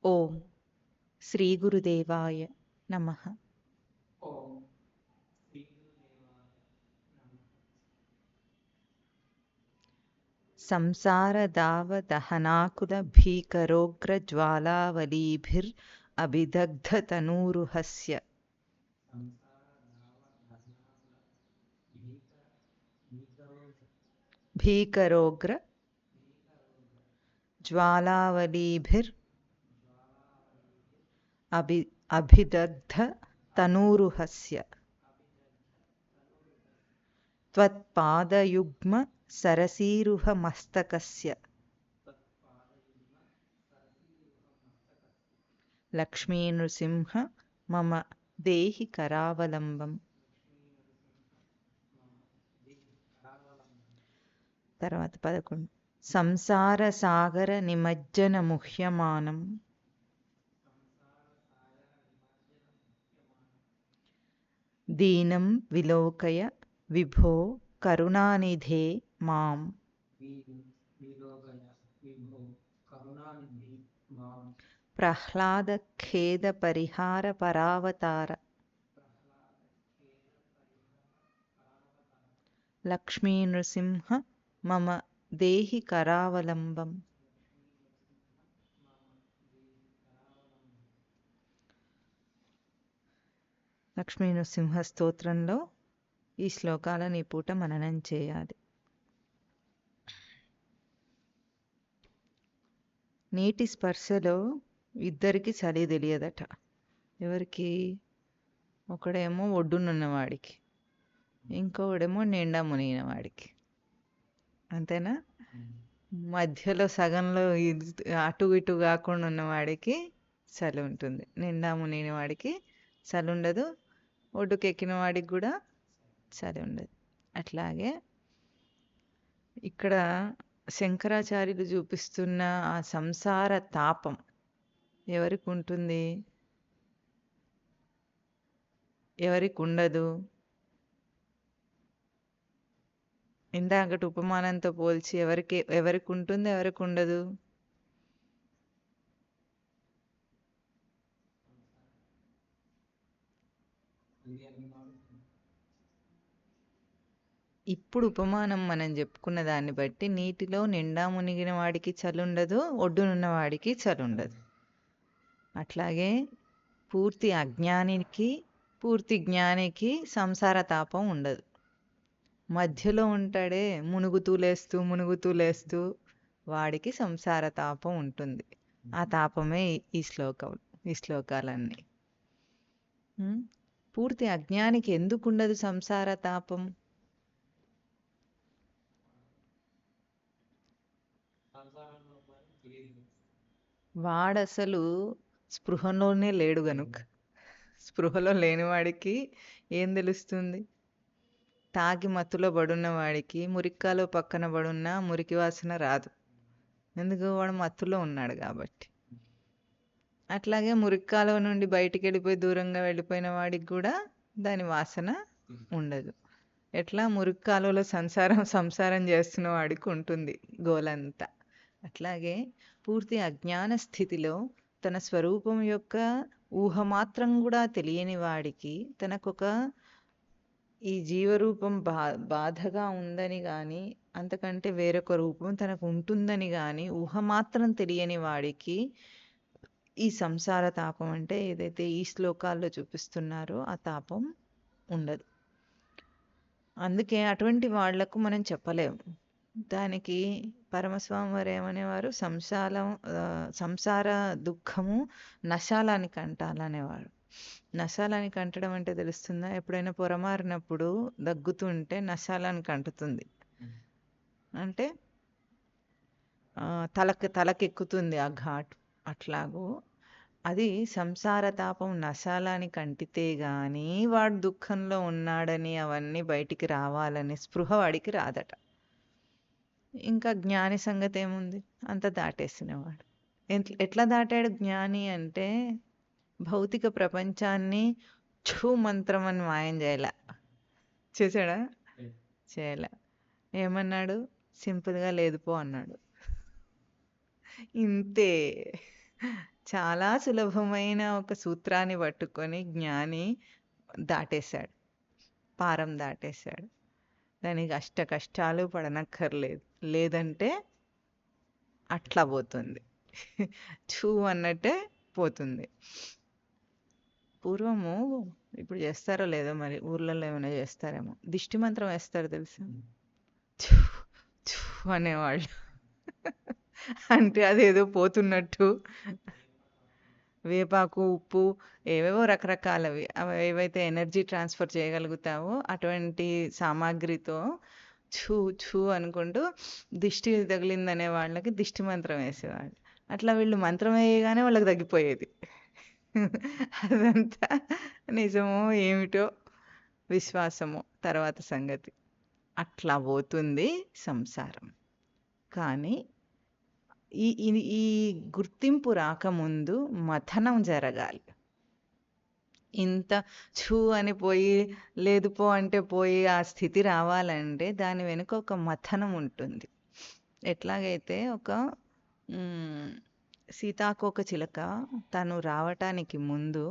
ఓం శ్రీ గురుదేవాయ నమః. సంసార దావ దహనాకుల భీకరోగ్ర జ్వాలావలీభిర్ అభిదగ్ధ తనూరుహస్య. భీకరోగ్ర జ్వాలావలీభిర్ అభిదగ్ధ తనూరుహస్య. త్వత్పాదయుగ్మ సరసీరుహ మస్తకస్య. లక్ష్మీ నృసింహ మమ దేహి కరావలంబం. తర్వాత 11. సంసార సాగర నిమజ్జన ముహ్యమానం దీనం విలోకయ విభో కరుణానిధే మాం. ప్రహ్లాద ఖేద పరిహార పరావతార. లక్ష్మీ నృసింహ మమ దేహి కరావలంబం. లక్ష్మీ నృసింహ స్తోత్రంలో ఈ శ్లోకాలను ఈ పూట మననం చేయాలి. నీటి స్పర్శలో ఇద్దరికి చలి తెలియదట. ఎవరికి? ఒకడేమో ఒడ్డునున్నవాడికి, ఇంకొకడేమో నిండా మునిగిన వాడికి. అంతేనా? మధ్యలో సగంలో అటు ఇటు కాకుండా ఉన్నవాడికి చలి ఉంటుంది, నిండా మునిగిన వాడికి చలి ఉండదు, ఒడ్డుకెక్కిన వాడికి కూడా చలి ఉండదు. అట్లాగే ఇక్కడ శంకరాచార్యులు చూపిస్తున్న ఆ సంసార తాపం ఎవరికి ఉంటుంది, ఎవరికి ఉండదు? ఇందాకటి ఉపమానంతో పోల్చి ఎవరికి ఉంటుంది, ఎవరికి ఉండదు? ఇప్పుడు ఉపమానం మనం చెప్పుకున్న దాన్ని బట్టి నీటిలో నిండా మునిగిన వాడికి చలుండదు, ఒడ్డునున్న వాడికి చలుండదు. అట్లాగే పూర్తి అజ్ఞానికి పూర్తి జ్ఞానికి సంసార తాపం ఉండదు. మధ్యలో ఉంటాడే మునుగుతూ లేస్తూ వాడికి సంసార తాపం ఉంటుంది. ఆ తాపమే ఈ శ్లోకాలన్నీ. పూర్తి అజ్ఞానికి ఎందుకు ఉండదు సంసార తాపం? వాడసలు స్పృహలోనే లేడు గనుక. స్పృహలో లేనివాడికి ఏం తెలుస్తుంది? తాగి మత్తులో పడున్న వాడికి మురిక్కాలో పక్కన పడున్నా మురికి వాసన రాదు. ఎందుకు? వాడు మత్తులో ఉన్నాడు కాబట్టి. అట్లాగే మురిక్కాలో నుండి బయటికి వెళ్ళిపోయి దూరంగా వెళ్ళిపోయిన వాడికి కూడా దాని వాసన ఉండదు. ఎట్లా? మురిక్కాలలో సంసారం చేస్తున్న వాడికి ఉంటుంది గోలంతా. అట్లాగే పూర్తి అజ్ఞాన స్థితిలో తన స్వరూపం యొక్క ఊహ మాత్రం కూడా తెలియని వాడికి తనకొక ఈ జీవరూపం బాధగా ఉందని కానీ అంతకంటే వేరొక రూపం తనకు ఉంటుందని కానీ ఊహ మాత్రం తెలియని వాడికి ఈ సంసార తాపం అంటే ఏదైతే ఈ శ్లోకాల్లో చూపిస్తున్నారో ఆ తాపం ఉండదు. అందుకే అటువంటి వాళ్లకు మనం చెప్పలేము. దానికి పరమస్వామి వారు ఏమనేవారు? సంసార దుఃఖము నశాలానికి అంటాలనేవారు. నశాలానికి అంటడం అంటే తెలుస్తుందా? ఎప్పుడైనా పొరమారినప్పుడు దగ్గుతుంటే నశాలానికి అంటుతుంది అంటే తలకెక్కుతుంది ఆ ఘాటు. అట్లాగూ అది సంసార తాపం నశాలానికి అంటితే గాని వాడు దుఃఖంలో ఉన్నాడని అవన్నీ బయటికి రావాలని స్పృహ వాడికి రాదట. ఇంకా జ్ఞాని సంగతి ఏముంది? అంత దాటేసినవాడు. ఎట్లా దాటాడు జ్ఞాని అంటే భౌతిక ప్రపంచాన్ని ఛూ మంత్రం అని మాయం చేయలే. చేశాడా? చేయలే. ఏమన్నాడు? సింపుల్గా లేదు పో అన్నాడు. ఇంతే. చాలా సులభమైన ఒక సూత్రాన్ని పట్టుకొని జ్ఞాని దాటేశాడు. పారం దాటేశాడు. దానికి అష్ట కష్టాలు పడనక్కర్లేదు. లేదంటే అట్లా పోతుంది. ఛూ అన్నట్టే పోతుంది. పూర్వము ఇప్పుడు చేస్తారో లేదో మరి ఊర్లలో ఏమైనా చేస్తారేమో. దిష్టి మంత్రం వేస్తారు తెలుసా? ఛూ ఛూ అనేవాళ్ళు. అంటే అదేదో పోతున్నట్టు వేపాకు, ఉప్పు ఏవేవో రకరకాలవి అవి ఏవైతే ఎనర్జీ ట్రాన్స్ఫర్ చేయగలుగుతావో అటువంటి సామాగ్రితో ఛూ ఛూ అనుకుంటూ దిష్టి తగిలిందనే వాళ్ళకి దిష్టి మంత్రం వేసేవాళ్ళు. అట్లా వీళ్ళు మంత్రం వేయగానే వాళ్ళకి తగ్గిపోయేది. అదంతా నిజమో ఏమిటో విశ్వాసమో తర్వాత సంగతి. అట్లా పోతుంది సంసారం. కానీ ఈ ఈ ఈ గుర్తింపు రాకముందు మథనం జరగాలి. ఇంత ఛూ అని పోయి లేదు పో అంటే పోయి ఆ స్థితి రావాలంటే దాని వెనుక ఒక మథనం ఉంటుంది. ఎట్లాగైతే ఒక సీతాకోక చిలక తను రావటానికి ముందు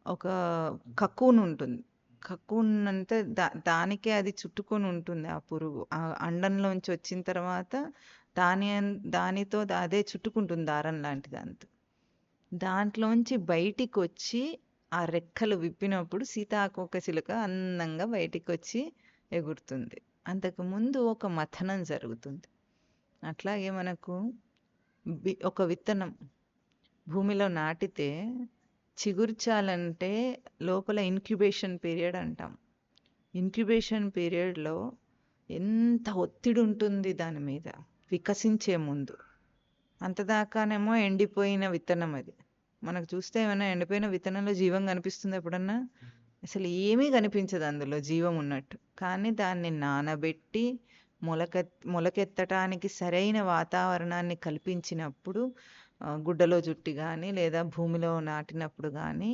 ఒక కకూన్ ఉంటుంది. కకూన్ అంటే దానికే అది చుట్టుకొని ఉంటుంది. ఆ పురుగు ఆ అండంలోంచి వచ్చిన తర్వాత దానితో అదే చుట్టుకుంటుంది దారం లాంటిది అంత. దాంట్లోంచి బయటికి వచ్చి ఆ రెక్కలు విప్పినప్పుడు సీతాకోక చిలుక అందంగా బయటికి వచ్చి ఎగురుతుంది. అంతకుముందు ఒక మథనం జరుగుతుంది. అట్లాగే మనకు ఒక విత్తనం భూమిలో నాటితే చిగుర్చాలంటే లోపల ఇంక్యుబేషన్ పీరియడ్ అంటాం. ఇంక్యుబేషన్ పీరియడ్లో ఎంత ఒత్తిడి ఉంటుంది దాని మీద వికసించే ముందు. అంతదాకానేమో ఎండిపోయిన విత్తనం అది. మనకు చూస్తే ఏమైనా ఎండిపోయిన విత్తనంలో జీవం కనిపిస్తుంది ఎప్పుడన్నా? అసలు ఏమీ కనిపించదు అందులో జీవం ఉన్నట్టు. కానీ దాన్ని నానబెట్టి మొలకెత్తటానికి సరైన వాతావరణాన్ని కల్పించినప్పుడు గుడ్డలో జుట్టి కానీ లేదా భూమిలో నాటినప్పుడు కానీ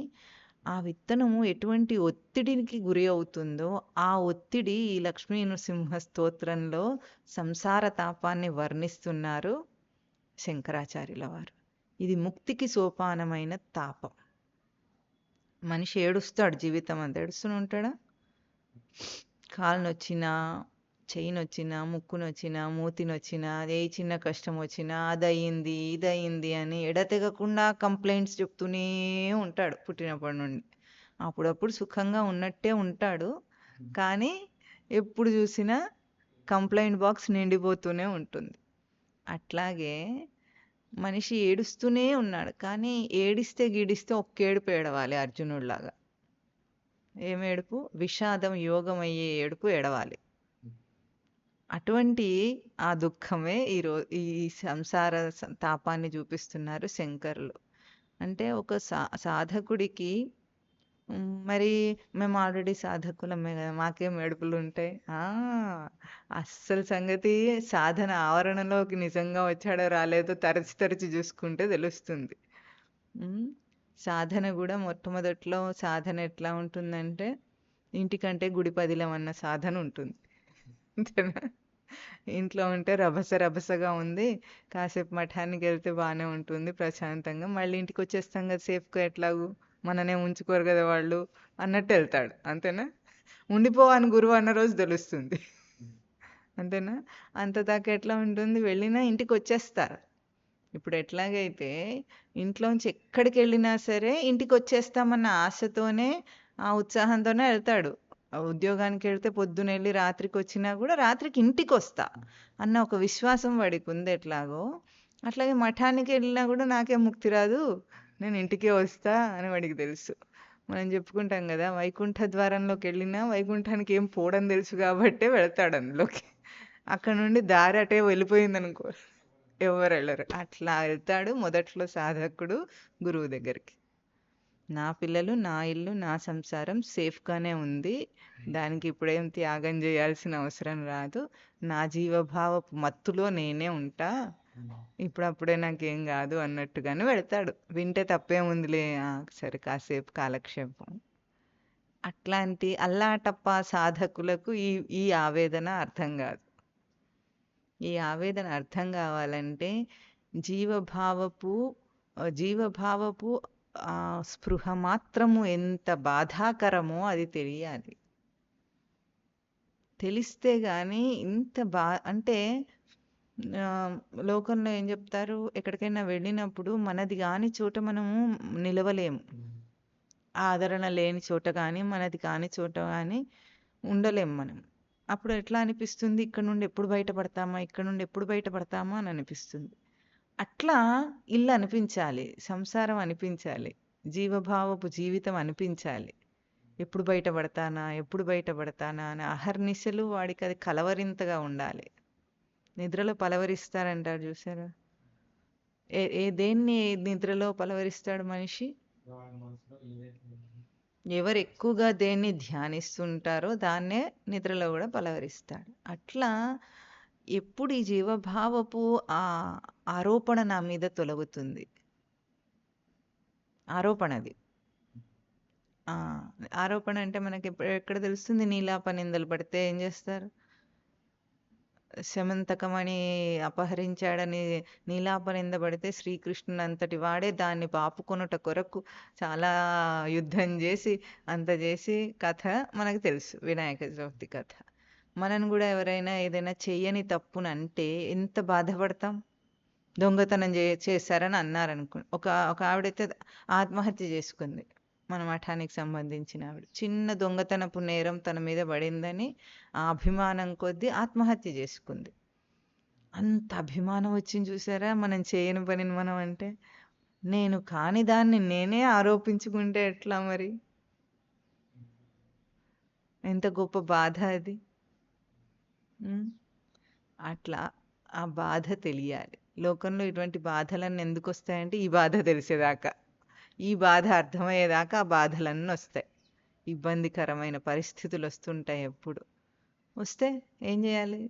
ఆ విత్తనము ఎటువంటి ఒత్తిడికి గురి అవుతుందో ఆ ఒత్తిడి ఈ లక్ష్మీ నృసింహ స్తోత్రంలో సంసార తాపాన్ని వర్ణిస్తున్నారు శంకరాచార్యుల వారు. ఇది ముక్తికి సోపానమైన తాపం. మనిషి ఏడుస్తాడు, జీవితం అంతా ఏడుస్తూనే ఉంటాడా? కాలు నొచ్చినా, చెయ్యి నొచ్చినా, ముక్కు నొచ్చినా, మూతి నొచ్చినా, ఏ చిన్న కష్టం వచ్చినా అదయింది ఇదయింది అని ఎడతెగకుండా కంప్లైంట్స్ చెప్తూనే ఉంటాడు పుట్టినప్పటి నుండి. అప్పుడప్పుడు సుఖంగా ఉన్నట్టే ఉంటాడు, కానీ ఎప్పుడు చూసినా కంప్లైంట్ బాక్స్ నిండిపోతూనే ఉంటుంది. అట్లాగే మనిషి ఏడుస్తూనే ఉన్నాడు, కానీ ఏడిస్తే గీడిస్తే ఒక్కేడుపు ఏడవాలి అర్జునుడిలాగా. ఏమేడుపు? విషాదం యోగం అయ్యే ఏడుపు ఏడవాలి. అటువంటి ఆ దుఃఖమే ఈ సంసార తాపాన్ని చూపిస్తున్నారు శంకరులు. అంటే ఒక సాధకుడికి మరి మేము ఆల్రెడీ సాధకులమే కదా, మాకేం ఏడుపులు ఉంటాయి? అస్సలు సంగతి సాధన ఆవరణలోకి నిజంగా వచ్చాడో రాలేదో తరచి తరచి చూసుకుంటే తెలుస్తుంది. సాధన కూడా మొట్టమొదట్లో సాధన ఎట్లా ఉంటుందంటే ఇంటికంటే గుడి పదిలం అన్న సాధన ఉంటుంది. అంతేనా? ఇంట్లో ఉంటే రభసగా ఉంది, కాసేపు మఠానికి వెళ్తే బాగానే ఉంటుంది ప్రశాంతంగా, మళ్ళీ ఇంటికి వచ్చేస్తాం కదా సేఫ్గా, ఎట్లాగూ మననే ఉంచుకోరు కదా వాళ్ళు అన్నట్టు వెళ్తాడు. అంతేనా? ఉండిపోవని గురువు అన్న రోజు తెలుస్తుంది. అంతేనా? అంతదాకా ఎట్లా ఉంటుంది? వెళ్ళినా ఇంటికి వచ్చేస్తారు. ఇప్పుడు ఎట్లాగైతే ఇంట్లోంచి ఎక్కడికి వెళ్ళినా సరే ఇంటికి వచ్చేస్తామన్న ఆశతోనే ఆ ఉత్సాహంతోనే వెళ్తాడు. ఉద్యోగానికి వెళ్తే పొద్దున వెళ్ళి రాత్రికి వచ్చినా కూడా రాత్రికి ఇంటికి వస్తా అన్న ఒక విశ్వాసం వాడికి ఉంది. ఎట్లాగో అట్లాగే మఠానికి వెళ్ళినా కూడా నాకేం ముక్తి రాదు, నేను ఇంటికే వస్తా అని వాడికి తెలుసు. మనం చెప్పుకుంటాం కదా, వైకుంఠ ద్వారంలోకి వెళ్ళినా వైకుంఠానికి ఏం పోవడం తెలుసు కాబట్టే వెళ్తాడు అందులోకి. అక్కడ నుండి దారి అటే వెళ్ళిపోయింది అనుకో ఎవరు వెళ్ళరు. అట్లా వెళ్తాడు మొదట్లో సాధకుడు గురువు దగ్గరికి. నా పిల్లలు, నా ఇల్లు, నా సంసారం సేఫ్గానే ఉంది, దానికి ఇప్పుడేం త్యాగం చేయాల్సిన అవసరం రాదు, నా జీవభావపు మత్తులో నేనే ఉంటా, ఇప్పుడప్పుడే నాకేం కాదు అన్నట్టుగానే వెళ్తాడు. వింటే తప్పేముందిలే, సరే కాసేపు కాలక్షేపం. అట్లాంటి అల్లాటప్ప సాధకులకు ఈ ఆవేదన అర్థం కాదు. ఈ ఆవేదన అర్థం కావాలంటే జీవభావపు జీవభావపు స్పృహ మాత్రము ఎంత బాధాకరమో అది తెలియాలి. తెలిస్తే గాని ఇంత అంటే లోకంలో ఏం చెప్తారు, ఎక్కడికైనా వెళ్ళినప్పుడు మనది కాని చోట మనము నిలవలేము. ఆదరణ లేని చోట కానీ, మనది కాని చోట కానీ ఉండలేము మనం. అప్పుడు ఎట్లా అనిపిస్తుంది, ఇక్కడ నుండి ఎప్పుడు బయటపడతామా, ఇక్కడ నుండి ఎప్పుడు బయటపడతామా అని అనిపిస్తుంది. అట్లా ఇల్లు అనిపించాలి, సంసారం అనిపించాలి, జీవభావపు జీవితం అనిపించాలి. ఎప్పుడు బయటపడతానా, ఎప్పుడు బయటపడతానా అని అహర్నిశలు వాడికి అది కలవరింతగా ఉండాలి. నిద్రలో పలవరిస్తారంటారు చూసారా? దేన్ని నిద్రలో పలవరిస్తాడు మనిషి? ఎవరు ఎక్కువగా దేన్ని ధ్యానిస్తుంటారో దాన్నే నిద్రలో కూడా పలవరిస్తాడు. అట్లా ఎప్పుడు ఈ జీవభావపు ఆరోపణ నా మీద తొలగుతుంది, ఆరోపణది. ఆరోపణ అంటే మనకి ఎక్కడ తెలుస్తుంది? నీలాప నిందలు పడితే ఏం చేస్తారు? శమంతకమణి అపహరించాడని నీలాప నింద పడితే శ్రీకృష్ణుని అంతటి వాడే దాన్ని పాపుకొనుట కొరకు చాలా యుద్ధం చేసి అంత చేసి కథ మనకు తెలుసు, వినాయక చవితి కథ. మనం కూడా ఎవరైనా ఏదైనా చెయ్యని తప్పునంటే ఎంత బాధపడతాం. దొంగతనం చేశారని అన్నారనుకో, ఒక ఆవిడైతే ఆత్మహత్య చేసుకుంది, మన మఠానికి సంబంధించిన ఆవిడ. చిన్న దొంగతనపు నేరం తన మీద పడిందని ఆ అభిమానం కొద్దీ ఆత్మహత్య చేసుకుంది. అంత అభిమానం వచ్చింది చూసారా మనం చేయని పనిని మనం అంటే. నేను కాని దాన్ని నేనే ఆరోపించుకుంటే ఎట్లా మరి? ఎంత గొప్ప బాధ అది. అట్లా ఆ బాధ తెలియాలి. లోకంలో ఇటువంటి బాధలన్నీ ఎందుకు వస్తాయంటే ఈ బాధ తెలిసేదాకా, ఈ బాధ అర్థమయ్యేదాకా ఆ బాధలన్నీ వస్తాయి. ఇబ్బందికరమైన పరిస్థితులు వస్తుంటాయి. ఎప్పుడు వస్తే ఏం చేయాలి?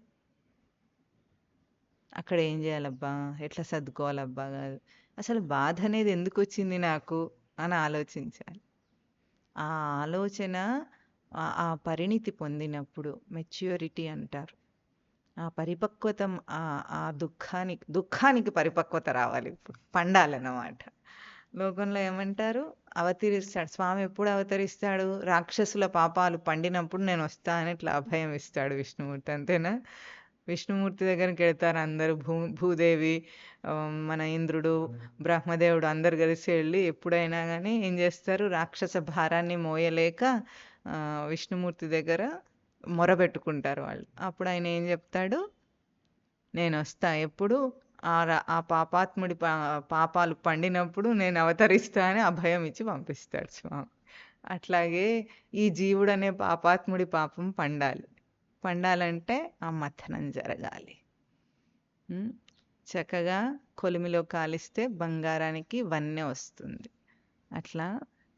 అక్కడ ఏం చేయాలబ్బా, ఎట్లా సర్దుకోవాలబ్బా కాదు, అసలు బాధ అనేది ఎందుకు వచ్చింది నాకు అని ఆలోచించాలి. ఆ ఆలోచన ఆ పరిణితి పొందినప్పుడు మెచ్యూరిటీ అంటారు. ఆ పరిపక్వత, ఆ దుఃఖానికి పరిపక్వత రావాలి, ఇప్పుడు పండాలన్నమాట. లోకంలో ఏమంటారు? అవతరిస్తాడు స్వామి. ఎప్పుడు అవతరిస్తాడు? రాక్షసుల పాపాలు పండినప్పుడు నేను వస్తా అని ఇట్లా అభయం ఇస్తాడు విష్ణుమూర్తి. అంతేనా? విష్ణుమూర్తి దగ్గరికి వెళ్తారు అందరూ, భూదేవి, మన ఇంద్రుడు, బ్రహ్మదేవుడు అందరు కలిసి వెళ్ళి ఎప్పుడైనా కానీ ఏం చేస్తారు? రాక్షస భారాన్ని మోయలేక విష్ణుమూర్తి దగ్గర మొరబెట్టుకుంటారు వాళ్ళు. అప్పుడు ఆయన ఏం చెప్తాడు? నేను వస్తా. ఎప్పుడు? ఆ పాపాత్ముడి పాపాలు పండినప్పుడు నేను అవతరిస్తా అని అభయం ఇచ్చి పంపిస్తాడు స్వామి. అట్లాగే ఈ జీవుడు అనే పాపాత్ముడి పాపం పండాలి. పండాలంటే ఆ మథనం జరగాలి. చక్కగా కొలిమిలో కాలిస్తే బంగారానికి వన్నె వస్తుంది. అట్లా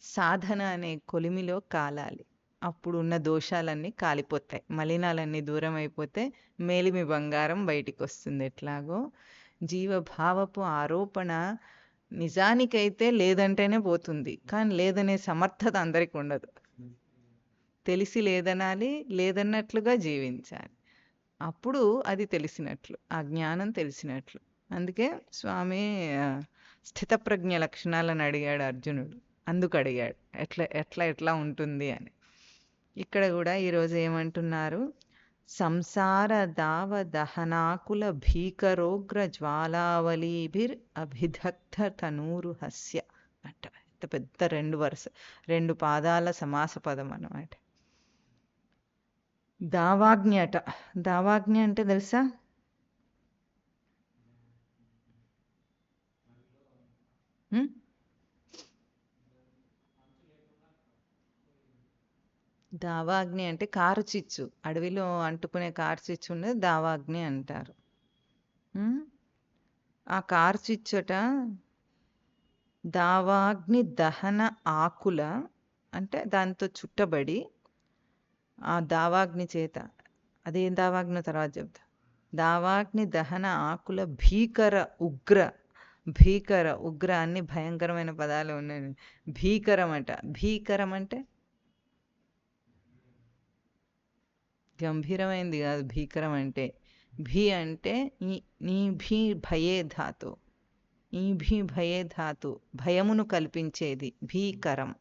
సాధన అనే కొలిమిలో కాలాలి. అప్పుడు ఉన్న దోషాలన్నీ కాలిపోతాయి, మలినాలన్నీ దూరం అయిపోతే మేలిమి బంగారం బయటికి వస్తుంది. ఎట్లాగో జీవభావపు ఆరోపణ నిజానికైతే లేదంటేనే పోతుంది, కానీ లేదనే సమర్థత అందరికి ఉండదు. తెలిసి లేదనాలి, లేదన్నట్లుగా జీవించాలి. అప్పుడు అది తెలిసినట్లు, ఆ జ్ఞానం తెలిసినట్లు. అందుకే స్వామి స్థితప్రజ్ఞ లక్షణాలను అడిగాడు అర్జునుడు. అందుకు అడిగాడు ఎట్లా ఉంటుంది అని. ఇక్కడ కూడా ఈరోజు ఏమంటున్నారు? సంసార దావ దహనాకుల భీకరోగ్ర జ్వాలావలీభిర్ అభిదగ్ధ తనూరు హస్య అంట. ఇంత పెద్ద 2 పాదాల సమాస పదం అన్నమాట. దావాగ్ని అట. దావాగ్ని అంటే తెలుసా? దావాగ్ని అంటే కారు చిచ్చు, అడవిలో అంటుకునే కారు చిచ్చు ఉండేది దావాగ్ని అంటారు. ఆ కారు చిచ్చట దావాగ్ని దహన ఆకుల అంటే దాంతో చుట్టబడి ఆ దావాగ్ని చేత, అదేం దావాగ్ని తర్వాత చెప్తా. దావాగ్ని దహన ఆకుల భీకర ఉగ్ర అన్ని భయంకరమైన పదాలు ఉన్నాయి. భీకరం అట. భీకరం అంటే గంభీరమైంది కాదు. భీకరం అంటే భీ అంటే నీ భీ భయే ధాతు. ఈభి భయే ధాతు, భయమును కల్పించేది. భీకరం,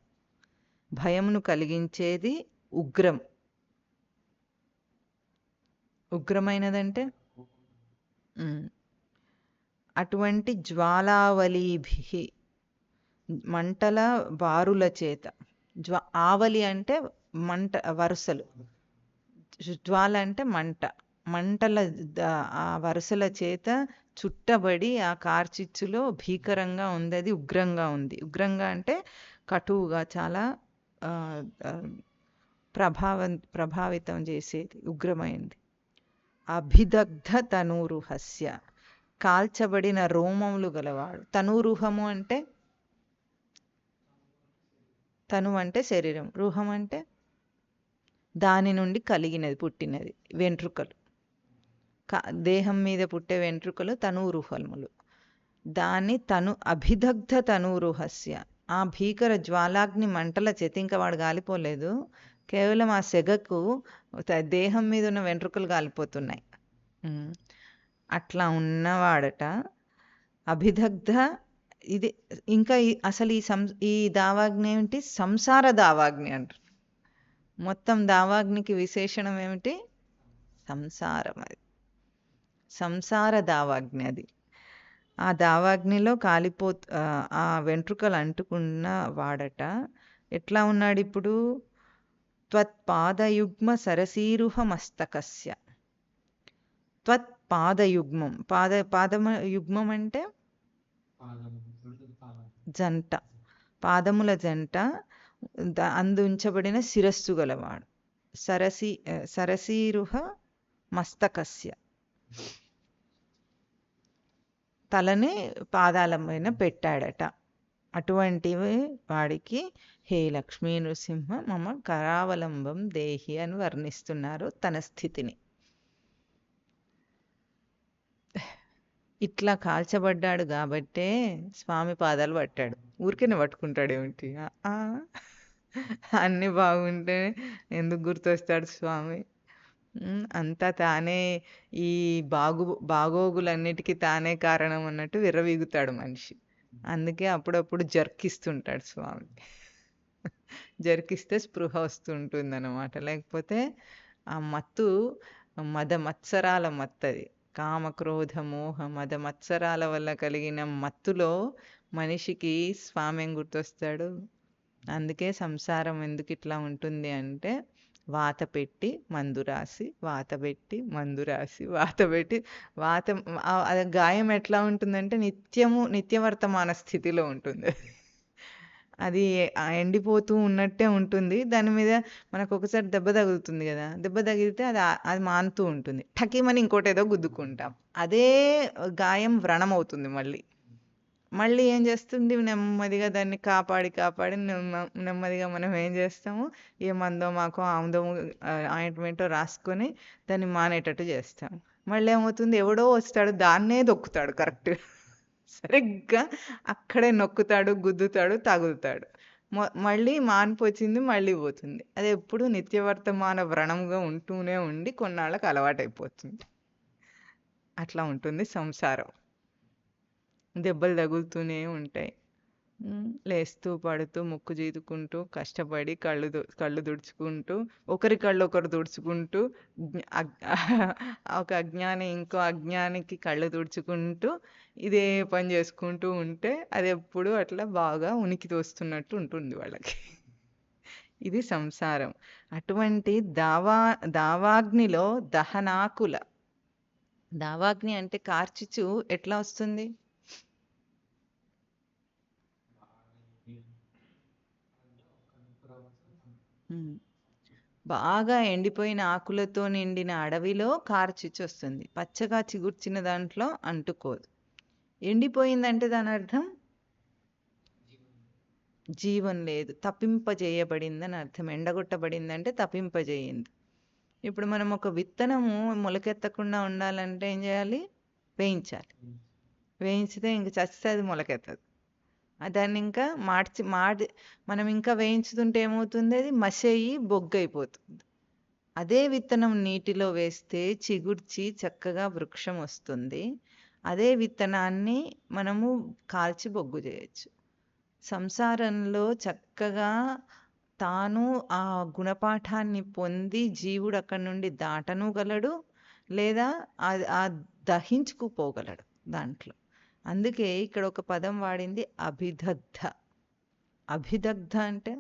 భయమును కలిగించేది. ఉగ్రం, ఉగ్రమైనదంటే అటువంటి జ్వాలావలీభి, మంటల బారుల చేత. ఆవలి అంటే మంట, వరుసలు. జ్వాల అంటే మంట, మంటల ఆ వరుసల చేత చుట్టబడి ఆ కార్చిచ్చులో భీకరంగా ఉంది. అది ఉగ్రంగా ఉంది. ఉగ్రంగా అంటే కటువుగా, చాలా ప్రభావితం చేసేది, ఉగ్రమైంది. అభిదగ్ధ తనూరుహస్య, కాల్చబడిన రోమములు గలవాడు. తనూరుహము అంటే, తను అంటే శరీరం, రుహం అంటే దాని నుండి కలిగినది, పుట్టినది, వెంట్రుకలు. దేహం మీద పుట్టే వెంట్రుకలు తనూరుహములు. దాన్ని అభిదగ్ధ తనూరుహస్య, ఆ భీకర జ్వాలాగ్ని మంటల చేత, ఇంకా వాడు గాలిపోలేదు, కేవలం ఆ సెగకు దేహం మీద ఉన్న వెంట్రుకలు కాలిపోతున్నాయి. అట్లా ఉన్నవాడట అభిదగ్ధ. ఇది ఇంకా అసలు ఈ దావాగ్ని ఏమిటి? సంసార దావాగ్ని అంటారు. మొత్తం దావాగ్నికి విశేషణం ఏమిటి? సంసారం. అది సంసార దావాగ్ని. అది ఆ దావాగ్నిలో ఆ వెంట్రుకలు అంటుకున్న వాడట ఎట్లా ఉన్నాడు ఇప్పుడు? త్వత్పాదయుగ్మ సరసీరుహ మస్తకస్య. త్వత్పాదయుగ్మం, పాదయుగ్మం అంటే జంట, పాదముల జంట, అందుంచబడిన శిరస్సు గలవాడు. సరసీరుహ మస్తకస్య, తలని పాదాల పైన పెట్టాడట. అటువంటి వాడికి హే లక్ష్మీ నృసింహ మమ కరావలంబం దేహి అని వర్ణిస్తున్నారు తన స్థితిని. ఇట్లా కాల్చబడ్డాడు కాబట్టే స్వామి పాదాలు పట్టాడు. ఊరికేనే పట్టుకుంటాడు ఏమిటి? అన్నీ బాగుంటే ఎందుకు గుర్తొస్తాడు స్వామి? అంతా తానే, ఈ బాగోగులన్నిటికీ తానే కారణం అన్నట్టు విర్రవీగుతాడు మనిషి. అందుకే అప్పుడప్పుడు జర్కిస్తుంటాడు స్వామి. జరికిస్తే స్పృహ వస్తుంటుంది అన్నమాట. లేకపోతే ఆ మత్తు మత్సరాల మత్తది. కామ క్రోధ మోహ మద మత్సరాల వల్ల కలిగిన మత్తులో మనిషికి స్వామి ఏం గుర్తొస్తాడు? అందుకే సంసారం ఎందుకు ఇట్లా ఉంటుంది అంటే, వాత పెట్టి మందు రాసి, వాత పెట్టి మందు రాసి, వాత పెట్టి గాయం ఎట్లా ఉంటుందంటే నిత్యవర్తమాన స్థితిలో ఉంటుంది. అది ఎండిపోతూ ఉన్నట్టే ఉంటుంది. దాని మీద మనకు ఒకసారి దెబ్బ తగులుతుంది కదా, దెబ్బ తగిలితే అది మానుతూ ఉంటుంది. ఠకీమని ఇంకోటేదో గుద్దుకుంటాం, అదే గాయం వ్రణమవుతుంది. మళ్ళీ ఏం చేస్తుంది? నెమ్మదిగా దాన్ని కాపాడి నెమ్మదిగా మనం ఏం చేస్తాము? ఏ మందో మాకో ఆయింట్మెంటో రాసుకొని దాన్ని మానేటట్టు చేస్తాం. మళ్ళీ ఏమవుతుంది? ఎవడో వస్తాడు, దాన్నే దొక్కుతాడు, కరెక్ట్గా సరిగ్గా అక్కడే నొక్కుతాడు, గుద్దుతాడు, తగులుతాడు. మళ్ళీ మాన్పు వచ్చింది, మళ్ళీ పోతుంది. అది ఎప్పుడు నిత్యవర్తమాన వ్రణంగా ఉంటూనే ఉండి కొన్నాళ్ళకి అలవాటైపోతుంది. అట్లా ఉంటుంది సంసారం. దెబ్బలు తగులుతూనే ఉంటాయి. లేస్తూ పడుతూ ముక్కు చీదుకుంటూ కష్టపడి కళ్ళు తుడుచుకుంటూ, ఒకరి కళ్ళు ఒకరు తుడుచుకుంటూ, ఒక అజ్ఞాని ఇంకో అజ్ఞానికి కళ్ళు తుడుచుకుంటూ ఇదే పని చేసుకుంటూ ఉంటే అది ఎప్పుడు అట్లా బాగా ఉనికి తోస్తున్నట్టు ఉంటుంది వాళ్ళకి. ఇది సంసారం. అటువంటి దావాగ్నిలో దహనాకుల. దావాగ్ని అంటే కార్చిచ్చు ఎట్లా వస్తుంది? బాగా ఎండిపోయిన ఆకులతో నిండిన అడవిలో కార్చిచ్చు వస్తుంది. పచ్చగా చిగుర్చిన దాంట్లో అంటుకోదు. ఎండిపోయిందంటే దాని అర్థం జీవం లేదు, తప్పింపజేయబడిందని అర్థం. ఎండగొట్టబడిందంటే తప్పింపజేయింది. ఇప్పుడు మనం ఒక విత్తనము మొలకెత్తకుండా ఉండాలంటే ఏం చేయాలి? వేయించాలి. వేయించితే ఇంక చస్తే అది మొలకెత్తదు. దాన్ని ఇంకా మనం ఇంకా వేయించుతుంటే ఏమవుతుంది? అది మసయి బొగ్గైపోతుంది. అదే విత్తనం నీటిలో వేస్తే చిగుర్చి చక్కగా వృక్షం వస్తుంది. అదే విత్తనాన్ని మనము కాల్చి బొగ్గు చేయొచ్చు. సంసారంలో చక్కగా తాను ఆ గుణపాఠాన్ని పొంది జీవుడు అక్కడి నుండి దాటనుగలడు, లేదా దహించుకుపోగలడు దాంట్లో. అందుకే ఇక్కడ ఒక పదం వాడింది అభిదగ్ధ. అభిదగ్ధ అంటే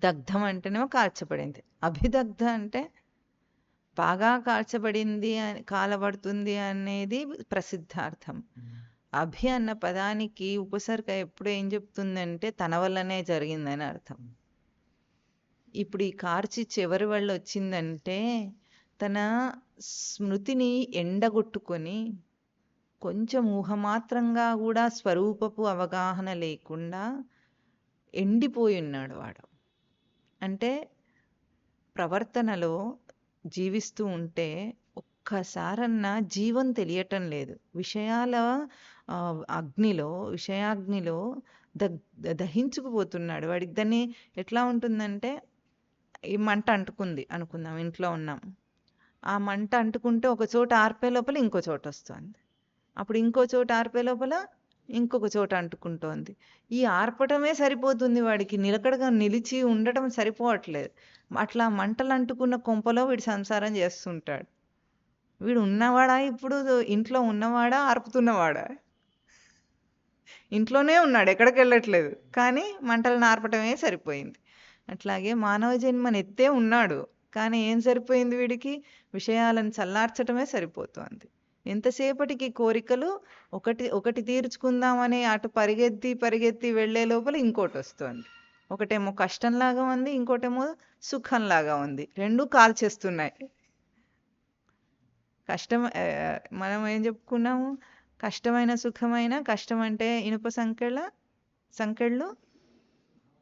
దగ్ధం అంటేనేమో కాల్చబడింది. అభిదగ్ధ అంటే బాగా కాల్చబడింది, కాలబడుతుంది అనేది ప్రసిద్ధార్థం. అభి అన్న పదానికి ఉపసర్గ ఎప్పుడు ఏం చెప్తుందంటే తన వల్లనే జరిగిందని అర్థం. ఇప్పుడు ఈ కార్చి చివరి వల్ల వచ్చిందంటే తన స్మృతిని ఎండగొట్టుకొని కొంచెం ఊహమాత్రంగా కూడా స్వరూపపు అవగాహన లేకుండా ఎండిపోయి ఉన్నాడు వాడు. అంటే ప్రవర్తనలో జీవిస్తూ ఉంటే ఒక్కసారన్నా జీవం తెలియటం లేదు. విషయాల విషయాగ్నిలో దహించుకుపోతున్నాడు. వాడికి దాన్ని ఎట్లా ఉంటుందంటే, ఈ మంట అంటుకుంది అనుకుందాం, ఇంట్లో ఉన్నాం. ఆ మంట అంటుకుంటే ఒక చోట ఆర్పే లోపల ఇంకో చోట వస్తుంది, అప్పుడు ఇంకో చోట ఆర్పే లోపల ఇంకొక చోట అంటుకుంటోంది. ఈ ఆర్పటమే సరిపోతుంది వాడికి, నిలకడగా నిలిచి ఉండటం సరిపోవట్లేదు. అట్లా మంటలు అంటుకున్న కొంపలో వీడు సంసారం చేస్తుంటాడు. వీడు ఉన్నవాడా, ఇప్పుడు ఇంట్లో ఉన్నవాడా, ఆర్పుతున్నవాడా? ఇంట్లోనే ఉన్నాడు, ఎక్కడికి వెళ్ళట్లేదు, కానీ మంటలను ఆర్పటమే సరిపోయింది. అట్లాగే మానవ జన్మనెత్తే ఉన్నాడు, కానీ ఏం సరిపోయింది వీడికి? విషయాలను చల్లార్చటమే సరిపోతుంది. ఎంతసేపటికి కోరికలు ఒకటి తీర్చుకుందామని అటు పరిగెత్తి వెళ్లే లోపల ఇంకోటి వస్తుంది. ఒకటేమో కష్టంలాగా ఉంది, ఇంకోటేమో సుఖంలాగా ఉంది. రెండూ కాల్చేస్తున్నాయి. కష్టం, మనం ఏం చెప్పుకున్నాము? కష్టమైన సుఖమైన, కష్టం అంటే ఇనుప సంకెళ్ళు,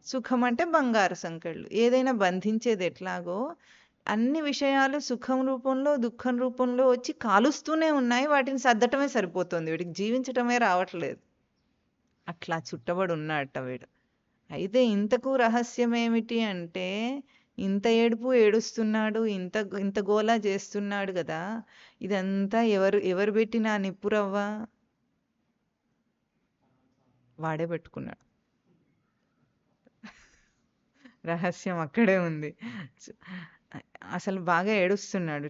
సుఖం అంటే బంగారు సంకెళ్ళు. ఏదైనా బంధించేది ఎట్లాగో అన్ని విషయాలు సుఖం రూపంలో దుఃఖం రూపంలో వచ్చి కాలుస్తూనే ఉన్నాయి. వాటిని సర్దటమే సరిపోతుంది, వీడికి జీవించటమే రావట్లేదు. అట్లా చుట్టబడి ఉన్నాడట వీడు. అయితే ఇంతకు రహస్యం ఏమిటి అంటే, ఇంత ఏడుపు ఏడుస్తున్నాడు, ఇంత గోలా చేస్తున్నాడు కదా, ఇదంతా ఎవరు పెట్టిన నిప్పురవ్వ? వాడే పెట్టుకున్నాడు. రహస్యం అక్కడే ఉంది. అసలు బాగా ఏడుస్తున్నాడు.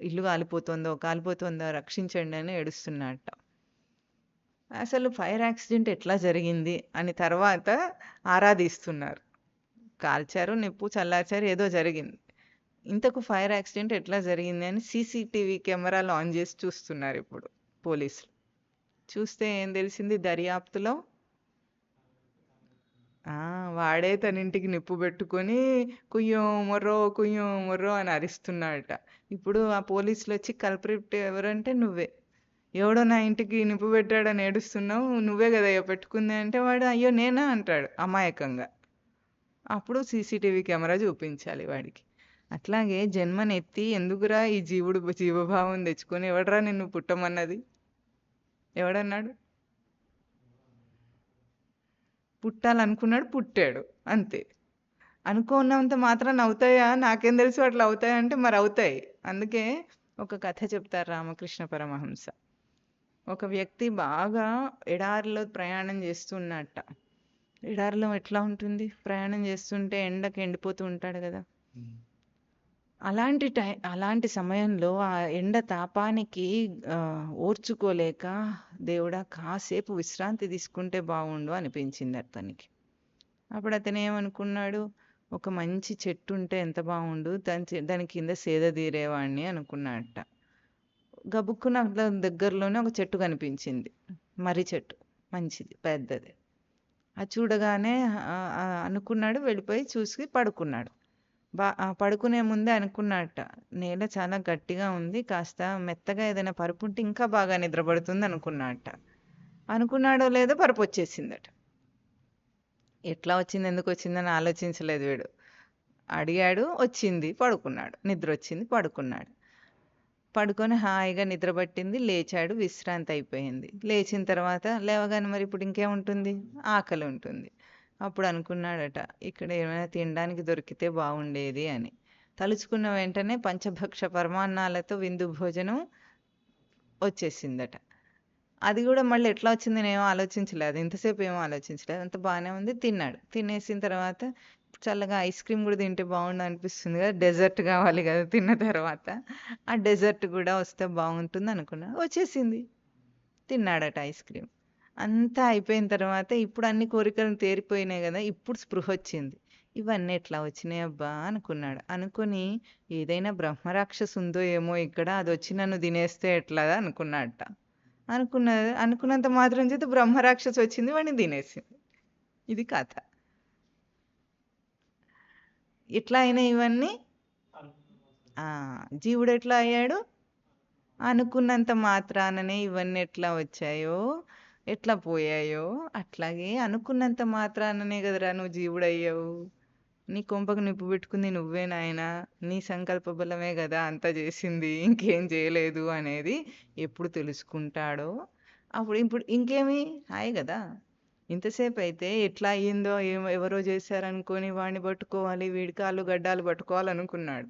ఇల్లు కాలిపోతుందో రక్షించండి అని ఏడుస్తున్నాడట. అసలు ఫైర్ యాక్సిడెంట్ ఎట్లా జరిగింది అని తర్వాత ఆరాధిస్తున్నారు. కాల్చారు, నిప్పు చల్లార్చారు, ఏదో జరిగింది. ఇంతకు ఫైర్ యాక్సిడెంట్ ఎట్లా జరిగింది అని సీసీటీవీ కెమెరాలు ఆన్ చేసి చూస్తున్నారు ఇప్పుడు పోలీసులు. చూస్తే ఏం తెలిసింది? దర్యాప్తులో వాడే తన ఇంటికి నిప్పు పెట్టుకొని కుయ్యో మొర్రో అని అరిస్తున్నాడట. ఇప్పుడు ఆ పోలీసులు వచ్చి కల్ప్రిట్ ఎవరంటే నువ్వే, ఎవడో నా ఇంటికి నిప్పు పెట్టాడని ఏడుస్తున్నావు, నువ్వే కదా అయ్యో పెట్టుకుంది అంటే, వాడు అయ్యో నేనా అంటాడు అమాయకంగా. అప్పుడు సీసీటీవీ కెమెరా చూపించాలి వాడికి. అట్లాగే జన్మనెత్తి ఎందుకురా ఈ జీవభావం తెచ్చుకొని, ఎవడరా నిన్ను పుట్టమన్నది? ఎవడన్నాడు? పుట్టాలనుకున్నాడు, పుట్టాడు, అంతే. అనుకున్నంత మాత్రాన అవుతాయా? నాకేం తెలుసు అట్లా అవుతాయా అంటే, మరి అవుతాయి. అందుకే ఒక కథ చెప్తారు రామకృష్ణ పరమహంస. ఒక వ్యక్తి బాగా ఎడారిలో ప్రయాణం చేస్తున్నట్ట. ఎడారిలో ఎట్లా ఉంటుంది? ప్రయాణం చేస్తుంటే ఎండకి ఎండిపోతూ ఉంటాడు కదా. అలాంటి సమయంలో ఆ ఎండ తాపానికి ఓర్చుకోలేక, దేవుడా కాసేపు విశ్రాంతి తీసుకుంటే బాగుండు అనిపించింది అతనికి. అప్పుడు అతను ఏమనుకున్నాడు? ఒక మంచి చెట్టు ఉంటే ఎంత బాగుండు, దాని కింద సేద తీరేవాడిని అనుకున్నాడట. గబుక్కున దగ్గరలోనే ఒక చెట్టు కనిపించింది, మర్రి చెట్టు, మంచిది, పెద్దది. అది చూడగానే అనుకున్నాడు, వెళ్ళిపోయి చూసి పడుకున్నాడు. పడుకునే ముందే అనుకున్నట్ట, నేల చాలా గట్టిగా ఉంది, కాస్త మెత్తగా ఏదైనా పరుపు ఉంటే ఇంకా బాగా నిద్రపడుతుంది అనుకున్నట్ట. అనుకున్నాడో లేదో పరుపు వచ్చేసిందట. ఎట్లా వచ్చింది, ఎందుకు వచ్చిందని ఆలోచించలేదు వీడు. అడిగాడు, వచ్చింది, పడుకున్నాడు. నిద్ర వచ్చింది, పడుకున్నాడు. పడుకొని హాయిగా నిద్ర పట్టింది, లేచాడు, విశ్రాంతి అయిపోయింది. లేచిన తర్వాత లేవగానే మరి ఇప్పుడు ఇంకేముంటుంది? ఆకలి ఉంటుంది. అప్పుడు అనుకున్నాడట, ఇక్కడ ఏమైనా తినడానికి దొరికితే బాగుండేది అని. తలుచుకున్న వెంటనే పంచభక్ష పరమాన్నాలతో విందు భోజనం వచ్చేసిందట. అది గూడా మళ్ళీ ఎట్లా వచ్చింది నేనేం ఆలోచించలేదు. ఇంతసేపు ఏం ఆలోచించలేదు. అంతా బానే ఉంది. తిన్నాడు. తినేసిన తర్వాత చల్లగా ఐస్ క్రీమ్ గూడా తింటే బావుండనిపిస్తుంది గదా! డెజర్ట్ గావాలి గదా! తిన్న తర్వాత. ఆ డెజర్ట్ గూడా వస్తే బావుంటుందనుకున్నా. వచ్చేసింది. తిన్నాడట ఐస్ క్రీమ్. అంతా అయిపోయిన తర్వాత ఇప్పుడు అన్ని కోరికలు తీరిపోయినాయి గదా! ఇప్పుడు స్పృహొచ్చింది. ఇవన్నీ ఎట్లా వచ్చినాయబ్బా! అనుకున్నాడు. అనుకోని ఏదైనా బ్రహ్మరాక్షసి ఉందో ఏమో ఇక్కడ అదొచ్చి నన్ను తినేస్తే ఎట్లా అనుకున్నాడట. అనుకున్నంత మాత్రం చేత బ్రహ్మరాక్షసి వచ్చింది వాడిని తినేసింది. ఇది కథ. ఎట్లా అయినాయి ఇవన్నీ? ఆ! జీవుడెట్లా అయ్యాడు? అనుకున్నంత మాత్రాననే ఇవన్నీ ఎట్లా వచ్చాయో, ఎట్లా పోయాయో, అట్లాగే అనుకున్నంత మాత్రాననే కదరా నువ్వు జీవుడయ్యావు. నీ కొంపకు నిప్పు పెట్టుకుంది నువ్వే నాయనా. నీ సంకల్ప బలమే గదా అంతా చేసింది. ఇంకేం చేయలేదు అనేది ఎప్పుడు తెలుసుకుంటాడో, ఇప్పుడు ఇంకేమి హాయే గదా! ఇంతసేపయితే ఎట్లా అయ్యిందో ఎవరో చేశారనుకోని వాడిని పట్టుకోవాలి, వీడి కాళ్ళు గడ్డాలు పట్టుకోవాలనుకున్నాడు.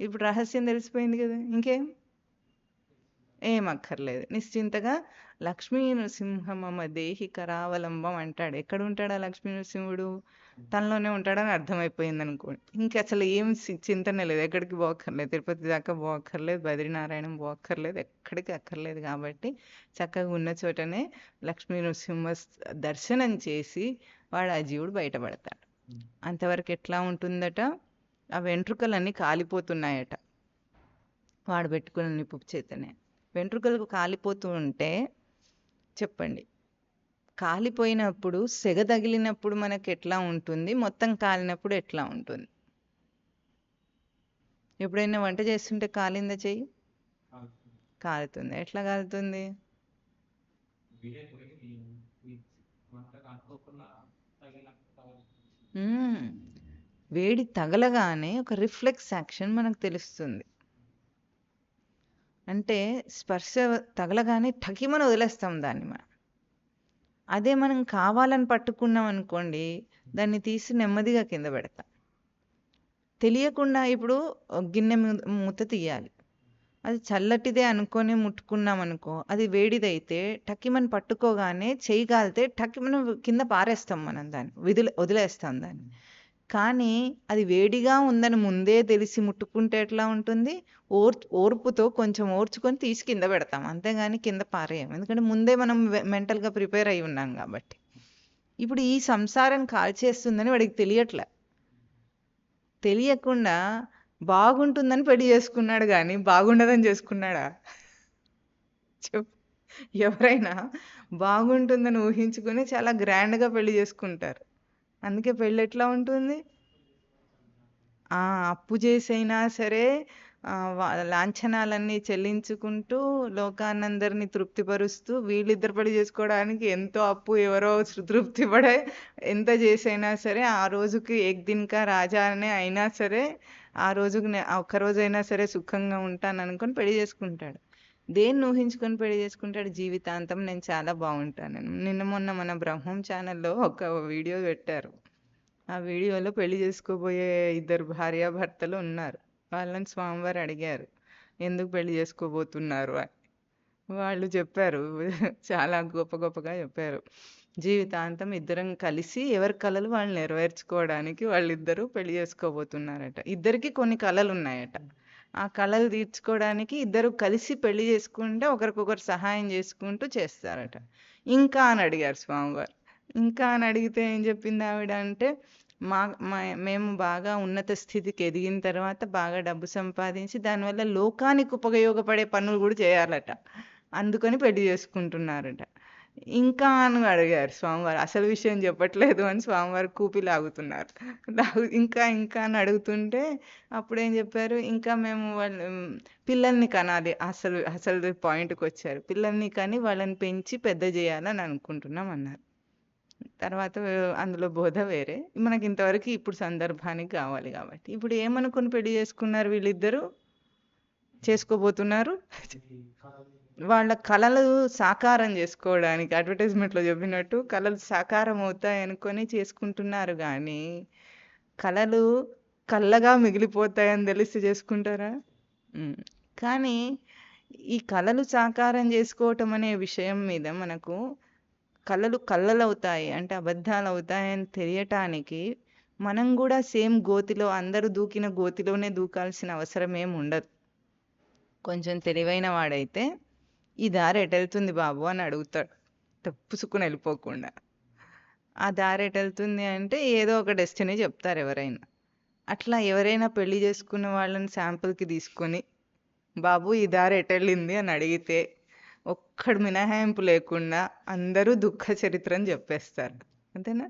ఇప్పుడు రహస్యం తెలిసిపోయింది గదా! ఇంకేం? ఏం అక్కర్లేదు. నిశ్చింతగా లక్ష్మీ నృసింహ మమ దేహి కరావలంబం అంటాడు. ఎక్కడుంటాడు ఆ లక్ష్మీ నృసింహుడు? తనలోనే ఉంటాడని అర్థమైపోయిందనుకోండి. ఇంకసలు ఏం చింతనే లేదు. ఎక్కడికి పోక్కర్లేదు. తిరుపతి దాకా పోక్కర్లేదు. బద్రీనారాయణం పోక్కర్లేదు. ఎక్కడికి అక్కర్లేదు కాబట్టి చక్కగా ఉన్న చోటనే లక్ష్మీ నృసింహ దర్శనం చేసి వాడు ఆ జీవుడు బయటపడతాడు. అంతవరకు ఎట్లా ఉంటుందట? ఆ వెంట్రుకలన్నీ కాలిపోతున్నాయట. వాడు పెట్టుకున్న నిప్పు చేతనే. వెంట్రుకలు కాలిపోతూ ఉంటే చెప్పండి. కాలిపోయినప్పుడు సెగ తగిలినప్పుడు మనకు ఎట్లా ఉంటుంది? మొత్తం కాలినప్పుడు ఎట్లా ఉంటుంది? ఎప్పుడైనా వంట చేస్తుంటే కాలిందా చెయ్యి? కాలుతుంది. ఎట్లా కాలుతుంది? వేడి తగలగానే ఒక రిఫ్లెక్స్ యాక్షన్ మనకు తెలుస్తుంది. అంటే స్పర్శ తగలగానే ఠకిమని వదిలేస్తాం దాన్ని మనం. అదే మనం కావాలని పట్టుకున్నాం అనుకోండి, దాన్ని తీసి నెమ్మదిగా కింద పెడతాం. తెలియకుండా ఇప్పుడు గిన్నె మూత తీయాలి. అది చల్లటిదే అనుకొని ముట్టుకున్నాం అనుకో, అది వేడిదైతే టక్కిమని పట్టుకోగానే చెయ్యి కాలితే టక్కిమని కింద పారేస్తాం మనం దాన్ని, వదిలేస్తాం దాన్ని. కానీ అది వేడిగా ఉందని ముందే తెలిసి ముట్టుకుంటే ఎట్లా ఉంటుంది? ఓర్పుతో కొంచెం ఓర్చుకొని తీసి కింద పెడతాం. అంతేగాని కింద పారేయం. ఎందుకంటే ముందే మనం మెంటల్‌గా ప్రిపేర్ అయ్యి ఉన్నాం కాబట్టి. ఇప్పుడు ఈ సంసారం కాల్చేస్తుందని వాడికి తెలియట్లే. తెలియకుండా బాగుంటుందని పెళ్లి చేసుకున్నాడు గానీ, బాగుండదని చేసుకున్నాడా? చెప్పు. ఎవరైనా బాగుంటుందని ఊహించుకొని చాలా గ్రాండ్‌గా పెళ్లి చేసుకుంటారు. అందుకే పెళ్ళెట్లా ఉంటుంది? అప్పు చేసైనా సరే లాంఛనాలన్నీ చెల్లించుకుంటూ, లోకానందరిని తృప్తిపరుస్తూ, వీళ్ళిద్దరు పెళ్లి చేసుకోవడానికి ఎంతో అప్పు ఎవరో తృప్తి పడే ఎంత చేసైనా సరే, ఆ రోజుకి ఏక్ దిన్ కా రాజానే అయినా సరే, ఆ రోజుకి ఒక్కరోజైనా సరే సుఖంగా ఉంటాననుకొని పెళ్లి చేసుకుంటాడు. దేన్ని ఊహించుకొని పెళ్లి చేసుకుంటాడు? జీవితాంతం నేను చాలా బాగుంటానని. నిన్న మొన్న మన బ్రహ్మం ఛానల్‌లో ఒక వీడియో పెట్టారు. ఆ వీడియోలో పెళ్లి చేసుకోబోయే ఇద్దరు భార్యాభర్తలు ఉన్నారు. వాళ్ళని స్వామివారు అడిగారు. ఎందుకు పెళ్లి చేసుకోబోతున్నారు అని. వాళ్ళు చెప్పారు. చాలా గొప్పగా చెప్పారు. జీవితాంతం ఇద్దరం కలిసి ఎవరి కలలు వాళ్ళు నెరవేర్చుకోవడానికి వాళ్ళిద్దరూ పెళ్లి చేసుకోబోతున్నారట. ఇద్దరికీ కొన్ని కలలున్నాయట. ఆ కలలు తీర్చుకోవడానికి ఇద్దరు కలిసి పెళ్లి చేసుకుంటే ఒకరికొకరు సహాయం చేసుకుంటూ చేస్తారట. ఇంకా అని అడిగారు స్వామివారు. ఇంకా అని అడిగితే ఏం చెప్పింది ఆవిడ అంటే, మేము బాగా ఉన్నత స్థితికి ఎదిగిన తర్వాత బాగా డబ్బు సంపాదించి దానివల్ల లోకానికి ఉపయోగపడే పనులు కూడా చేయాలట. అందుకని పెళ్లి చేసుకుంటున్నారట. ఇంకా అని అడిగారు స్వామివారు. అసలు విషయం చెప్పట్లేదు అని స్వామివారు కూపి లాగుతున్నారు. ఇంకా ఇంకా అని అడుగుతుంటే అప్పుడేం చెప్పారు, ఇంకా మేము పిల్లల్ని కనాలి. అసలు పాయింట్‌కి వచ్చారు. పిల్లల్ని కని వాళ్ళని పెంచి పెద్ద చేయాలని అనుకుంటున్నాం అన్నారు. తర్వాత అందులో బోధ వేరే. మనకి ఇంతవరకు ఇప్పుడు సందర్భానికి కావాలి కాబట్టి. ఇప్పుడు ఏమనుకుని పెళ్లి చేసుకున్నారు వీళ్ళిద్దరూ? చేసుకోబోతున్నారు? వాళ్ళ కలలు సాకారం చేసుకోవడానికి అడ్వర్టైజ్‌మెంట్‌లో చెప్పినట్టు కలలు సాకారం అవుతాయనుకొని చేసుకుంటున్నారు గానీ, కలలు కల్లగా మిగిలిపోతాయని తెలిసి చేసుకుంటారా? కానీ ఈ కలలు సాకారం చేసుకోవటం అనే విషయం మీద మనకు కలలు కళ్ళలవుతాయి అంటే అబద్ధాలు అవుతాయని తెలియటానికి మనం కూడా సేమ్ గోతిలో అందరూ దూకిన గోతిలోనే దూకాల్సిన అవసరం ఏమి ఉండదు. కొంచెం తెలివైన వాడైతే ఈ దారి ఎటెళ్తుంది బాబు అని అడుగుతాడు, తప్పుసుకుని వెళ్ళిపోకుండా. ఆ దారి ఎటెళ్తుంది అంటే ఏదో ఒక డెస్టినీ చెప్తారు ఎవరైనా. అట్లా ఎవరైనా పెళ్లి చేసుకున్న వాళ్ళని శాంపుల్కి తీసుకొని బాబు ఈ దారి ఎటెళ్ళింది అని అడిగితే ఒక్కడు మినహాయింపు లేకుండా అందరూ దుఃఖ చరిత్రని చెప్పేస్తారు, అంతేనా?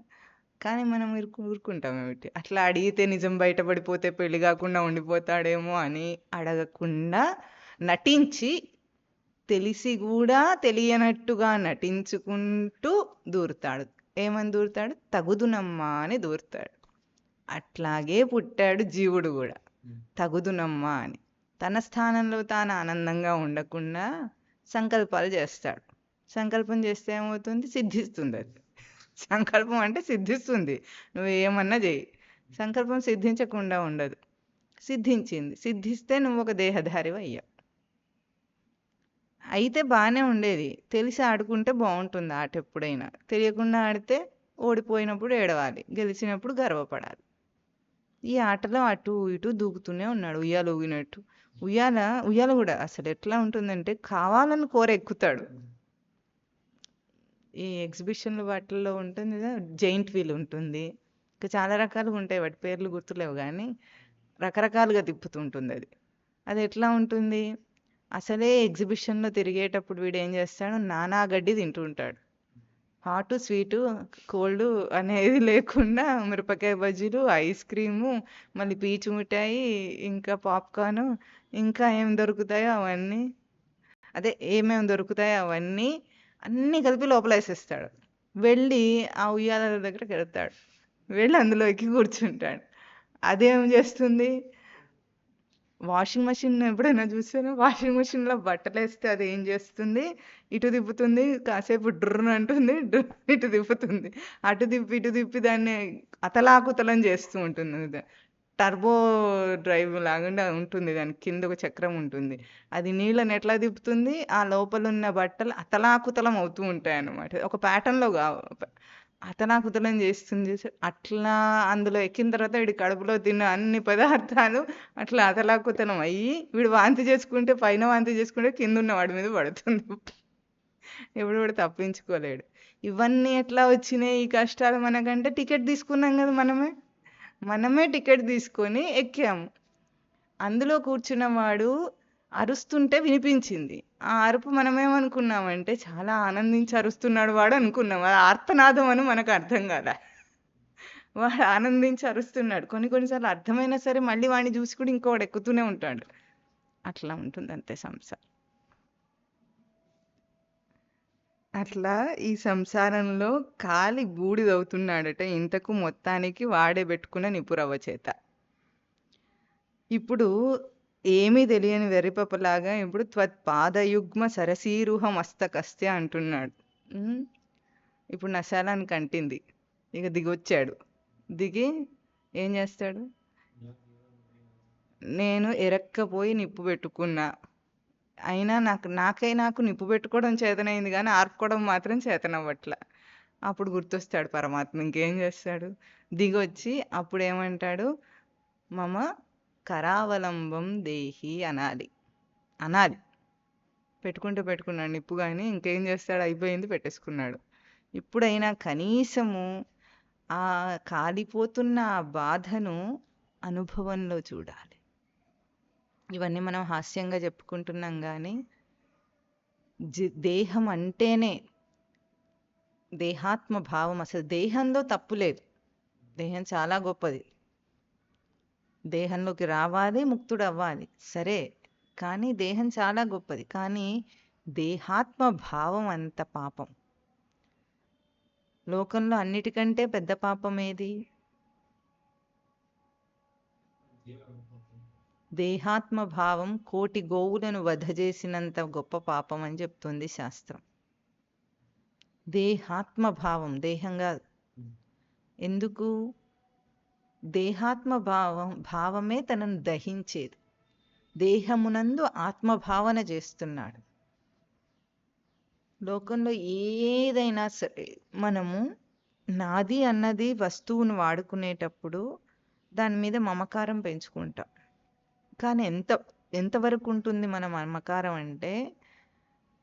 కానీ మనం ఊరుకుంటాం ఏమిటి? అట్లా అడిగితే నిజం బయటపడిపోతే పెళ్లి కాకుండా ఉండిపోతాడేమో అని అడగకుండా నటించి తెలిసి కూడా తెలియనట్టుగా నటించుకుంటూ దూరుతాడు. ఏమని దూరుతాడు? తగుదునమ్మా అని దూరుతాడు. అట్లాగే పుట్టాడు జీవుడు కూడా, తగుదునమ్మా అని. తన స్థానంలో తాను ఆనందంగా ఉండకుండా సంకల్పాలు చేస్తాడు. సంకల్పం చేస్తే ఏమవుతుంది? సిద్ధిస్తుంది. అది సంకల్పం అంటే సిద్ధిస్తుంది, నువ్వు ఏమన్నా చెయ్యి. సంకల్పం సిద్ధించకుండా ఉండదు. సిద్ధించింది. సిద్ధిస్తే నువ్వు ఒక దేహధారివి అయ్యావు. అయితే బాగానే ఉండేది. తెలిసి ఆడుకుంటే బాగుంటుంది ఆట. ఎప్పుడైనా తెలియకుండా ఆడితే ఓడిపోయినప్పుడు ఏడవాలి, గెలిచినప్పుడు గర్వపడాలి. ఈ ఆటలో అటు ఇటు దూకుతూనే ఉన్నాడు ఉయ్యాల ఊగినట్టు. ఉయ్యాల కూడా అసలు ఎట్లా ఉంటుందంటే కావాలని ఎక్కుతాడు. ఈ ఎగ్జిబిషన్లు వాటిల్లో ఉంటుంది కదా, జైంట్ వీల్ ఉంటుంది, ఇంకా చాలా రకాలుగా ఉంటాయి, వాటి పేర్లు గుర్తులేవు కానీ రకరకాలుగా తిప్పుతుంటుంది అది. అది ఎట్లా ఉంటుంది? అసలే ఎగ్జిబిషన్లో తిరిగేటప్పుడు వీడు ఏం చేస్తాడు? నానా గడ్డి తింటూ ఉంటాడు. హాటు స్వీటు కోల్డ్ అనేది లేకుండా మిరపకాయ బజ్జీలు, ఐస్ క్రీము, మళ్ళీ పీచు మిఠాయి, ఇంకా పాప్కార్న్, ఇంకా ఏం దొరుకుతాయో అవన్నీ, అదే ఏమేమి దొరుకుతాయో అవన్నీ అన్నీ కలిపి లోపల వేసేస్తాడు. వెళ్ళి ఆ ఉయ్యాల దగ్గరికి వెళ్తాడు, వెళ్ళి అందులో ఎక్కి కూర్చుంటాడు. అదేం చేస్తుంది? వాషింగ్ మెషిన్ ఎప్పుడైనా చూసారా? వాషింగ్ మెషిన్లో బట్టలు వేస్తే అది ఏం చేస్తుంది? ఇటు తిప్పుతుంది, కాసేపు డ్రుర్రని అంటుంది, ఇటు తిప్పుతుంది, అటు తిప్పి ఇటు తిప్పి దాన్ని అతలాకుతలం చేస్తూ ఉంటుంది. టర్బో డ్రైవ్ లాగా ఉంటుంది, దానికి కింద ఒక చక్రం ఉంటుంది. అది నీళ్ళని ఎట్లా తిప్పుతుంది? ఆ లోపల ఉన్న బట్టలు అతలాకుతలం అవుతూ ఉంటాయి అన్నమాట. ఒక ప్యాటర్న్లో అతలాకుతలం చేస్తుంది. అట్లా అందులో ఎక్కిన తర్వాత వీడి కడుపులో తిన్న అన్ని పదార్థాలు అట్లా అతలాకుతలం అయ్యి వీడు వాంతి చేసుకుంటే పైన వాంతి చేసుకుంటే కింద ఉన్న వాడి మీద పడుతుంది. ఎప్పుడు కూడా తప్పించుకోలేడు. ఇవన్నీ ఎట్లా వచ్చినాయి ఈ కష్టాలు మనకంటే? టికెట్ తీసుకున్నాం కదా, మనమే టికెట్ తీసుకొని ఎక్కాము. అందులో కూర్చున్నవాడు అరుస్తుంటే వినిపించింది. ఆ అరుపు మనమేమనుకున్నామంటే చాలా ఆనందించి అరుస్తున్నాడు వాడు అనుకున్నాం. అది ఆర్తనాదం అని మనకు అర్థం కాదా. వాడు ఆనందించి అరుస్తున్నాడు. కొన్నిసార్లు అర్థమైనా సరే మళ్ళీ వాడిని చూసి కూడా ఇంకోవాడు ఎక్కుతూనే ఉంటాడు. అట్లా ఉంటుంది అంతే సంసారం. అట్లా ఈ సంసారంలో కాలి బూడిదవుతున్నాడట ఇంతకు మొత్తానికి వాడే పెట్టుకున్న నిపురవ్వ చేత. ఇప్పుడు ఏమీ తెలియని వెర్రిపప్పలాగా ఇప్పుడు త్వత్పాదయుగ్మ సరసీరుహ మస్తకస్య అంటున్నాడు. ఇప్పుడు నశాలానికి అంటింది, ఇక దిగొచ్చాడు. దిగి ఏం చేస్తాడు? నేను ఎరక్కపోయి నిప్పు పెట్టుకున్నా, అయినా నాకు నిప్పు పెట్టుకోవడం చేతనైంది కానీ ఆర్పుకోవడం మాత్రం చేతనవ్వట్ల. అప్పుడు గుర్తొస్తాడు పరమాత్మ. ఇంకేం చేస్తాడు? దిగొచ్చి అప్పుడు ఏమంటాడు? మమ కరావలంబం దేహి అనాలి. పెట్టుకున్నాడు నిప్పు, కానీ ఇంకేం చేస్తాడు? అయిపోయింది, పెట్టేసుకున్నాడు. ఇప్పుడైనా కనీసము ఆ కాలిపోతున్న ఆ బాధను అనుభవంలో చూడాలి. ఇవన్నీ మనం హాస్యంగా చెప్పుకుంటున్నాం కానీ దేహం అంటేనే దేహాత్మ భావం. అసలు దేహంలో తప్పు లేదు, దేహం చాలా గొప్పది, దేహంలోకి రావాలి, ముక్తుడు అవ్వాలి, సరే. కానీ దేహం చాలా గొప్పది, కానీ దేహాత్మ భావం అంత పాపం. లోకంలో అన్నిటికంటే పెద్ద పాపం ఏది? దేహాత్మ భావం కోటి గోవులను వధ చేసినంత గొప్ప పాపం అని చెప్తుంది శాస్త్రం. దేహాత్మ భావం, దేహంగా. ఎందుకు? దేహాత్మ భావమే తనను దహించేది. దేహమునందు ఆత్మభావన చేస్తున్నాడు. లోకంలో ఏదైనా సరే మనము నాది అన్నది వస్తువును వాడుకునేటప్పుడు దాని మీద మమకారం పెంచుకుంటాం. కానీ ఎంతవరకు ఉంటుంది మన మమకారం అంటే,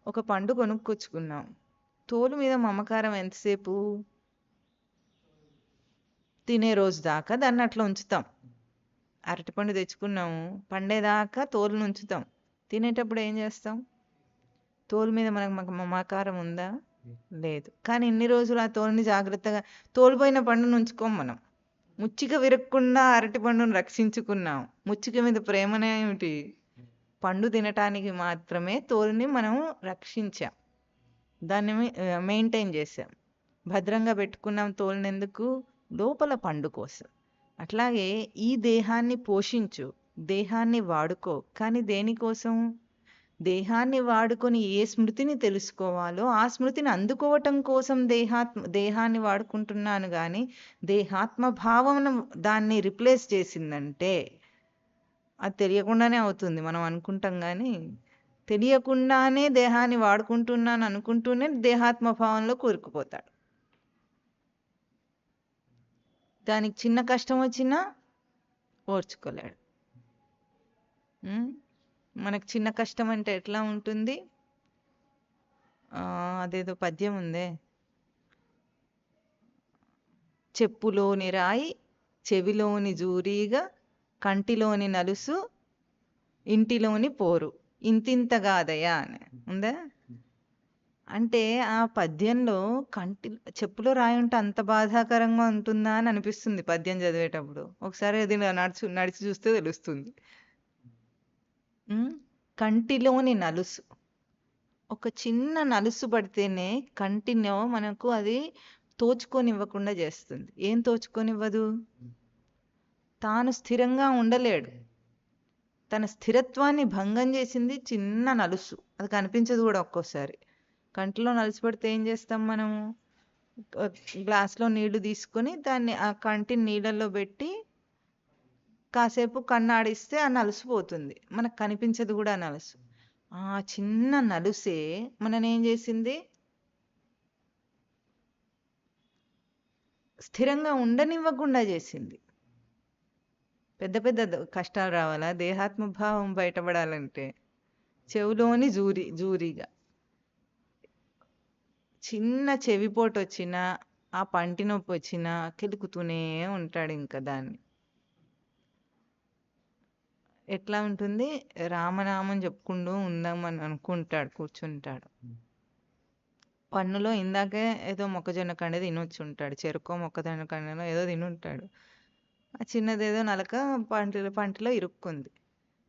ఒక పండు కొనుక్కొచ్చుకున్నాం, తోలు మీద మమకారం ఎంతసేపు? తినే రోజు దాకా దాన్ని అట్లా ఉంచుతాం. అరటిపండు తెచ్చుకున్నాము, పండేదాకా తోలును ఉంచుతాం. తినేటప్పుడు ఏం చేస్తాం? తోలు మీద మనకు మమకారం ఉందా? లేదు. కానీ ఇన్ని రోజులు ఆ తోలుని జాగ్రత్తగా, తోలుపోయిన పండును ఉంచుకోం మనం. ముచ్చిక విరక్కుండా అరటి పండును రక్షించుకున్నాం. ముచ్చిక మీద ప్రేమనే ఏమిటి? పండు తినటానికి మాత్రమే తోలుని మనం రక్షించాం, దాన్ని మెయింటైన్ చేసాం, భద్రంగా పెట్టుకున్నాం. తోలుని ఎందుకు? లోపల పండు కోసం. అట్లాగే ఈ దేహాన్ని పోషించు, దేహాన్ని వాడుకో, కానీ దేనికోసం? దేహాన్ని వాడుకొని ఏ స్మృతిని తెలుసుకోవాలో ఆ స్మృతిని అందుకోవటం కోసం దేహాన్ని వాడుకుంటున్నాను. కానీ దేహాత్మ భావన దాన్ని రిప్లేస్ చేసిందంటే అది తెలియకుండానే అవుతుంది. మనం అనుకుంటాం, కానీ తెలియకుండానే దేహాన్ని వాడుకుంటున్నాను అనుకుంటూనే దేహాత్మ భావంలో కూరుకుపోతాడు. దానికి చిన్న కష్టం వచ్చినా ఓర్చుకోలేడు. మనకు చిన్న కష్టం అంటే ఎట్లా ఉంటుంది? అదేదో పద్యం ఉందే, చెప్పులోని రాయి చెవిలోని జూరీగా, కంటిలోని నలుసు ఇంటిలోని పోరు, ఇంతింతగాదయా అని ఉందా? అంటే ఆ పద్యంలో చెప్పులో రాయి ఉంటే అంత బాధాకరంగా ఉంటుందా అని అనిపిస్తుంది పద్యం చదివేటప్పుడు. ఒకసారి అది నడిచి చూస్తే తెలుస్తుంది. కంటిలోని నలుసు, ఒక చిన్న నలుసు పడితేనే కంటిలో మనకు అది తోచుకొనివ్వకుండా చేస్తుంది. ఏం తోచుకొనివ్వదు? తాను స్థిరంగా ఉండలేడు. తన స్థిరత్వాన్ని భంగం చేసింది చిన్న నలుసు. అది కనిపించదు కూడా ఒక్కోసారి. కంటిలో నలుసు పడితే ఏం చేస్తాం మనము? గ్లాస్లో నీళ్లు తీసుకొని దాన్ని ఆ కంటిని నీళ్ళల్లో పెట్టి కాసేపు కన్నాడిస్తే ఆ నలుసు పోతుంది. మనకు కనిపించదు కూడా ఆ నలుసు. ఆ చిన్న నలుసే మననేం చేసింది? స్థిరంగా ఉండనివ్వకుండా చేసింది. పెద్ద పెద్ద కష్టాలు రావాలా దేహాత్మభావం బయటపడాలంటే? చెవులోని జూరిగా చిన్న చెవిపోటు వచ్చినా, ఆ పంటి నొప్పి వచ్చినా కెలుకుతూనే ఉంటాడు ఇంకా దాన్ని. ఎట్లా ఉంటుంది? రామనామం చెప్పుకుంటూ ఉందామని అనుకుంటాడు, కూర్చుంటాడు. పన్నులో ఇందాకే ఏదో మొక్కజొన్న కండ తినొచ్చుంటాడు, చెరుకో మొక్కజొన్న కండలో ఏదో తినుంటాడు. ఆ చిన్నదేదో నలక పంటిలో ఇరుక్కుంది.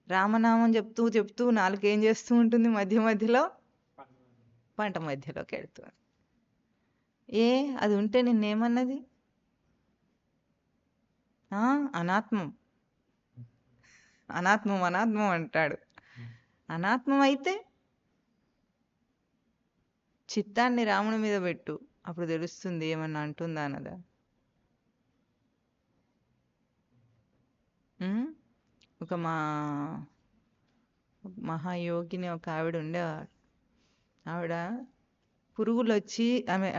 రామనామం చెప్తూ చెప్తూ నాలుక ఏం చేస్తూ ఉంటుంది? మధ్యలో పంట మధ్యలోకి వెళ్తుంది. అది ఉంటే నిన్నేమన్నది? అనాత్మం అనాత్మం అనాత్మం అంటాడు. అనాత్మం అయితే చిత్తాన్ని రాముని మీద పెట్టు, అప్పుడు తెలుస్తుంది ఏమన్నా అంటుందా అన్నదా. ఒక మహాయోగిని ఒక ఆవిడ ఉండేవాడు. ఆవిడ పురుగులు వచ్చి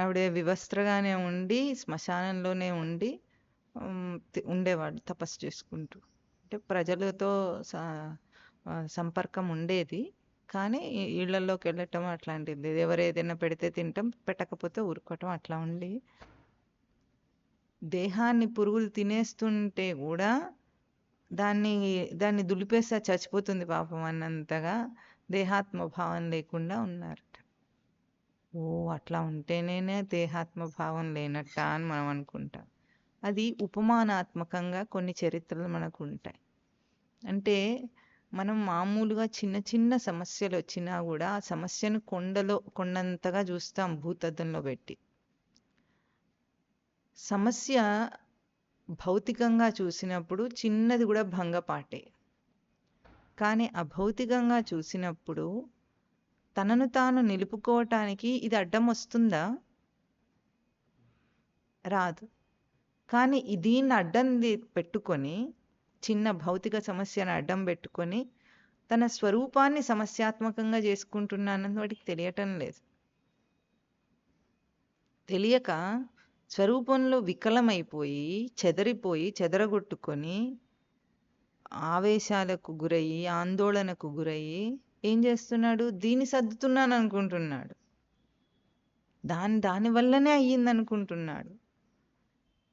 ఆవిడ వివస్త్రగానే ఉండి శ్మశానంలోనే ఉండి ఉండేవాడు తపస్సు చేసుకుంటూ. అంటే ప్రజలతో సంపర్కం ఉండేది, కానీ ఇళ్లలోకి వెళ్ళటం అట్లాంటిది, ఎవరు ఏదైనా పెడితే తినటం, పెట్టకపోతే ఊరుకోవటం అట్లా ఉండి దేహాన్ని పురుగులు తినేస్తుంటే కూడా దాన్ని దులిపేస్తే చచ్చిపోతుంది పాపం అన్నంతగా దేహాత్మ భావం లేకుండా ఉన్నారట. అట్లా ఉంటేనే దేహాత్మ భావం లేనట్ట అని మనం అనుకుంటాం. అది ఉపమానాత్మకంగా కొన్ని చరిత్రలు మనకు ఉంటాయి. అంటే మనం మామూలుగా చిన్న చిన్న సమస్యలు వచ్చినా కూడా ఆ సమస్యను కొండంతగా చూస్తాం భూతద్దంలో పెట్టి. సమస్య భౌతికంగా చూసినప్పుడు చిన్నది కూడా భంగపాటే, కానీ అభౌతికంగా చూసినప్పుడు తనను తాను నిలుపుకోవటానికి ఇది అడ్డం వస్తుందా? రాదు. కానీ దీన్ని అడ్డం పెట్టుకొని, చిన్న భౌతిక సమస్యను అడ్డం పెట్టుకొని తన స్వరూపాన్ని సమస్యాత్మకంగా చేసుకుంటున్నానని వాడికి తెలియటం లేదు. తెలియక స్వరూపంలో వికలమైపోయి, చెదరిపోయి, చెదరగొట్టుకొని, ఆవేశాలకు గురయ్యి, ఆందోళనకు గురయ్యి ఏం చేస్తున్నాడు? దీన్ని సర్దుతున్నాను అనుకుంటున్నాడు. దాని వల్లనే అయ్యిందనుకుంటున్నాడు.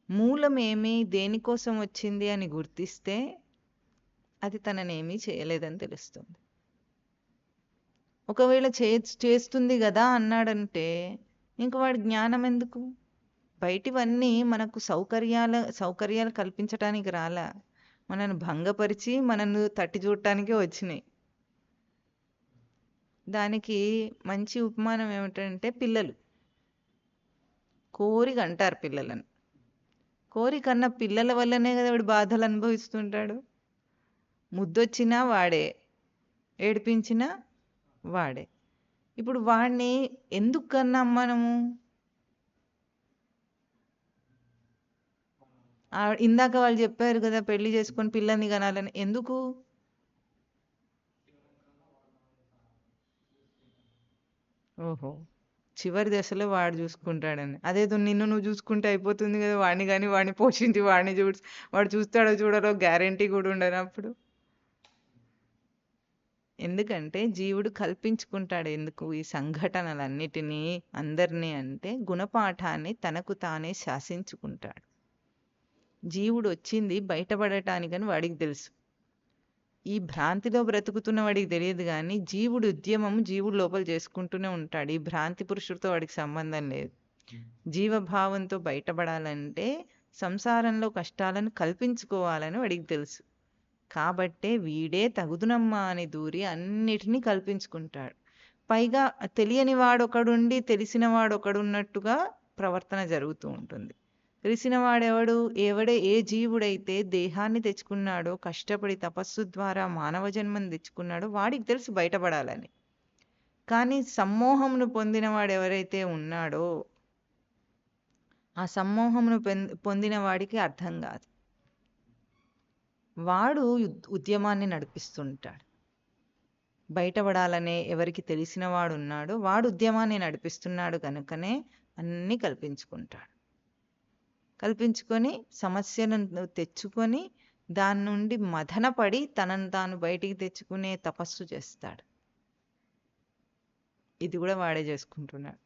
మూలమేమి, దేనికోసం వచ్చింది అని గుర్తిస్తే అది తననేమీ చేయలేదని తెలుస్తుంది. ఒకవేళ చేస్తుంది కదా అన్నాడంటే ఇంక వాడి జ్ఞానం ఎందుకు? బయటివన్నీ మనకు సౌకర్యాలు కల్పించటానికి రాలా, మనను భంగపరిచి మనను తట్టి చూడటానికే వచ్చినాయి. దానికి మంచి ఉపమానం ఏమిటంటే పిల్లలు. కోరిక అంటారు పిల్లలను. కోరికన్న పిల్లల వల్లనే కదా వాడు బాధలు అనుభవిస్తుంటాడు. ముద్దొచ్చినా వాడే, ఏడిపించినా వాడే. ఇప్పుడు వాడిని ఎందుకు కన్నాం మనము? ఇందాక వాళ్ళు చెప్పారు కదా పెళ్లి చేసుకొని పిల్లల్ని కనాలని. ఎందుకు? ఓహో, చివరి దశలో వాడు చూసుకుంటాడని. అదేదో నిన్ను నువ్వు చూసుకుంటే అయిపోతుంది కదా. వాడిని కానీ వాడిని పోషించి వాడిని వాడు చూస్తాడో చూడరో గ్యారంటీ కూడా ఉండదు అప్పుడు. ఎందుకంటే జీవుడు కల్పించుకుంటాడు. ఎందుకు ఈ సంఘటనలన్నిటినీ, అందరినీ అంటే గుణపాఠాన్ని తనకు తానే శాసించుకుంటాడు. జీవుడు వచ్చింది బయటపడటానికని వాడికి తెలుసు. ఈ భ్రాంతిలో బ్రతుకుతున్న వాడికి తెలియదు కానీ జీవుడు ఉద్యమం జీవుడు లోపల చేసుకుంటూనే ఉంటాడు. ఈ భ్రాంతి పురుషుడితో వాడికి సంబంధం లేదు. జీవభావంతో బయటపడాలంటే సంసారంలో కష్టాలను కల్పించుకోవాలని వాడికి తెలుసు. కాబట్టే వీడే తగుదునమ్మా అని దూరి అన్నిటినీ కల్పించుకుంటాడు. పైగా తెలియని వాడొకడుండి తెలిసిన వాడొకడున్నట్టుగా ప్రవర్తన జరుగుతూ ఉంటుంది. తెలిసిన వాడెవడు? ఏ జీవుడైతే దేహాన్ని తెచ్చుకున్నాడో, కష్టపడి తపస్సు ద్వారా మానవ జన్మను తెచ్చుకున్నాడో వాడికి తెలుసు బయటపడాలని. కానీ సమ్మోహమును పొందిన వాడు ఎవరైతే ఉన్నాడో ఆ సమ్మోహమును పొందిన వాడికి అర్థం కాదు. వాడు ఉద్యమాన్ని నడిపిస్తుంటాడు. బయటపడాలనే ఎవరికి తెలిసిన వాడు ఉన్నాడో వాడు ఉద్యమాన్ని నడిపిస్తున్నాడు కనుకనే అన్నీ కల్పించుకుంటాడు. కల్పించుకొని సమస్యలను తెచ్చుకొని దాని నుండి మదనపడి తనను తాను బయటికి తెచ్చుకునే తపస్సు చేస్తాడు. ఇది కూడా వాడే చేసుకుంటున్నాడు.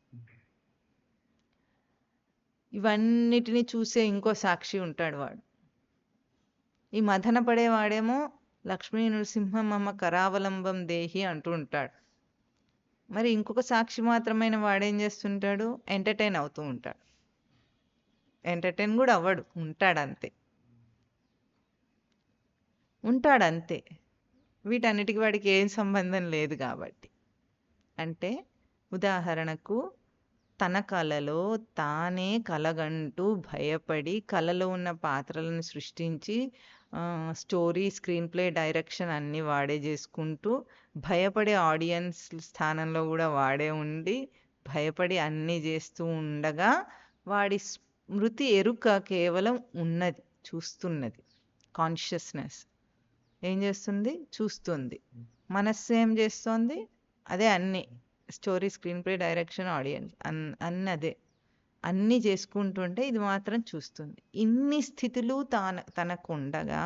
ఇవన్నిటిని చూసే ఇంకో సాక్షి ఉంటాడు వాడు. ఈ మదన పడేవాడేమో లక్ష్మీ నృసింహ మమ కరావలంబం దేహి అంటూ ఉంటాడు. మరి ఇంకొక సాక్షి మాత్రమైన వాడేం చేస్తుంటాడు? ఎంటర్టైన్ అవుతూ ఉంటాడు. ఎంటర్టైన్ కూడా అవ్వడు, ఉంటాడంతే. వీటన్నిటికి వాడికి ఏం సంబంధం లేదు కాబట్టి. అంటే ఉదాహరణకు తన కలలో తానే కలగంటూ భయపడి కలలో ఉన్న పాత్రలను సృష్టించి స్టోరీ, స్క్రీన్ ప్లే, డైరెక్షన్ అన్నీ వాడే చేసుకుంటూ భయపడే ఆడియన్స్ స్థానంలో కూడా వాడే ఉండి భయపడి అన్నీ చేస్తూ ఉండగా వాడి స్మృతి ఎరుక కేవలం ఉన్నది, చూస్తున్నది. కాన్షియస్నెస్ ఏం చేస్తుంది? చూస్తుంది. మనస్సు ఏం చేస్తోంది? అదే అన్నీ story, screen play, direction, audience అన్నీ అదే. అన్నీ చేసుకుంటుంటే ఇది మాత్రం చూస్తుంది. ఇన్ని స్థితులు తనకు ఉండగా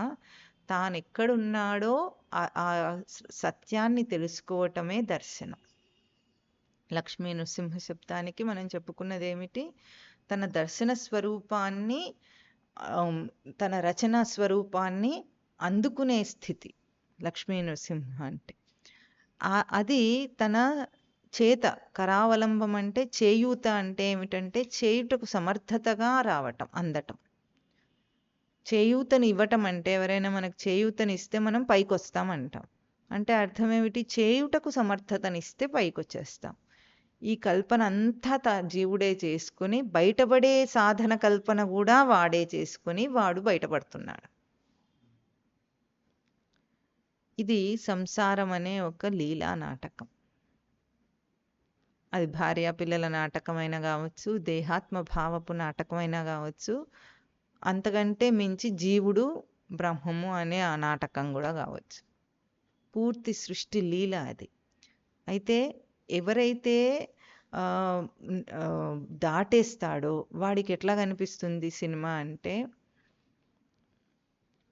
తాను ఎక్కడున్నాడో ఆ సత్యాన్ని తెలుసుకోవటమే దర్శనం. లక్ష్మీ నృసింహ శబ్దానికి మనం చెప్పుకున్నది ఏమిటి? తన దర్శన స్వరూపాన్ని, తన రచనా స్వరూపాన్ని అందుకునే స్థితి లక్ష్మీ నృసింహ అంటే. అది తన చేత, కరావలంబం అంటే చేయూత అంటే ఏమిటంటే చేయుటకు సమర్థతగా రావటం, అందటం. చేయూతని ఇవ్వటం అంటే ఎవరైనా మనకు చేయూతని ఇస్తే మనం పైకి వస్తామంటాం. అంటే అర్థం ఏమిటి? చేయుటకు సమర్థతనిస్తే పైకి వచ్చేస్తాం. ఈ కల్పన అంతా జీవుడే చేసుకుని బయటపడే సాధన కల్పన కూడా వాడే చేసుకుని వాడు బయటపడుతున్నాడు. ఇది సంసారం అనే ఒక లీలా నాటకం. అది భార్యాపిల్లల నాటకమైనా కావచ్చు, దేహాత్మ భావపు నాటకమైనా కావచ్చు, అంతకంటే మించి జీవుడు బ్రహ్మము అనే ఆ నాటకం కూడా కావచ్చు. పూర్తి సృష్టి లీల అది. అయితే ఎవరైతే దాటేస్తాడో వాడికి ఎట్లా కనిపిస్తుంది సినిమా అంటే,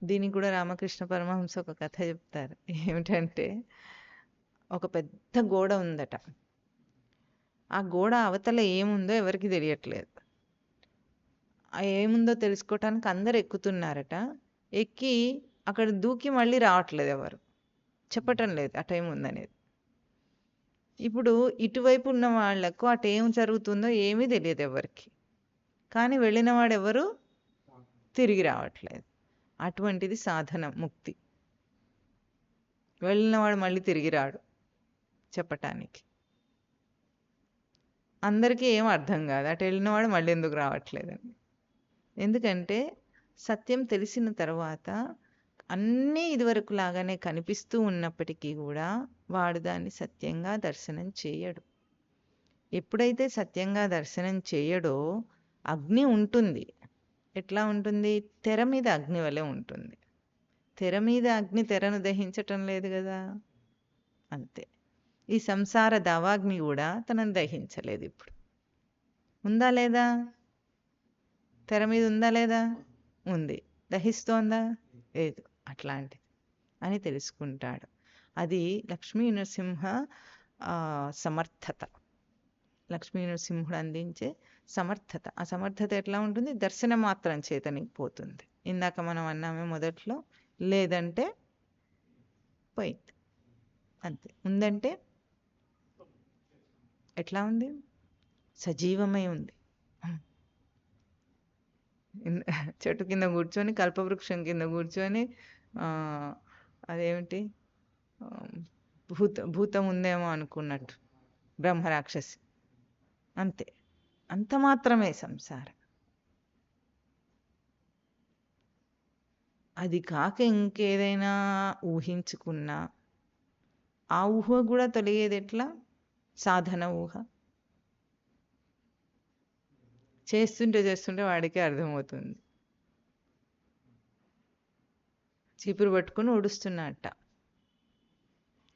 దీనికి కూడా రామకృష్ణ పరమహంస ఒక కథ చెప్తారు. ఏమిటంటే, ఒక పెద్ద గోడ ఉందట. ఆ గోడ అవతల ఏముందో ఎవరికి తెలియట్లేదు. ఏముందో తెలుసుకోవటానికి అందరు ఎక్కుతున్నారట. ఎక్కి అక్కడ దూకి మళ్ళీ రావట్లేదు ఎవరు, చెప్పటం లేదు అటేముందనేది. ఇప్పుడు ఇటువైపు ఉన్న వాళ్లకు అటేం జరుగుతుందో ఏమీ తెలియదు ఎవరికి. కానీ వెళ్ళిన వాడెవరు తిరిగి రావట్లేదు. అటువంటిది సాధన ముక్తి. వెళ్ళినవాడు మళ్ళీ తిరిగి రాడు చెప్పటానికి. అందరికీ ఏం అర్థం కాదు అటు వెళ్ళినవాడు మళ్ళీ ఎందుకు రావట్లేదని. ఎందుకంటే సత్యం తెలిసిన తర్వాత అన్నీ ఇదివరకు లాగానే కనిపిస్తూ ఉన్నప్పటికీ కూడా వాడు దాన్ని సత్యంగా దర్శనం చేయడు. ఎప్పుడైతే సత్యంగా దర్శనం చేయడో అగ్ని ఉంటుంది. ఎట్లా ఉంటుంది? తెర మీద అగ్ని వలె ఉంటుంది. తెర మీద అగ్ని తెరను దహించటం లేదు కదా, అంతే. ఈ సంసార దావాగ్ని కూడా తనను దహించలేదు. ఇప్పుడు ఉందా లేదా? తెర మీద ఉందా లేదా? ఉంది. దహిస్తోందా? లేదు. అట్లాంటిది అని తెలుసుకుంటాడు. అది లక్ష్మీ నరసింహ సమర్థత. లక్ష్మీ నరసింహుడు అందించే సమర్థత. ఆ సమర్థత ఎట్లా ఉంటుంది? దర్శనం మాత్రం చేతనికి పోతుంది. ఇందాక మనం అన్నామే మొదట్లో, లేదంటే పోయింది అంతే. ఉందంటే ఎట్లా ఉంది? సజీవమై ఉంది. చెట్టు కింద కూర్చొని, కల్పవృక్షం కింద కూర్చొని అదేమిటి భూతం ఉందేమో అనుకున్నట్టు బ్రహ్మరాక్షసి, అంతే. అంత మాత్రమే సంసారం. అది కాక ఇంకేదైనా ఊహించుకున్నా ఆ ఊహ కూడా తొలగేది ఎట్లా? సాధన ఊహ. చేస్తుంటే వాడికి అర్థమవుతుంది. చీపురు పట్టుకుని ఊడుస్తున్నట్ట.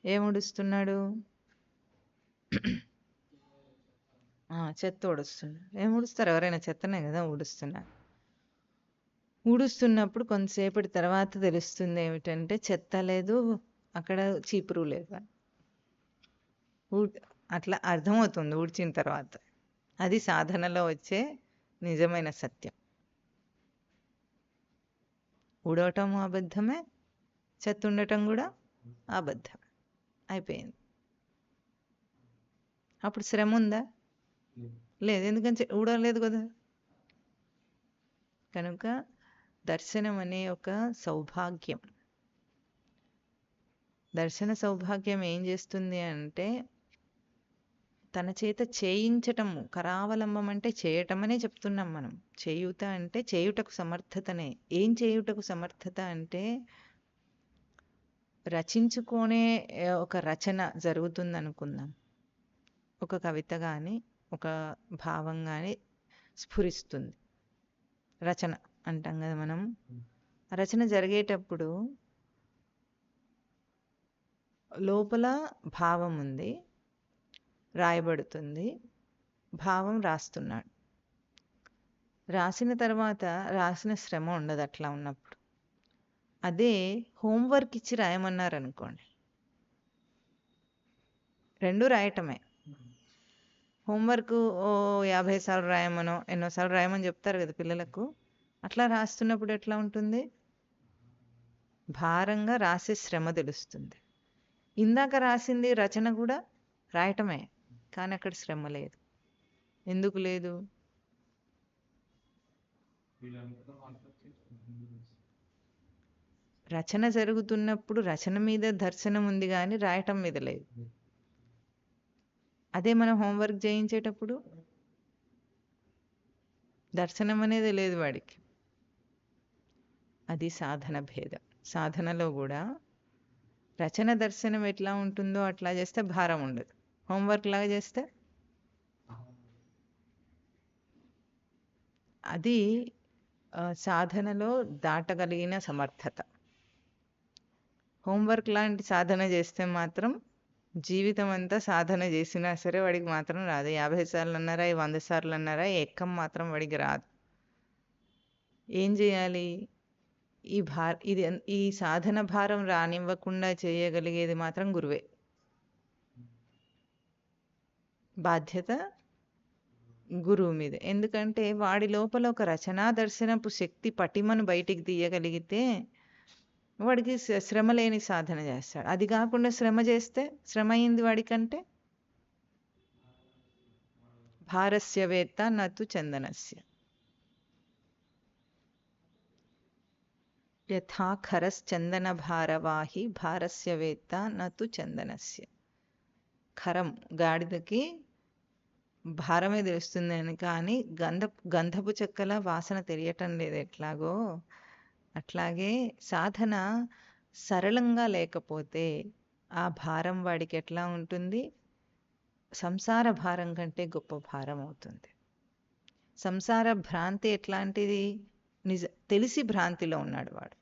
ఏం ఊడుస్తున్నాడు? చెత్త ఊడుస్తున్నాడు. ఏం ఊడుస్తారు? ఎవరైనా చెత్తనే కదా ఊడుస్తున్నారు. ఊడుస్తున్నప్పుడు కొంతసేపటి తర్వాత తెలుస్తుంది ఏమిటంటే, చెత్త లేదు అక్కడ, చీపురు లేదు. అట్లా అర్థమవుతుంది ఊడ్చిన తర్వాత. అది సాధనలో వచ్చే నిజమైన సత్యం. ఊడవటము అబద్ధమే, చెత్త ఉండటం కూడా అబద్ధమే. అయిపోయింది. అప్పుడు శ్రమ ఉందా? లేదు. ఎందుకని ఊడలేదు కదా. కనుక దర్శనం అనే ఒక సౌభాగ్యం. దర్శన సౌభాగ్యం ఏం చేస్తుంది అంటే, తన చేత చేయించటము. కరావలంబం అంటే చేయటం అనే చెప్తున్నాం మనం. చేయుత అంటే చేయుటకు సమర్థతనే. ఏం చేయుటకు సమర్థత అంటే, రచించుకొనే ఒక రచన జరుగుతుంది అనుకుందాం. ఒక కవిత కానీ ఒక భావం కానీ స్ఫురిస్తుంది. రచన అంటాం కదా మనం. రచన జరిగేటప్పుడు లోపల భావం ఉంది, రాయబడుతుంది, భావం రాస్తున్నాడు. రాసిన తర్వాత రాసిన శ్రమ ఉండదు అట్లా ఉన్నప్పుడు. అదే హోంవర్క్ ఇచ్చి రాయమన్నారనుకోండి, రెండు రాయటమే. హోంవర్క్ 50 సార్లు రాయమనో ఎన్నోసార్లు రాయమని చెప్తారు కదా పిల్లలకు. అట్లా రాస్తున్నప్పుడు ఎట్లా ఉంటుంది? భారంగా రాసే శ్రమ తెలుస్తుంది. ఇందాక రాసింది రచన కూడా రాయటమే, కానీ అక్కడ శ్రమ లేదు. ఎందుకు లేదు? రచన జరుగుతున్నప్పుడు రచన మీద దర్శనం ఉంది కానీ రాయటం మీద లేదు. అదే మనం హోంవర్క్ చేయించేటప్పుడు దర్శనం అనేది లేదు వాడికి. అది సాధన భేదం. సాధనలో కూడా రచన దర్శనం ఎట్లా ఉంటుందో అట్లా చేస్తే భారం ఉండదు. హోంవర్క్ లాగా చేస్తే అది సాధనలో దాటగలిగిన సమర్థత. హోంవర్క్ లాంటి సాధన చేస్తే మాత్రం జీవితం అంతా సాధన చేసినా సరే వాడికి మాత్రం రాదు. 50 సార్లు అన్నారా, 100 సార్లు అన్నారా, ఎక్కం మాత్రం వాడికి రాదు. ఏం చేయాలి? ఈ సాధన భారం రానివ్వకుండా చేయగలిగేది మాత్రం గురువే. బాధ్యత గురువు మీద. ఎందుకంటే వాడి లోపల ఒక రచనా దర్శనపు శక్తి పటిమను బయటికి తీయగలిగితే వాడికి శ్రమ లేని సాధన చేస్తాడు. అది కాకుండా శ్రమ చేస్తే శ్రమ అయింది వాడికంటే. భారస్య వేత్త నతు చందనస్య. యథా ఖరశ్చందన భారవాహి భారస్య వేత్త నతు చందనస్య. ఖరం గాడిదకి భారమే తెలుస్తుందని, కానీ గంధపు చెక్కల వాసన తెలియటం లేదు ఎట్లాగో అట్లాగే సాధన సరళంగా లేకపోతే ఆ భారం వాడికి ఎట్లా ఉంటుంది? సంసార భారం కంటే గొప్ప భారం అవుతుంది. సంసార భ్రాంతి ఎట్లాంటిది? తెలిసి భ్రాంతిలో ఉన్నాడు వాడు.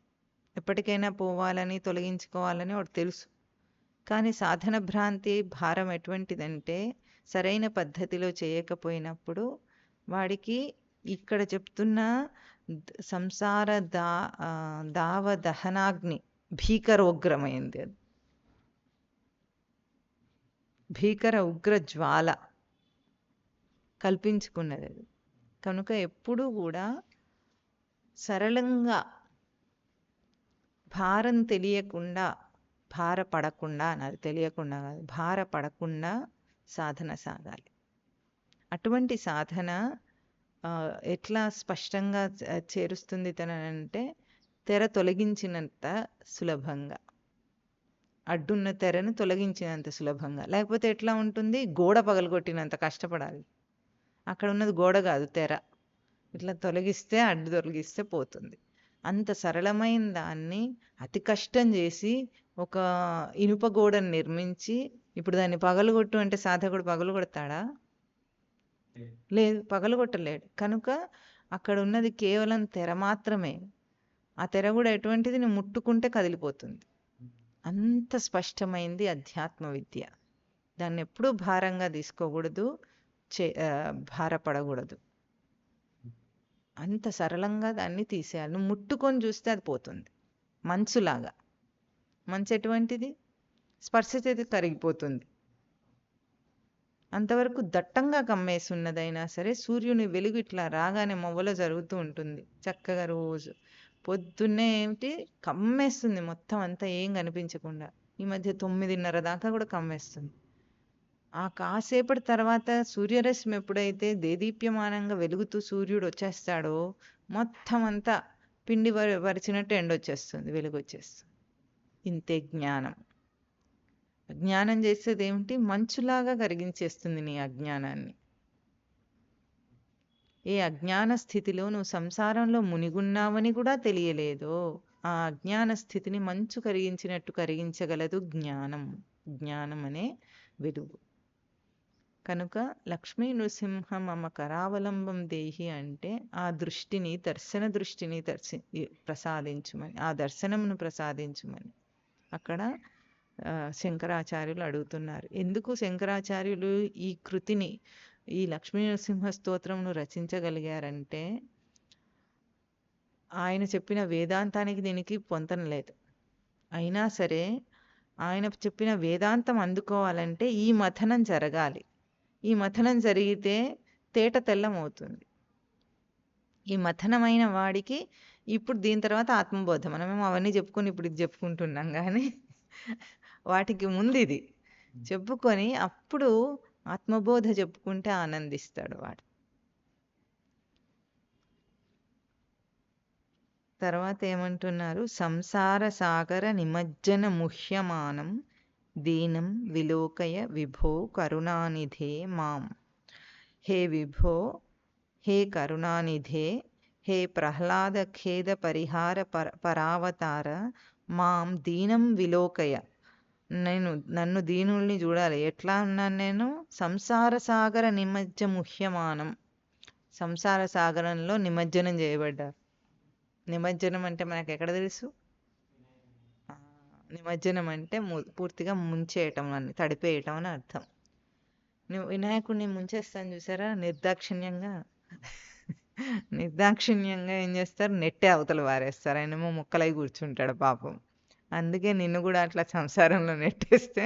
ఎప్పటికైనా పోవాలని, తొలగించుకోవాలని వాడు తెలుసు. కానీ సాధన భ్రాంతి భారం ఎటువంటిదంటే సరైన పద్ధతిలో చేయకపోయినప్పుడు వాడికి ఇక్కడ చెప్తున్న సంసార దావ దహనాగ్ని భీకరోగ్రమైంది. అది భీకర ఉగ్ర జ్వాల కల్పించుకున్నది అది. కనుక ఎప్పుడూ కూడా సరళంగా భారం తెలియకుండా, భారపడకుండా, అది తెలియకుండా కాదు, భారపడకుండా సాధన సాగాలి. అటువంటి సాధన ఎట్లా స్పష్టంగా చేరుస్తుంది తనంటే తెర తొలగించినంత సులభంగా, అడ్డున్న తెరను తొలగించినంత సులభంగా. లేకపోతే ఎట్లా ఉంటుంది? గోడ పగలగొట్టినంత కష్టపడాలి. అక్కడ ఉన్నది గోడ కాదు, తెర. ఇట్లా తొలగిస్తే, అడ్డు తొలగిస్తే పోతుంది. అంత సరళమైన దాన్ని అతి కష్టం చేసి ఒక ఇనుప గోడను నిర్మించి ఇప్పుడు దాన్ని పగలగొట్టు అంటే సాధకుడు పగలగొడతాడా? లేదు, పగలగొట్టలేడు. కనుక అక్కడ ఉన్నది కేవలం తెర మాత్రమే. ఆ తెర కూడా ఎటువంటిది? నువ్వు ముట్టుకుంటే కదిలిపోతుంది. అంత స్పష్టమైంది అధ్యాత్మ విద్య. దాన్ని ఎప్పుడూ భారంగా తీసుకోకూడదు, భారపడకూడదు. అంత సరళంగా దాన్ని తీసేయాలి. నువ్వు ముట్టుకొని చూస్తే అది పోతుంది. మంచులాగా. మంచు ఎటువంటిది? స్పర్శ చేతి కరిగిపోతుంది. అంతవరకు దట్టంగా కమ్మేసి ఉన్నదైనా సరే సూర్యుని వెలుగు ఇట్లా రాగానే మొవ్వలో జరుగుతూ ఉంటుంది చక్కగా రోజు. పొద్దున్నే ఏమిటి కమ్మేస్తుంది మొత్తం అంతా, ఏం కనిపించకుండా. ఈ మధ్య 9:30 దాకా కూడా కమ్మేస్తుంది. ఆ కాసేపటి తర్వాత సూర్యరశ్మి ఎప్పుడైతే దేదీప్యమానంగా వెలుగుతూ సూర్యుడు వచ్చేస్తాడో మొత్తం అంతా పిండి పరిచినట్టు ఎండొచ్చేస్తుంది, వెలుగు వచ్చేస్తుంది. ఇంతే జ్ఞానం. అజ్ఞానం చేసేది ఏమిటి? మంచులాగా కరిగించేస్తుంది నీ అజ్ఞానాన్ని. ఏ అజ్ఞాన స్థితిలో నువ్వు సంసారంలో మునిగున్నావని కూడా తెలియలేదో ఆ అజ్ఞాన స్థితిని మంచు కరిగించినట్టు కరిగించగలదు జ్ఞానం. జ్ఞానం అనే వెలుగు. కనుక లక్ష్మీ నృసింహ మమ కరావలంబం దేహి అంటే ఆ దృష్టిని, దర్శన దృష్టిని ప్రసాదించుమని, ఆ దర్శనమును ప్రసాదించుమని అక్కడ శంకరాచార్యులు అడుగుతున్నారు. ఎందుకు శంకరాచార్యులు ఈ కృతిని, ఈ లక్ష్మీ నరసింహ స్తోత్రంను రచించగలిగారంటే ఆయన చెప్పిన వేదాంతానికి దీనికి పొంతన లేదు. అయినా సరే ఆయన చెప్పిన వేదాంతం అందుకోవాలంటే ఈ మథనం జరగాలి. ఈ మథనం జరిగితే తేట తెల్లం అవుతుంది. ఈ మథనమైన వాడికి ఇప్పుడు దీని తర్వాత ఆత్మబోధ. మనమేమో అవన్నీ చెప్పుకొని ఇప్పుడు ఇది చెప్పుకుంటున్నాం, కానీ వాటికి ముందు ఇది చెప్పుకొని అప్పుడు ఆత్మబోధ చెప్పుకుంటే ఆనందిస్తాడు వాడు. తర్వాత ఏమంటున్నారు? సంసార సాగర నిమజ్జన ముహ్యమానం దీనం విలోకయ విభో కరుణానిధే మాం. హే విభో, హే కరుణానిధే, హే ప్రహ్లాద ఖేద పరిహార పరావతార, మాం దీనం విలోకయ. నన్ను దీనుల్ని చూడాలి. ఎట్లా ఉన్నాను నేను? సంసార సాగర నిమజ్జ ముహ్యమానం. సంసార సాగరంలో నిమజ్జనం చేయబడ్డారు. నిమజ్జనం అంటే మనకు ఎక్కడ తెలుసు? నిమజ్జనం అంటే పూర్తిగా ముంచేయటం అని, తడిపేయటం అని అర్థం. నువ్వు వినాయకుడిని ముంచేస్తాను చూసారా నిర్దాక్షిణ్యంగా. నిర్దాక్షిణ్యంగా ఏం చేస్తారు, నెట్టే అవతల వారేస్తారు. ఆయనేమో ముక్కలై కూర్చుంటాడు పాపం. అందుకే నిన్ను కూడా అట్లా సంసారంలో నెట్టేస్తే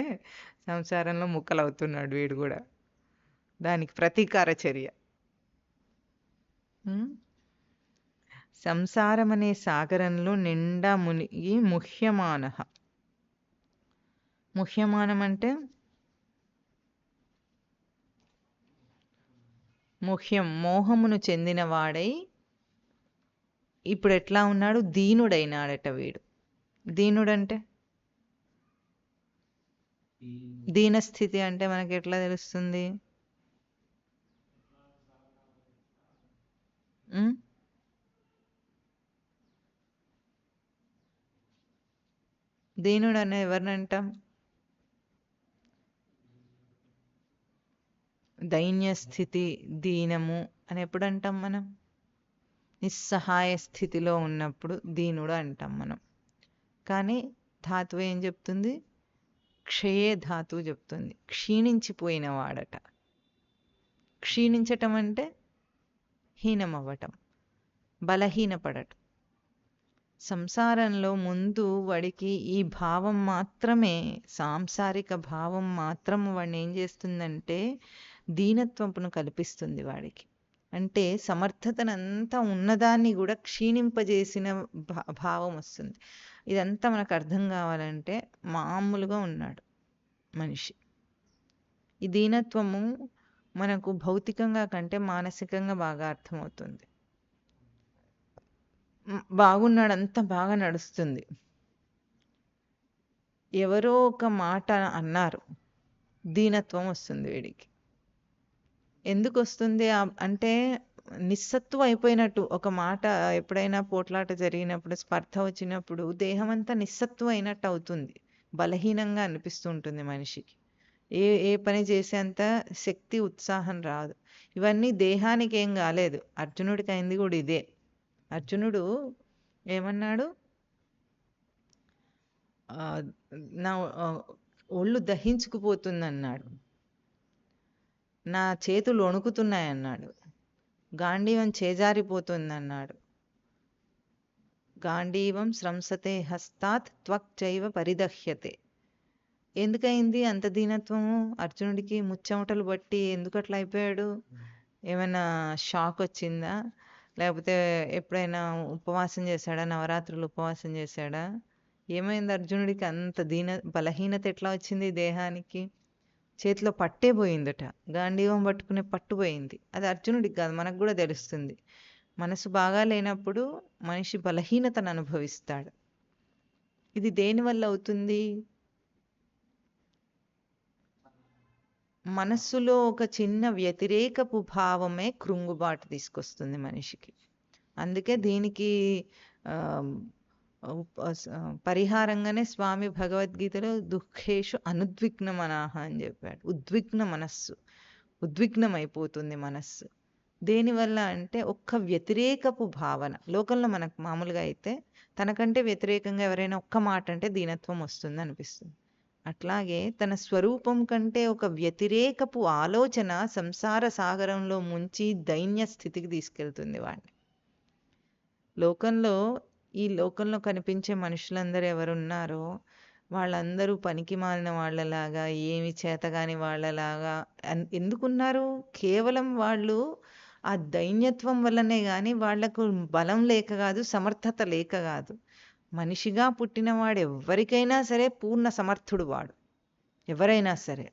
సంసారంలో ముక్కలవుతున్నాడు వీడు కూడా. దానికి ప్రతీకార చర్య. సంసారమనే సాగరంలో నిండా మునిగి ముహ్యమానః. ముహ్యమానం అంటే ముహ్యం, మోహమును చెందినవాడై ఇప్పుడు ఎట్లా ఉన్నాడు, దీనుడైనాడట వీడు. దీనుడంటే దీనస్థితి అంటే మనకి ఎట్లా తెలుస్తుంది? దీనుడు అనే ఎవరినంటాం? దైన్య స్థితి, దీనము అని ఎప్పుడు అంటాం మనం? నిస్సహాయ స్థితిలో ఉన్నప్పుడు దీనుడు అంటాం మనం. కానీ ధాతువు ఏం చెప్తుంది? క్షయే ధాతువు చెప్తుంది, క్షీణించిపోయిన వాడట. క్షీణించటం అంటే హీనమవ్వటం, బలహీనపడటం. సంసారంలో ముందు వాడికి ఈ భావం మాత్రమే, సాంసారిక భావం మాత్రం వాడిని ఏం చేస్తుందంటే దీనత్వంపును కల్పిస్తుంది వాడికి. అంటే సమర్థతనంతా ఉన్నదాన్ని కూడా క్షీణింపజేసిన భావం వస్తుంది. ఇదంతా మనకు అర్థం కావాలంటే మామూలుగా ఉన్నాడు మనిషి. ఈ దీనత్వము మనకు భౌతికంగా కంటే మానసికంగా బాగా అర్థమవుతుంది. బాగున్నాడు, అంతా బాగా నడుస్తుంది. ఎవరో ఒక మాట అన్నారు, దీనత్వం వస్తుంది వీడికి. ఎందుకు వస్తుంది అంటే నిస్సత్వం అయిపోయినట్టు. ఒక మాట ఎప్పుడైనా పోట్లాట జరిగినప్పుడు, స్పర్ధ వచ్చినప్పుడు దేహం అంతా నిస్సత్వం అయినట్టు అవుతుంది, బలహీనంగా అనిపిస్తూ ఉంటుంది మనిషికి. ఏ పని చేసేంత శక్తి, ఉత్సాహం రాదు. ఇవన్నీ దేహానికి ఏం కాలేదు, అర్జునుడికి అయింది కూడా ఇదే. అర్జునుడు ఏమన్నాడు, నా ఒళ్ళు దహించుకుపోతుందన్నాడు, నా చేతులు వణుకుతున్నాయన్నాడు, గాంధీవం చేజారిపోతుందన్నాడు, గాంధీవం స్రంసతే హస్తాత్ త్వక్ చైవ పరిదహ్యతే. ఎందుకయింది అంత దీనత్వము అర్జునుడికి? ముచ్చెమటలు బట్టి ఎందుకు అట్లా అయిపోయాడు? ఏమైనా షాక్ వచ్చిందా? లేకపోతే ఎప్పుడైనా ఉపవాసం చేశాడా? నవరాత్రులు ఉపవాసం చేశాడా? ఏమైంది అర్జునుడికి అంత బలహీనత ఎట్లా వచ్చింది దేహానికి? చేతిలో పట్టే పోయిందట, గాంధీవం పట్టుకునే పట్టుపోయింది. అది అర్జునుడికి కాదు, మనకు కూడా తెలుస్తుంది. మనసు బాగా లేనప్పుడు మనిషి బలహీనతను అనుభవిస్తాడు. ఇది దేనివల్ల అవుతుంది? మనస్సులో ఒక చిన్న వ్యతిరేకపు భావమే కృంగుబాటు తీసుకొస్తుంది మనిషికి. అందుకే దీనికి పరిహారంగానే స్వామి భగవద్గీతలో దుఃఖేషు అనుద్విగ్న మనాహ అని చెప్పాడు. ఉద్విగ్న మనస్సు, ఉద్విగ్నం అయిపోతుంది మనస్సు. దేనివల్ల అంటే ఒక్క వ్యతిరేకపు భావన. లోకంలో మనకు మామూలుగా అయితే తనకంటే వ్యతిరేకంగా ఎవరైనా ఒక్క మాట అంటే దీనత్వం వస్తుంది అనిపిస్తుంది. అట్లాగే తన స్వరూపం కంటే ఒక వ్యతిరేకపు ఆలోచన సంసార సాగరంలో ముంచి దైన్య స్థితికి తీసుకెళ్తుంది వాడిని. ఈ లోకంలో కనిపించే మనుషులందరూ ఎవరున్నారో వాళ్ళందరూ పనికి మాలిన వాళ్ళలాగా, ఏమి చేతగాని వాళ్ళలాగా ఎందుకున్నారు? కేవలం వాళ్ళు ఆ దైన్యత్వం వల్లనే కానీ వాళ్లకు బలం లేక కాదు, సమర్థత లేక కాదు. మనిషిగా పుట్టినవాడు ఎవరికైనా సరే పూర్ణ సమర్థుడు వాడు, ఎవరైనా సరే.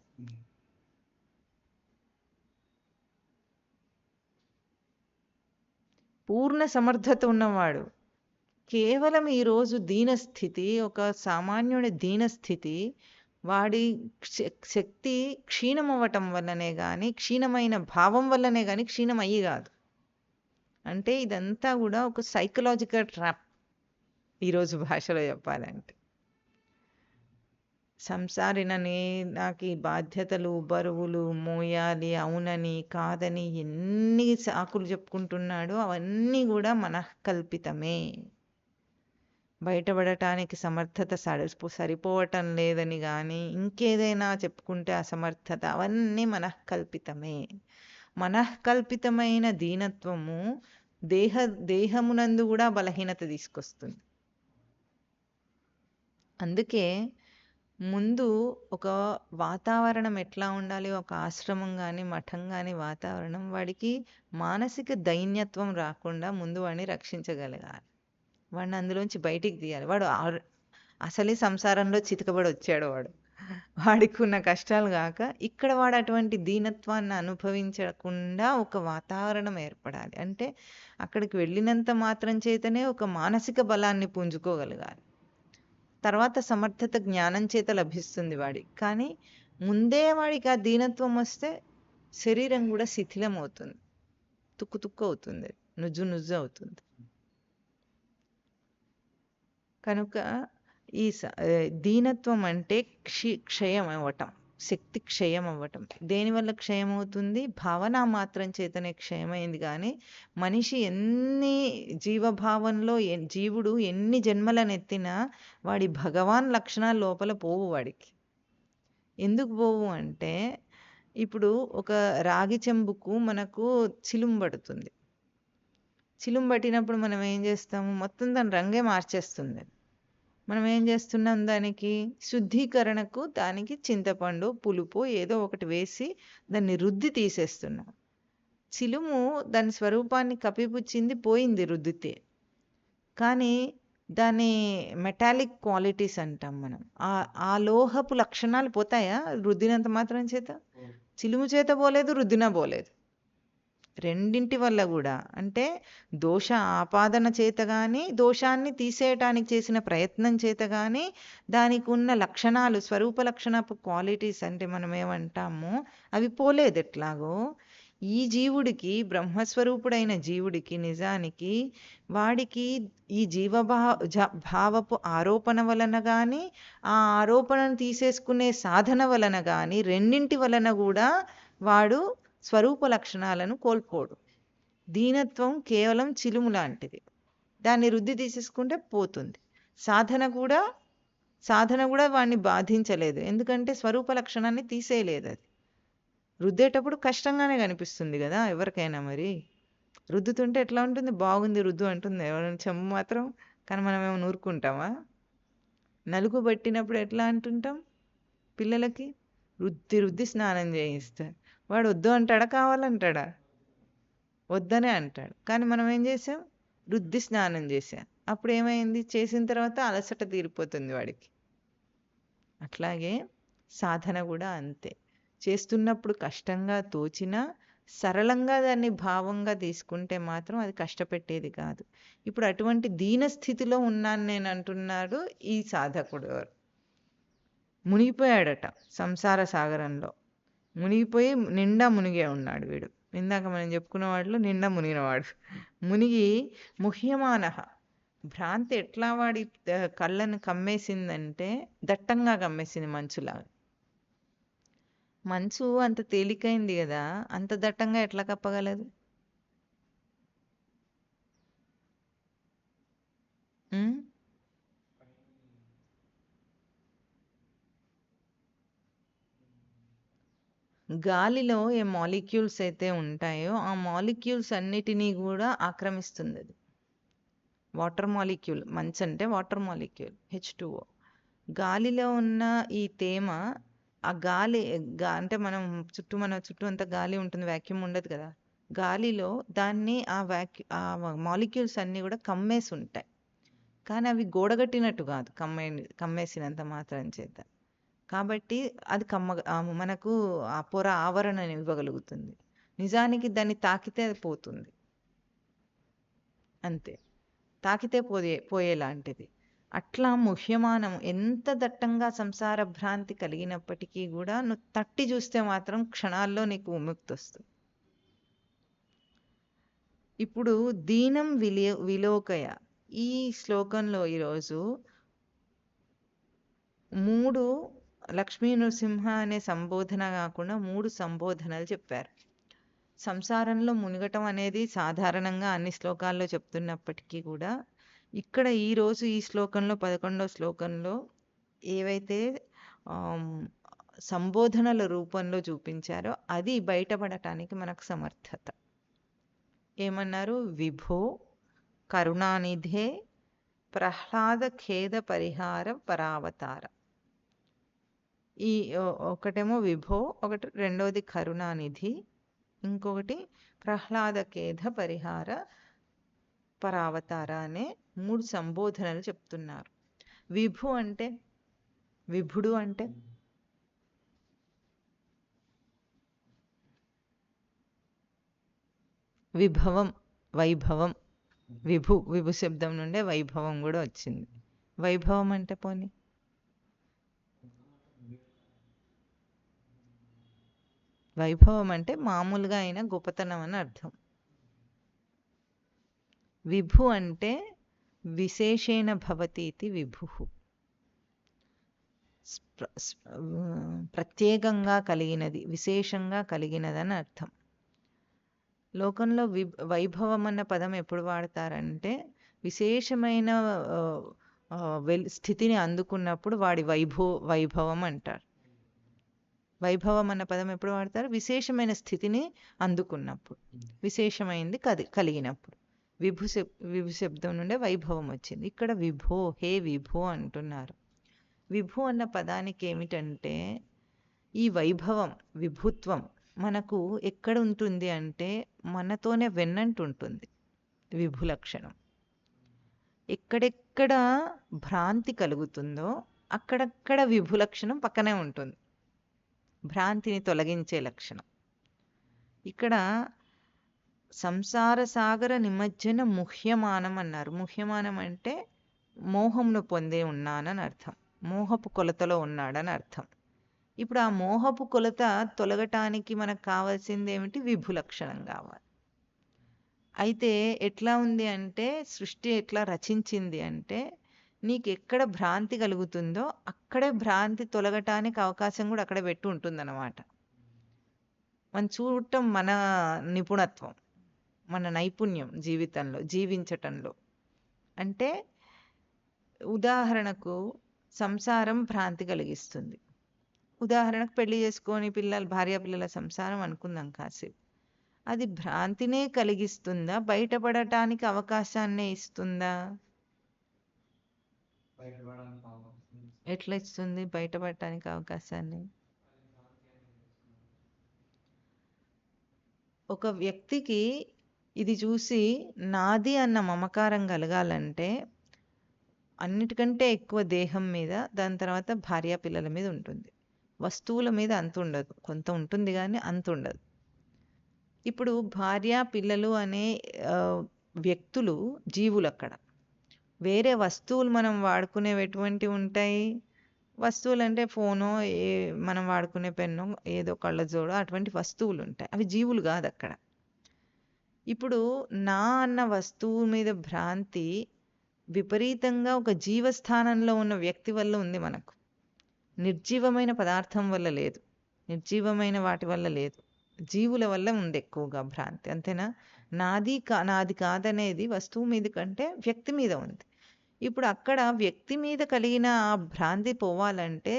పూర్ణ సమర్థత ఉన్నవాడు. కేవలం ఈరోజు దీనస్థితి, ఒక సామాన్యుడి దీనస్థితి, వాడి శక్తి క్షీణమవ్వటం వల్లనే కానీ, క్షీణమైన భావం వల్లనే కానీ క్షీణమయ్యి కాదు. అంటే ఇదంతా కూడా ఒక సైకలాజికల్ ట్రాప్ ఈరోజు భాషలో చెప్పాలంటే. సంసారినని, నాకు ఈ బాధ్యతలు, బరువులు మోయాలి, అవునని కాదని ఎన్ని సాకులు చెప్పుకుంటున్నాడో అవన్నీ కూడా మనఃకల్పితమే. బయటపడటానికి సమర్థత సరిపోవటం లేదని కానీ ఇంకేదైనా చెప్పుకుంటే అసమర్థత అవన్నీ మనఃకల్పితమే. మనఃకల్పితమైన దీనత్వము దేహమునందు కూడా బలహీనత తీసుకొస్తుంది. అందుకే ముందు ఒక వాతావరణం ఎట్లా ఉండాలి, ఒక ఆశ్రమం కానీ మఠం కానీ వాతావరణం వాడికి మానసిక దైన్యత్వం రాకుండా ముందు వాడిని రక్షించగలగాలి, వాడిని అందులోంచి బయటికి తీయాలి. వాడు అసలే సంసారంలో చితకబడి వచ్చాడు, వాడికి ఉన్న కష్టాలు కాక ఇక్కడ వాడు అటువంటి దీనత్వాన్ని అనుభవించకుండా ఒక వాతావరణం ఏర్పడాలి. అంటే అక్కడికి వెళ్ళినంత మాత్రం చేతనే ఒక మానసిక బలాన్ని పుంజుకోగలగాలి. తర్వాత సమర్థత జ్ఞానం చేత లభిస్తుంది వాడికి. కానీ ముందే వాడికి ఆ దీనత్వం వస్తే శరీరం కూడా శిథిలం అవుతుంది, తుక్కు తుక్కు అవుతుంది, నుజ్జు నుజ్జు అవుతుంది. కనుక ఈ దీనత్వం అంటే క్షయం అవ్వటం, శక్తి క్షయం అవ్వటం. దేనివల్ల క్షయం అవుతుంది? భావన మాత్రం చేతనే క్షయమైంది. కానీ మనిషి ఎన్ని జీవభావంలో జీవుడు ఎన్ని జన్మలనెత్తినా వాడి భగవాన్ లక్షణాలు లోపల పోవు వాడికి. ఎందుకు పోవు అంటే ఇప్పుడు ఒక రాగి చెంబుకు మనకు చిలుము పడుతుంది. చిలుము పట్టినప్పుడు మనం ఏం చేస్తాము? మొత్తం దాని రంగే మార్చేస్తుంది. మనం ఏం చేస్తున్నాం? దానికి శుద్ధీకరణకు దానికి చింతపండు, పులుపు ఏదో ఒకటి వేసి దాన్ని రుద్ది తీసేస్తున్నాం. చిలుము దాని స్వరూపాన్ని కప్పిపుచ్చింది, పోయింది రుద్దితే. కానీ దాని మెటాలిక్ క్వాలిటీస్ అంటాం మనం, ఆ లోహపు లక్షణాలు పోతాయా రుద్దినంత మాత్రం చేత? చిలుము చేత పోలేదు, రుద్దినా పోలేదు. రెండింటి వల్ల కూడా, అంటే దోష ఆపాదన చేత కానీ దోషాన్ని తీసేయటానికి చేసిన ప్రయత్నం చేత కానీ దానికి ఉన్న లక్షణాలు, స్వరూప లక్షణపు క్వాలిటీస్ అంటే మనం ఏమంటామో అవి పోలేదు. ఎట్లాగో ఈ జీవుడికి, బ్రహ్మస్వరూపుడైన జీవుడికి నిజానికి వాడికి ఈ భావపు ఆరోపణ వలన కానీ ఆ ఆరోపణను తీసేసుకునే సాధన వలన కానీ రెండింటి వలన కూడా వాడు స్వరూప లక్షణాలను కోల్పోడు. దీనత్వం కేవలం చిలుము లాంటిది, దాన్ని రుద్ది తీసేసుకుంటే పోతుంది. సాధన కూడా వాడిని బాధించలేదు, ఎందుకంటే స్వరూప లక్షణాన్ని తీసేయలేదు. అది రుద్దేటప్పుడు కష్టంగానే కనిపిస్తుంది కదా ఎవరికైనా. మరి రుద్దుతుంటే ఎట్లా ఉంటుంది? బాగుంది రుద్దు అంటుంది ఎవరైనా చెంబు మాత్రం. కానీ మనం ఏమో నూరుకుంటామా? నలుగు పట్టినప్పుడు ఎట్లా అంటుంటాం? పిల్లలకి రుద్ది స్నానం చేయిస్తారు. వాడు వద్దు అంటాడా, కావాలంటాడా? వద్దనే అంటాడు. కానీ మనం ఏం చేసాం? రుద్ది స్నానం చేసాం. అప్పుడు ఏమైంది? చేసిన తర్వాత అలసట తీరిపోతుంది వాడికి. అట్లాగే సాధన కూడా అంతే. చేస్తున్నప్పుడు కష్టంగా తోచినా సరళంగా దాన్ని భావంగా తీసుకుంటే మాత్రం అది కష్టపెట్టేది కాదు. ఇప్పుడు అటువంటి దీనస్థితిలో ఉన్నాను నేను అంటున్నాడు ఈ సాధకుడు. మునిగిపోయాడట సంసార సాగరంలో. మునిగిపోయి నిండా మునిగే ఉన్నాడు వీడు. ఇందాక మనం చెప్పుకున్న వాడిలో నిండా మునిగినవాడు. మునిగి ముహ్యమానః, భ్రాంతి ఎట్లా వాడి కళ్ళను కమ్మేసిందంటే దట్టంగా కమ్మేసింది, మంచులాగా. మంచు అంత తేలికైంది కదా, అంత దట్టంగా ఎట్లా కప్పగలదు? గాలిలో ఏ మాలిక్యూల్స్ అయితే ఉంటాయో ఆ మాలిక్యూల్స్ అన్నిటినీ కూడా ఆక్రమిస్తుంది అది. వాటర్ మాలిక్యూల్, మంచు అంటే వాటర్ మాలిక్యూల్ H2O. గాలిలో ఉన్న ఈ తేమ, ఆ గాలి అంటే మన చుట్టూ అంతా గాలి ఉంటుంది, వాక్యూమ్ ఉండదు కదా. గాలిలో దాన్ని ఆ మాలిక్యూల్స్ అన్నీ కూడా కమ్మేసి ఉంటాయి. కానీ అవి గోడగట్టినట్టు కాదు, కమ్మేసినంత మాత్రం చేత. కాబట్టి అది మనకు ఆ పొర ఆవరణని ఇవ్వగలుగుతుంది. నిజానికి దాన్ని తాకితే అది పోతుంది, అంతే. తాకితే పోయేలాంటిది. అట్లా ముహ్యమానం ఎంత దట్టంగా సంసార భ్రాంతి కలిగినప్పటికీ కూడా నువ్వు తట్టి చూస్తే మాత్రం క్షణాల్లో నీకు విముక్తి వస్తుంది. ఇప్పుడు దీనం విలోకయ ఈ శ్లోకంలో ఈరోజు 3 లక్ష్మీ నృసింహ అనే సంబోధన కాకుండా 3 సంబోధనలు చెప్పారు. సంసారంలో మునిగటం అనేది సాధారణంగా అన్ని శ్లోకాల్లో చెప్తున్నప్పటికీ కూడా ఇక్కడ ఈరోజు ఈ శ్లోకంలో 11వ శ్లోకంలో ఏవైతే సంబోధనల రూపంలో చూపించారో అది బయటపడటానికి మనకు సమర్థత. ఏమన్నారు? విభో కరుణానిధే ప్రహ్లాద ఖేద పరిహార పరావతార. ఈ ఒకటేమో విభో, రెండవది కరుణానిధి, ఇంకొకటి ప్రహ్లాద ఖేద పరిహార పరావతార అనే 3 సంబోధనలు చెప్తున్నారు. విభు అంటే, విభుడు అంటే విభవం, వైభవం. విభు శబ్దం నుండే వైభవం కూడా వచ్చింది. వైభవం అంటే పోనీ వైభవం అంటే మామూలుగా అయిన గొప్పతనం అని అర్థం. విభు అంటే విశేషేణ భవతి ఇది విభు, ప్రత్యేకంగా కలిగినది, విశేషంగా కలిగినదని అర్థం. లోకంలో వైభవం అన్న పదం ఎప్పుడు వాడతారంటే విశేషమైన స్థితిని అందుకున్నప్పుడు వాడి వైభవం అంటారు. వైభవం అన్న పదం ఎప్పుడు వాడతారు? విశేషమైన స్థితిని అందుకున్నప్పుడు, విశేషమైంది కలిగినప్పుడు. విభు శబ్దం నుండే వైభవం వచ్చింది. ఇక్కడ విభో, హే విభో అంటున్నారు. విభు అన్న పదానికి ఏమిటంటే ఈ వైభవం, విభుత్వం మనకు ఎక్కడ ఉంటుంది అంటే మనతోనే వెన్నంటుంటుంది. విభు లక్షణం ఎక్కడెక్కడ భ్రాంతి కలుగుతుందో అక్కడక్కడ విభు లక్షణం పక్కనే ఉంటుంది. భ్రాంతిని తొలగించే లక్షణం. ఇక్కడ సంసార సాగర నిమజ్జన ముహ్యమానం అన్నారు. ముహ్యమానం అంటే మోహమును పొందే ఉన్నానని అర్థం, మోహపు కొలతలో ఉన్నాడని అర్థం. ఇప్పుడు ఆ మోహపు కొలత తొలగటానికి మనకు కావాల్సింది ఏమిటి? విభు లక్షణం కావాలి. అయితే ఎట్లా ఉంది అంటే సృష్టి ఎట్లా రచించింది అంటే నీకు ఎక్కడ భ్రాంతి కలుగుతుందో అక్కడే భ్రాంతి తొలగటానికి అవకాశం కూడా అక్కడే పెట్టి ఉంటుందన్నమాట. మనం చూడటం మన నిపుణత్వం, మన నైపుణ్యం జీవితంలో, జీవించటంలో. అంటే ఉదాహరణకు సంసారం భ్రాంతి కలిగిస్తుంది. ఉదాహరణకు పెళ్లి చేసుకొని భార్య పిల్లల సంసారం అనుకుందాం కాసేపు. అది భ్రాంతినే కలిగిస్తుందా, బయటపడటానికి అవకాశాన్నే ఇస్తుందా? ఎట్లా ఇస్తుంది బయటపడటానికి అవకాశాన్ని? ఒక వ్యక్తికి ఇది చూసి నాది అన్న మమకారం కలగాలంటే అన్నిటికంటే ఎక్కువ దేహం మీద, దాని తర్వాత భార్య పిల్లల మీద ఉంటుంది. వస్తువుల మీద అంత ఉండదు, కొంత ఉంటుంది కానీ అంత ఉండదు. ఇప్పుడు భార్య పిల్లలు అనే వ్యక్తులు, జీవులు. అక్కడ వేరే వస్తువులు మనం వాడుకునేవి ఎటువంటి ఉంటాయి? వస్తువులు అంటే ఫోనో, మనం వాడుకునే పెన్నో, ఏదో కళ్ళజోడో, అటువంటి వస్తువులు ఉంటాయి. అవి జీవులు కాదు అక్కడ. ఇప్పుడు నా అన్న వస్తువు మీద భ్రాంతి విపరీతంగా ఒక జీవస్థానంలో ఉన్న వ్యక్తి వల్ల ఉంది మనకు. నిర్జీవమైన పదార్థం వల్ల లేదు, నిర్జీవమైన వాటి వల్ల లేదు, జీవుల వల్ల ఉంది ఎక్కువగా భ్రాంతి. అంతేనా? నాది కాదనేది వస్తువు మీద కంటే వ్యక్తి మీద ఉంది. ఇప్పుడు అక్కడ వ్యక్తి మీద కలిగిన ఆ భ్రాంతి పోవాలంటే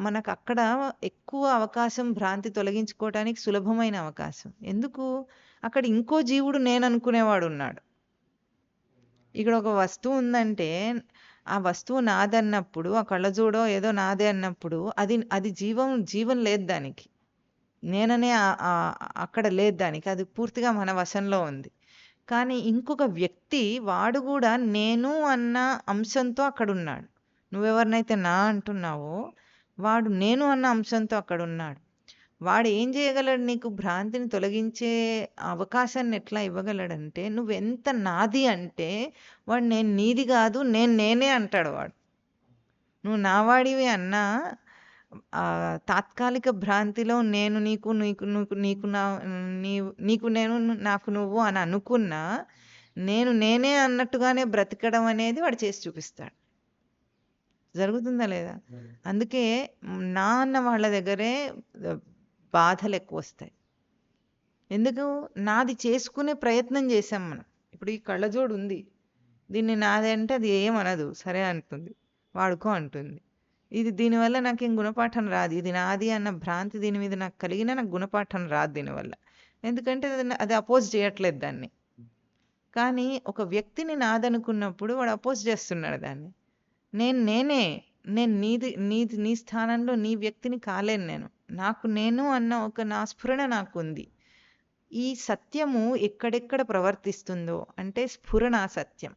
మనకు అక్కడ ఎక్కువ అవకాశం, భ్రాంతి తొలగించుకోవటానికి సులభమైన అవకాశం. ఎందుకు? అక్కడ ఇంకో జీవుడు నేను అనుకునేవాడు ఉన్నాడు. ఇక్కడ ఒక వస్తువు ఉందంటే ఆ వస్తువు నాదన్నప్పుడు, ఆ కళ్ళజోడో ఏదో నాదే అన్నప్పుడు అది జీవం లేదు దానికి, నేననే అక్కడ లేదు దానికి, అది పూర్తిగా మన వశంలో ఉంది. కానీ ఇంకొక వ్యక్తి, వాడు కూడా నేను అన్న అంశంతో అక్కడ ఉన్నాడు. నువ్వెవరినైతే నా అంటున్నావో వాడు నేను అన్న అంశంతో అక్కడ ఉన్నాడు. వాడు ఏం చేయగలడు? నీకు భ్రాంతిని తొలగించే అవకాశాన్ని ఎట్లా ఇవ్వగలడంటే, నువ్వెంత నాది అంటే వాడు నేను నీది కాదు, నేనే అంటాడు. వాడు నువ్వు నావాడివి అన్నా తాత్కాలిక భ్రాంతిలో నేను నీకు నేను నాకు నువ్వు అని అనుకున్నా, నేనే అన్నట్టుగానే బ్రతకడం అనేది వాడు చేసి చూపిస్తాడు. జరుగుతుందా లేదా? అందుకే నా అన్న వాళ్ళ దగ్గరే బాధలు ఎక్కువ వస్తాయి. ఎందుకు? నాది చేసుకునే ప్రయత్నం చేశాం మనం. ఇప్పుడు ఈ కళ్ళజోడు ఉంది, దీన్ని నాదే అంటే అది ఏమనదు, సరే అంటుంది, వాడుకో అంటుంది. దీనివల్ల నాకేం గుణపాఠం రాదు. ఇది నాది అన్న భ్రాంతి దీని మీద నాకు కలిగినా నాకు గుణపాఠం రాదు దీనివల్ల. ఎందుకంటే అది అపోజ్ చేయట్లేదు దాన్ని. కానీ ఒక వ్యక్తిని నాదనుకున్నప్పుడు వాడు అపోజ్ చేస్తున్నాడు దాన్ని. నేనే నేను నీ స్థానంలో నీ వ్యక్తిని కాలేను నేను. నేను అన్న ఒక నా స్ఫురణ నాకుంది. ఈ సత్యము ఎక్కడెక్కడ ప్రవర్తిస్తుందో అంటే స్ఫురణ సత్యం.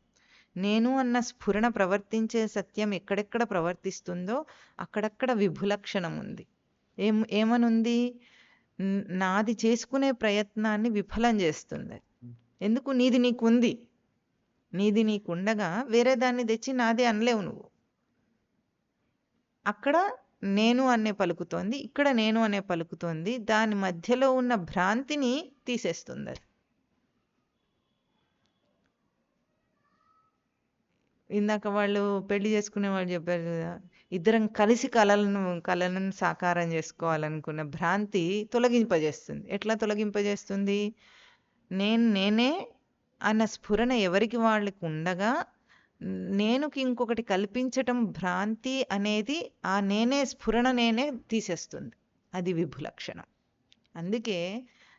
నేను అన్న స్ఫురణ ప్రవర్తించే సత్యం ఎక్కడెక్కడ ప్రవర్తిస్తుందో అక్కడక్కడ విభులక్షణం ఉంది. ఏమనుంది? నాది చేసుకునే ప్రయత్నాన్ని విఫలం చేస్తుంది. ఎందుకు? నీది నీకుంది. నీది నీకుండగా వేరే దాన్ని తెచ్చి నాదే అనలేవు నువ్వు. అక్కడ నేను అనే పలుకుతోంది, ఇక్కడ నేను అనే పలుకుతోంది. దాని మధ్యలో ఉన్న భ్రాంతిని తీసేస్తుంది అది. ఇందాక వాళ్ళు పెళ్లి చేసుకునే వాళ్ళు చెప్పారు కదా, ఇద్దరం కలిసి కళలను సాకారం చేసుకోవాలనుకున్న భ్రాంతి తొలగింపజేస్తుంది. ఎట్లా తొలగింపజేస్తుంది? నేనే అన్న స్ఫురణ ఎవరికి వాళ్ళకి ఉండగా నేనుకి ఇంకొకటి కల్పించటం భ్రాంతి అనేది ఆ స్ఫురణ నేనే తీసేస్తుంది. అది విభులక్షణం. అందుకే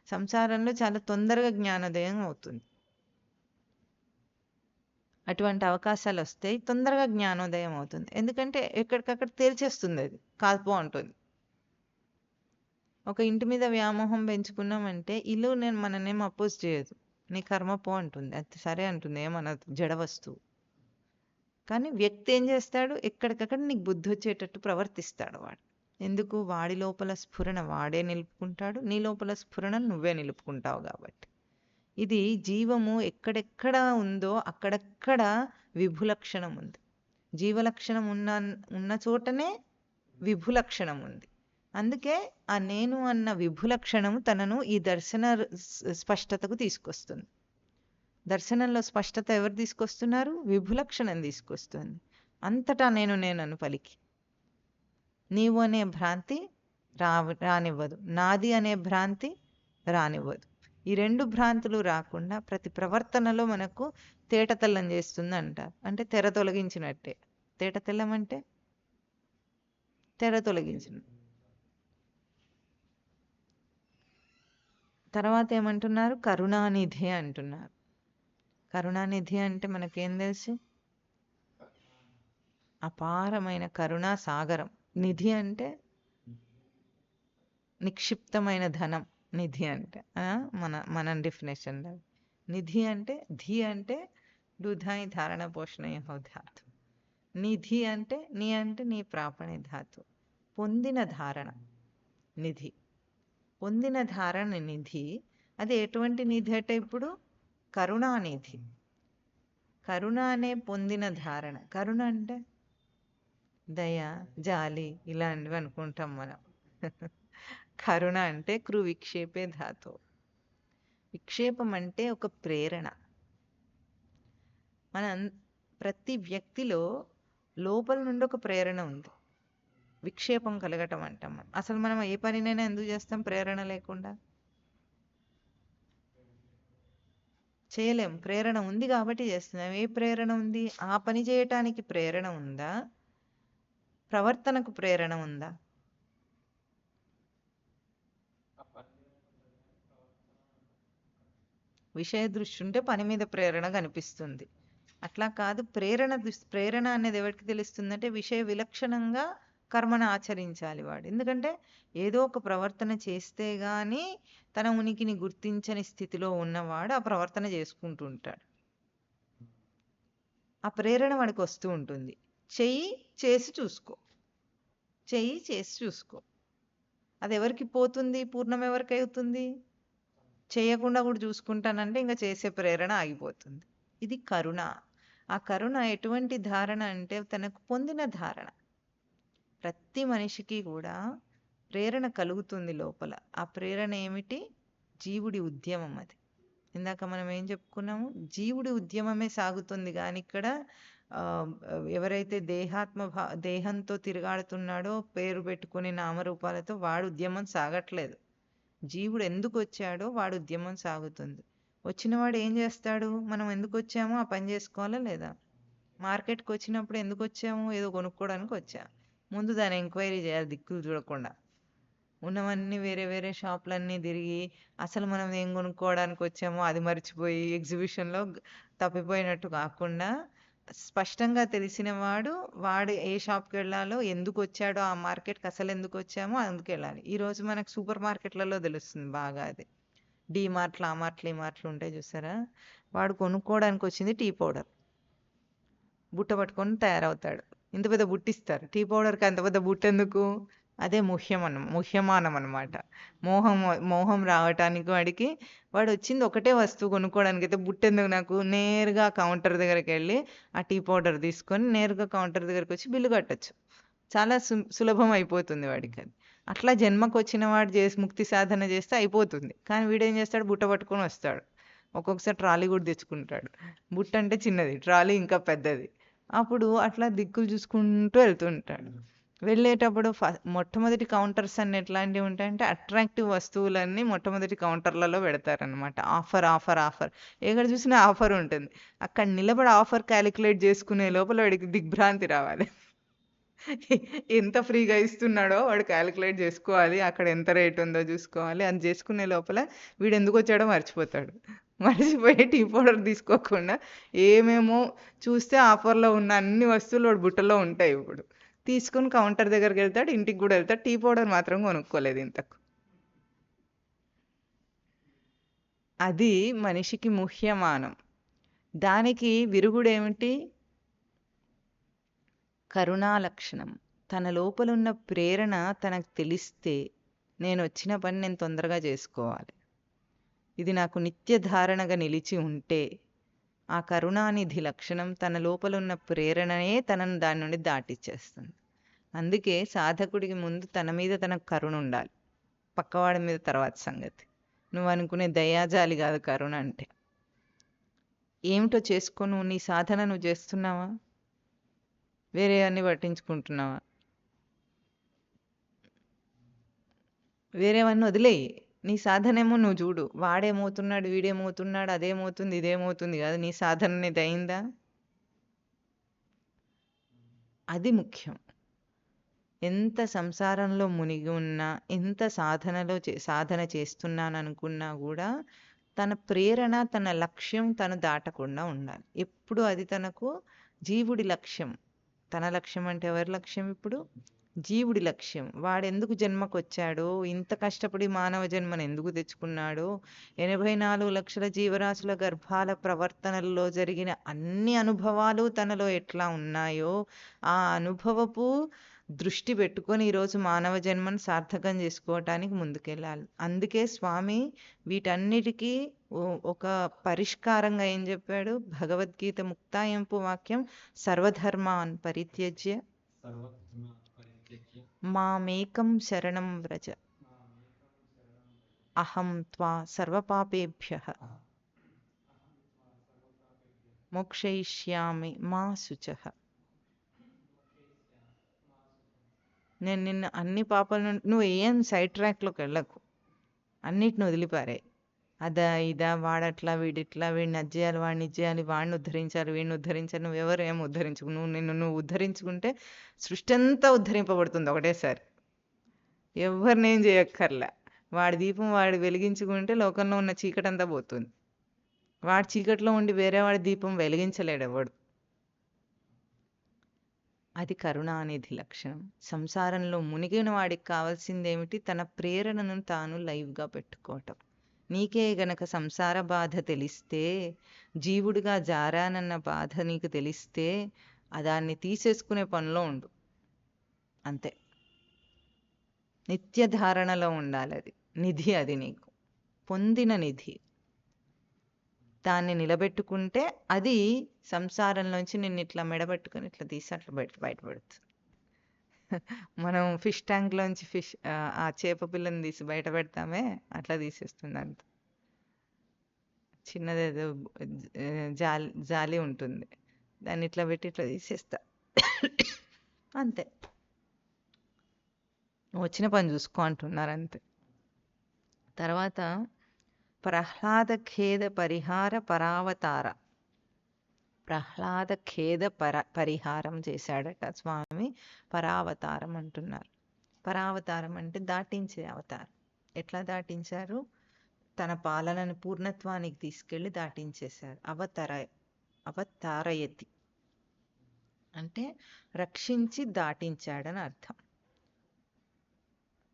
సంసారంలో చాలా తొందరగా జ్ఞానోదయం అవుతుంది. అటువంటి అవకాశాలు వస్తాయి, తొందరగా జ్ఞానోదయం అవుతుంది. ఎందుకంటే ఎక్కడికక్కడ తేల్చేస్తుంది, అది కాల్పో అంటుంది. ఒక ఇంటి మీద వ్యామోహం పెంచుకున్నామంటే ఇల్లు మననేం అపోజ్ చేయదు, నీ కర్మ పో అంటుంది, అది సరే అంటుంది, ఏమనదు, జడ వస్తువు. కానీ వ్యక్తి ఏం చేస్తాడు? ఎక్కడికక్కడ నీకు బుద్ధి వచ్చేటట్టు ప్రవర్తిస్తాడు వాడు. ఎందుకు? వాడి లోపల స్ఫురణ వాడే నిలుపుకుంటాడు, నీ లోపల స్ఫురణ నువ్వే నిలుపుకుంటావు కాబట్టి. ఇది జీవము ఎక్కడెక్కడ ఉందో అక్కడక్కడ విభులక్షణం ఉంది. జీవలక్షణం ఉన్న చోటనే విభులక్షణం ఉంది. అందుకే ఆ నేను అన్న విభులక్షణము తనను ఈ దర్శన స్పష్టతకు తీసుకొస్తుంది. దర్శనంలో స్పష్టత ఎవరు తీసుకొస్తున్నారు? విభులక్షణం తీసుకొస్తుంది. అంతటా నేను పలికి నీవు అనే భ్రాంతి రానివ్వదు, నాది అనే భ్రాంతి రానివ్వదు. ఈ రెండు భ్రాంతులు రాకుండా ప్రతి ప్రవర్తనలో మనకు తేటతెల్లం చేస్తుంది అంటారు. అంటే తెర తొలగించినట్టే. తేటతెల్లం అంటే తెర తొలగించిన. తర్వాత ఏమంటున్నారు? కరుణానిధి అంటున్నారు. కరుణానిధి అంటే మనకేం తెలుసు? అపారమైన కరుణా సాగరం. నిధి అంటే నిక్షిప్తమైన ధనం. నిధి అంటే మన డెఫినేషన్లో నిధి అంటే ధి అంటే డుధాయి ధారణ పోషణ ధాతు. నిధి అంటే నీ ప్రాపణి ధాతు. పొందిన ధారణ నిధి. పొందిన ధారణ నిధి. అది ఎటువంటి నిధి అంటే ఇప్పుడు కరుణానిధి. కరుణ అనే పొందిన ధారణ. కరుణ అంటే దయ, జాలి ఇలాంటివి అనుకుంటాం మనం. కరుణ అంటే కృ విక్షేపే ధాతు. విక్షేపం అంటే ఒక ప్రేరణ. ప్రతి వ్యక్తిలో లోపల నుండి ఒక ప్రేరణ ఉంది. విక్షేపం కలగటం అంటాం. అసలు మనం ఏ పనినైనా ఎందుకు చేస్తాం ప్రేరణ లేకుండా? చేయలేం. ప్రేరణ ఉంది కాబట్టి చేస్తున్నాం. ఏ ప్రేరణ ఉంది? ఆ పని చేయటానికి ప్రేరణ ఉందా? ప్రవర్తనకు ప్రేరణ ఉందా? విషయ దృష్టి ఉంటే పని మీద ప్రేరణ కనిపిస్తుంది. అట్లా కాదు. ప్రేరణ అనేది ఎవరికి తెలుస్తుందంటే విషయ విలక్షణంగా కర్మను ఆచరించాలి వాడు. ఎందుకంటే ఏదో ఒక ప్రవర్తన చేస్తే గాని తన ఉనికిని గుర్తించని స్థితిలో ఉన్నవాడు ఆ ప్రవర్తన చేసుకుంటూ ఉంటాడు. ఆ ప్రేరణ వాడికి వస్తూ ఉంటుంది. చెయ్యి చేసి చూసుకో, చెయ్యి చేసి చూసుకో. అది ఎవరికి పోతుంది? పూర్ణం ఎవరికి అవుతుంది? చేయకుండా కూడా చూసుకుంటానంటే ఇంకా చేసే ప్రేరణ ఆగిపోతుంది. ఇది కరుణ. ఆ కరుణ ఎటువంటి ధారణ అంటే తనకు పొందిన ధారణ. ప్రతి మనిషికి కూడా ప్రేరణ కలుగుతుంది లోపల. ఆ ప్రేరణ ఏమిటి? జీవుడి ఉద్యమం. అది ఇందాక మనం ఏం చెప్పుకున్నాము? జీవుడి ఉద్యమమే సాగుతుంది కానీ ఇక్కడ ఎవరైతే దేహంతో తిరగాడుతున్నాడో పేరు పెట్టుకుని నామరూపాలతో వాడు ఉద్యమం సాగట్లేదు. జీవుడు ఎందుకు వచ్చాడో వాడు ఉద్యమం సాగుతుంది. వచ్చినవాడు ఏం చేస్తాడు? మనం ఎందుకు వచ్చామో ఆ పని చేసుకోవాలా లేదా? మార్కెట్కి వచ్చినప్పుడు ఎందుకు వచ్చాము? ఏదో కొనుక్కోవడానికి వచ్చా. ముందు దాని ఎంక్వైరీ చేయాలి దిక్కులు చూడకుండా. ఉన్నవన్నీ వేరే వేరే షాపులన్నీ తిరిగి అసలు మనం ఏం కొనుక్కోవడానికి వచ్చామో అది మర్చిపోయి ఎగ్జిబిషన్లో తప్పిపోయినట్టు కాకుండా స్పష్టంగా తెలిసిన వాడు ఏ షాప్కి వెళ్ళాలో, ఎందుకు వచ్చాడో ఆ మార్కెట్కి అసలు ఎందుకు వచ్చామో అందుకు వెళ్ళాలి. ఈరోజు మనకు సూపర్ మార్కెట్లలో తెలుస్తుంది బాగా అది. డీ మార్ట్లు, ఆ మార్ట్లు, ఈ మార్ట్లు ఉంటాయి చూసారా? వాడు కొనుక్కోవడానికి వచ్చింది టీ పౌడర్. బుట్ట పట్టుకొని తయారవుతాడు. ఇంత పెద్ద బుట్టిస్తారు. టీ పౌడర్కి అంత పెద్ద బుట్ట ఎందుకు? అదే ముహ్యమానం అనమాట. మోహం మోహం రావటానికి వాడు వచ్చింది ఒకటే వస్తువు కొనుక్కోవడానికి. అయితే బుట్ట ఎందుకు నాకు? నేరుగా కౌంటర్ దగ్గరికి వెళ్ళి ఆ టీ పౌడర్ తీసుకొని నేరుగా కౌంటర్ దగ్గరికి వచ్చి బిల్లు కట్టచ్చు. చాలా సులభం అయిపోతుంది వాడికి అది. అట్లా జన్మకు వచ్చిన వాడు ముక్తి సాధన చేస్తే అయిపోతుంది. కానీ వీడేం చేస్తాడు? బుట్ట పట్టుకొని వస్తాడు. ఒక్కొక్కసారి ట్రాలీ కూడా తెచ్చుకుంటాడు. బుట్ట అంటే చిన్నది, ట్రాలీ ఇంకా పెద్దది. అప్పుడు అట్లా దిక్కులు చూసుకుంటూ వెళ్తుంటాడు. వెళ్ళేటప్పుడు మొట్టమొదటి కౌంటర్స్ అన్ని ఎట్లాంటివి ఉంటాయంటే అట్రాక్టివ్ వస్తువులన్నీ మొట్టమొదటి కౌంటర్లలో పెడతారనమాట. ఆఫర్ ఆఫర్ ఆఫర్, ఎక్కడ చూసినా ఆఫర్ ఉంటుంది. అక్కడ నిలబడి ఆఫర్ క్యాలిక్యులేట్ చేసుకునే లోపల వాడికి దిగ్భ్రాంతి రావాలి. ఎంత ఫ్రీగా ఇస్తున్నాడో వాడు క్యాలిక్యులేట్ చేసుకోవాలి. అక్కడ ఎంత రేట్ ఉందో చూసుకోవాలి. అది చేసుకునే లోపల వీడు ఎందుకు వచ్చాడో మర్చిపోతాడు. మర్చిపోయి టీ పౌడర్ తీసుకోకుండా ఏమేమో చూస్తే ఆఫర్లో ఉన్న అన్ని వస్తువులు వాడు బుట్టలో ఉంటాయి. ఇప్పుడు తీసుకుని కౌంటర్ దగ్గరికి వెళ్తాడు, ఇంటికి కూడా వెళ్తాడు. టీ పౌడర్ మాత్రం కొనుక్కోలేదు ఇంతకు. అది మనిషికి ముఖ్యమానం. దానికి విరుగుడేమిటి? కరుణా లక్షణం. తన లోపలున్న ప్రేరణ తనకు తెలిస్తే నేను వచ్చిన పని నేను తొందరగా చేసుకోవాలి, ఇది నాకు నిత్య ధారణగా నిలిచి ఉంటే ఆ కరుణానిధి లక్షణం తన లోపలున్న ప్రేరణనే తనను దాని నుండి దాటిచ్చేస్తుంది. అందుకే సాధకుడికి ముందు తన మీద తనకు కరుణ ఉండాలి, పక్కవాడి మీద తర్వాత సంగతి. నువ్వు అనుకునే దయాజాలి కాదు కరుణ అంటే. ఏమిటో చేసుకో, నువ్వు నీ సాధన నువ్వు చేస్తున్నావా? వేరే అన్ని పట్టించుకుంటున్నావా? వేరేవన్నీ వదిలేయి. నీ సాధనేమో నువ్వు చూడు. వాడేమవుతున్నాడు, వీడేమవుతున్నాడు, అదేమవుతుంది, ఇదేమవుతుంది కాదు. నీ సాధన అనేది అయిందా? అది ముఖ్యం. ఎంత సంసారంలో మునిగి ఉన్నా, ఎంత సాధన చేస్తున్నాననుకున్నా కూడా తన ప్రేరణ, తన లక్ష్యం తను దాటకుండా ఉండాలి. ఎప్పుడు అది తనకు జీవుడి లక్ష్యం. తన లక్ష్యం అంటే ఎవరి లక్ష్యం? ఇప్పుడు జీవుడి లక్ష్యం. వాడెందుకు జన్మకు వచ్చాడో, ఇంత కష్టపడి మానవ జన్మను ఎందుకు తెచ్చుకున్నాడో, 84 లక్షల జీవరాశుల గర్భాల ప్రవర్తనల్లో జరిగిన అన్ని అనుభవాలు తనలో ఎట్లా ఉన్నాయో ఆ అనుభవపు దృష్టి పెట్టుకొని ఈరోజు మానవ జన్మను సార్థకం చేసుకోవటానికి ముందుకెళ్ళాలి. అందుకే స్వామి వీటన్నిటికీ ఒక పరిష్కారంగా ఏం చెప్పాడు? భగవద్గీత ముక్తాయింపు వాక్యం, సర్వధర్మాన్ పరిత్యజ్య మామేకం శరణం వ్రజ అహం త్వా సర్వపాపేభ్యః మోక్షయిష్యామి మా శుచః. నేను నిన్ను అన్ని పాపాల నుండి, నువ్వు ఏం సైడ్ ట్రాక్లోకి వెళ్ళకు, అన్నిటిని వదిలిపారే. అదా ఇదా, వాడట్లా వీడిట్లా, వీడిని అది చేయాలి, వాడిని ఇది చేయాలి, వాడిని ఉద్ధరించాలి, వీడిని ఉద్ధరించాలి. నువ్వెవరు ఏం ఉద్ధరించుకు, నువ్వు ఉద్ధరించుకుంటే సృష్టి అంతా ఉద్ధరింపబడుతుంది ఒకటేసారి. ఎవరినేం చేయక్కర్లే. వాడి దీపం వాడు వెలిగించుకుంటే లోకంలో ఉన్న చీకటంతా పోతుంది. వాడి చీకట్లో ఉండి వేరే వాడి దీపం వెలిగించలేడు ఎవడు. అది కరుణానిధి లక్షణం. సంసారంలో మునిగిన వాడికి కావాల్సిందేమిటి? తన ప్రేరణను తాను లైవ్గా పెట్టుకోవటం. నీకే గనక సంసార బాధ తెలిస్తే, జీవుడిగా జారానన్న బాధ నీకు తెలిస్తే దాన్ని తీసేసుకునే పనిలో ఉండు. అంతే. నిత్య ధారణలో ఉండాలి. అది నిధి, అది నీకు పొందిన నిధి. దాన్ని నిలబెట్టుకుంటే అది సంసారంలోంచి నిన్ను ఇట్లా మెడబెట్టుకొని ఇట్లా తీసి అట్లా బయటపడుతుంది. మనం ఫిష్ ట్యాంక్లోంచి ఆ చేప పిల్లని తీసి బయట పెడతామే, అట్లా తీసేస్తుంది. అంత చిన్నదేదో జాలి ఉంటుంది, దాన్ని ఇట్లా పెట్టి ఇట్లా తీసేస్తా. అంతే. వచ్చిన పని చూసుకో అంటున్నారు అంతే. తర్వాత ప్రహ్లాద ఖేద పరిహార పరావతార. ప్రహ్లాద ఖేద పరిహారం చేశాడట స్వామి. పరావతారం అంటున్నారు. పరావతారం అంటే దాటించే అవతారం. ఎట్లా దాటించారు? తన పాలనను పూర్ణత్వానికి తీసుకెళ్లి దాటించేశారు. అవతారయతి అంటే రక్షించి దాటించాడని అర్థం.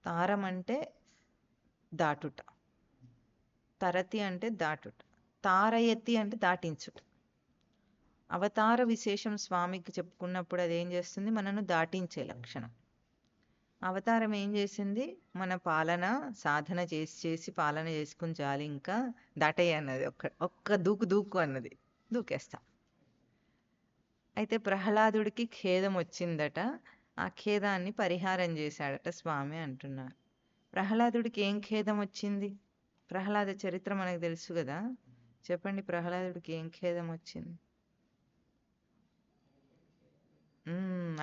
తారం అంటే దాటుట, తరతి అంటే దాటుట, తారయతి అంటే దాటించుట. అవతార విశేషం స్వామికి చెప్పుకున్నప్పుడు అదేం చేస్తుంది? మనను దాటించే లక్షణం. అవతారం ఏం చేసింది? మన పాలన సాధన చేసి పాలన చేసుకుని చాలు, ఇంకా దాటయ్య అన్నది. ఒక్క దూకు అన్నది, దూకేస్తాం. అయితే ప్రహ్లాదుడికి ఖేదం వచ్చిందట. ఆ ఖేదాన్ని పరిహారం చేశాడట స్వామి అంటున్నారు. ప్రహ్లాదుడికి ఏం ఖేదం వచ్చింది? ప్రహ్లాద చరిత్ర మనకు తెలుసు కదా. చెప్పండి, ప్రహ్లాదుడికి ఏం ఖేదం వచ్చింది?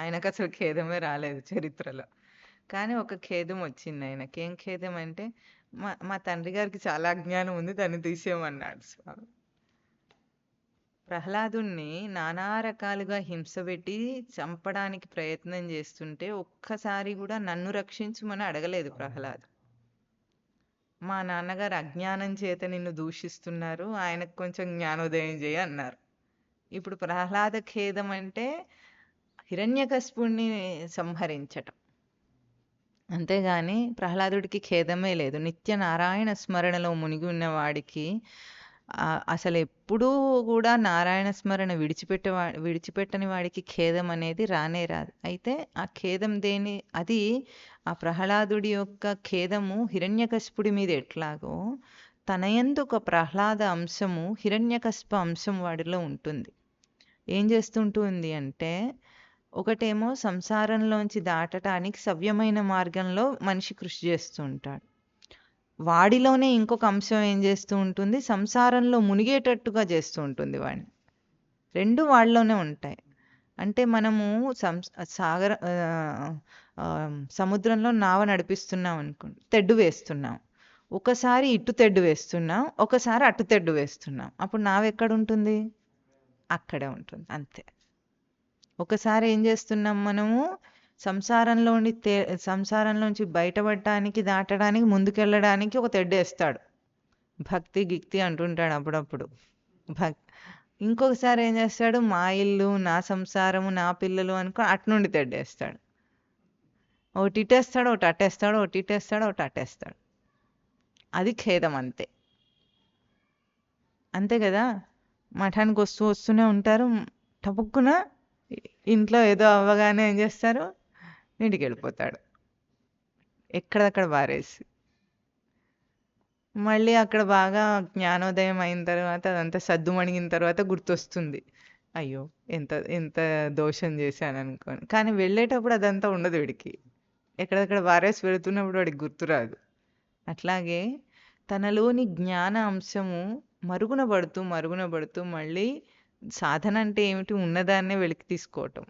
ఆయనకు అసలు ఖేదమే రాలేదు చరిత్రలో. కానీ ఒక ఖేదం వచ్చింది ఆయనకి. ఏం ఖేదం అంటే, మా తండ్రి గారికి చాలా అజ్ఞానం ఉంది, దాన్ని తీసేయమన్నాడు స్వామి. ప్రహ్లాదుణ్ణి నానా రకాలుగా హింసపెట్టి చంపడానికి ప్రయత్నం చేస్తుంటే ఒక్కసారి కూడా నన్ను రక్షించమని అడగలేదు ప్రహ్లాదు. మా నాన్నగారు అజ్ఞానం చేత నిన్ను దూషిస్తున్నారు, ఆయనకు కొంచెం జ్ఞానోదయం చేయ అన్నారు. ఇప్పుడు ప్రహ్లాద ఖేదం అంటే హిరణ్యకశిపుణ్ణి సంహరించటం. అంతేగాని ప్రహ్లాదుడికి ఖేదమే లేదు. నిత్య నారాయణ స్మరణలో మునిగి ఉన్నవాడికి అసలు ఎప్పుడూ కూడా నారాయణ స్మరణ విడిచిపెట్టని వాడికి ఖేదం అనేది రానే రాదు. అయితే ఆ ఖేదం అది ఆ ప్రహ్లాదుడి యొక్క ఖేదము హిరణ్యకశిపుడి మీద ఎట్లాగో తనయందు ఒక ప్రహ్లాద అంశము హిరణ్యకశిప అంశం వాడిలో ఉంటుంది. ఏం చేస్తుంటుంది అంటే, ఒకటేమో సంసారంలోంచి దాటటానికి సవ్యమైన మార్గంలో మనిషి కృషి చేస్తూ ఉంటాడు. వాడిలోనే ఇంకొక అంశం ఏం చేస్తూ ఉంటుంది? సంసారంలో మునిగేటట్టుగా చేస్తూ ఉంటుంది వాడిని. రెండు వాళ్ళలోనే ఉంటాయి. అంటే మనము సముద్రంలో నావ నడిపిస్తున్నాం అనుకోండి, తెడ్డు వేస్తున్నాం. ఒకసారి ఇటు తెడ్డు వేస్తున్నాం, ఒకసారి అటు తెడ్డు వేస్తున్నాం. అప్పుడు నావ ఎక్కడుంటుంది? అక్కడే ఉంటుంది, అంతే. ఒకసారి ఏం చేస్తున్నాం మనము? సంసారంలోంచి బయటపడటానికి, దాటడానికి, ముందుకెళ్ళడానికి ఒక తెడ్డేస్తాడు. భక్తి గిక్తి అంటుంటాడు అప్పుడప్పుడు. ఇంకొకసారి ఏం చేస్తాడు? మా ఇల్లు, నా సంసారము, నా పిల్లలు అనుకో అట్నుండి తెడ్డేస్తాడు. ఒకటి ఇటేస్తాడు, ఒకటి అట్టేస్తాడు, ఒకటి ఇటేస్తాడు, ఒకటి అట్టేస్తాడు. అది ఖేదం, అంతే. అంతే కదా. మఠానికి వస్తూనే ఉంటారు, టపుక్కున ఇంట్లో ఏదో అవ్వగానే ఏం చేస్తారు? ఇంటికి వెళ్ళిపోతాడు, ఎక్కడక్కడ బారేసి. మళ్ళీ అక్కడ బాగా జ్ఞానోదయం అయిన తర్వాత, అదంతా సద్దుమణిగిన తర్వాత గుర్తొస్తుంది, అయ్యో ఎంత దోషం చేశాను అనుకోని. కానీ వెళ్ళేటప్పుడు అదంతా ఉండదు వీడికి. ఎక్కడెక్కడ బారేసి వెళుతున్నప్పుడు వాడికి గుర్తురాదు. అట్లాగే తనలోని జ్ఞాన అంశము మరుగున పడుతూ మళ్ళీ సాధన అంటే ఏమిటి? ఉన్నదాన్నే వెలికి తీసుకోవటం.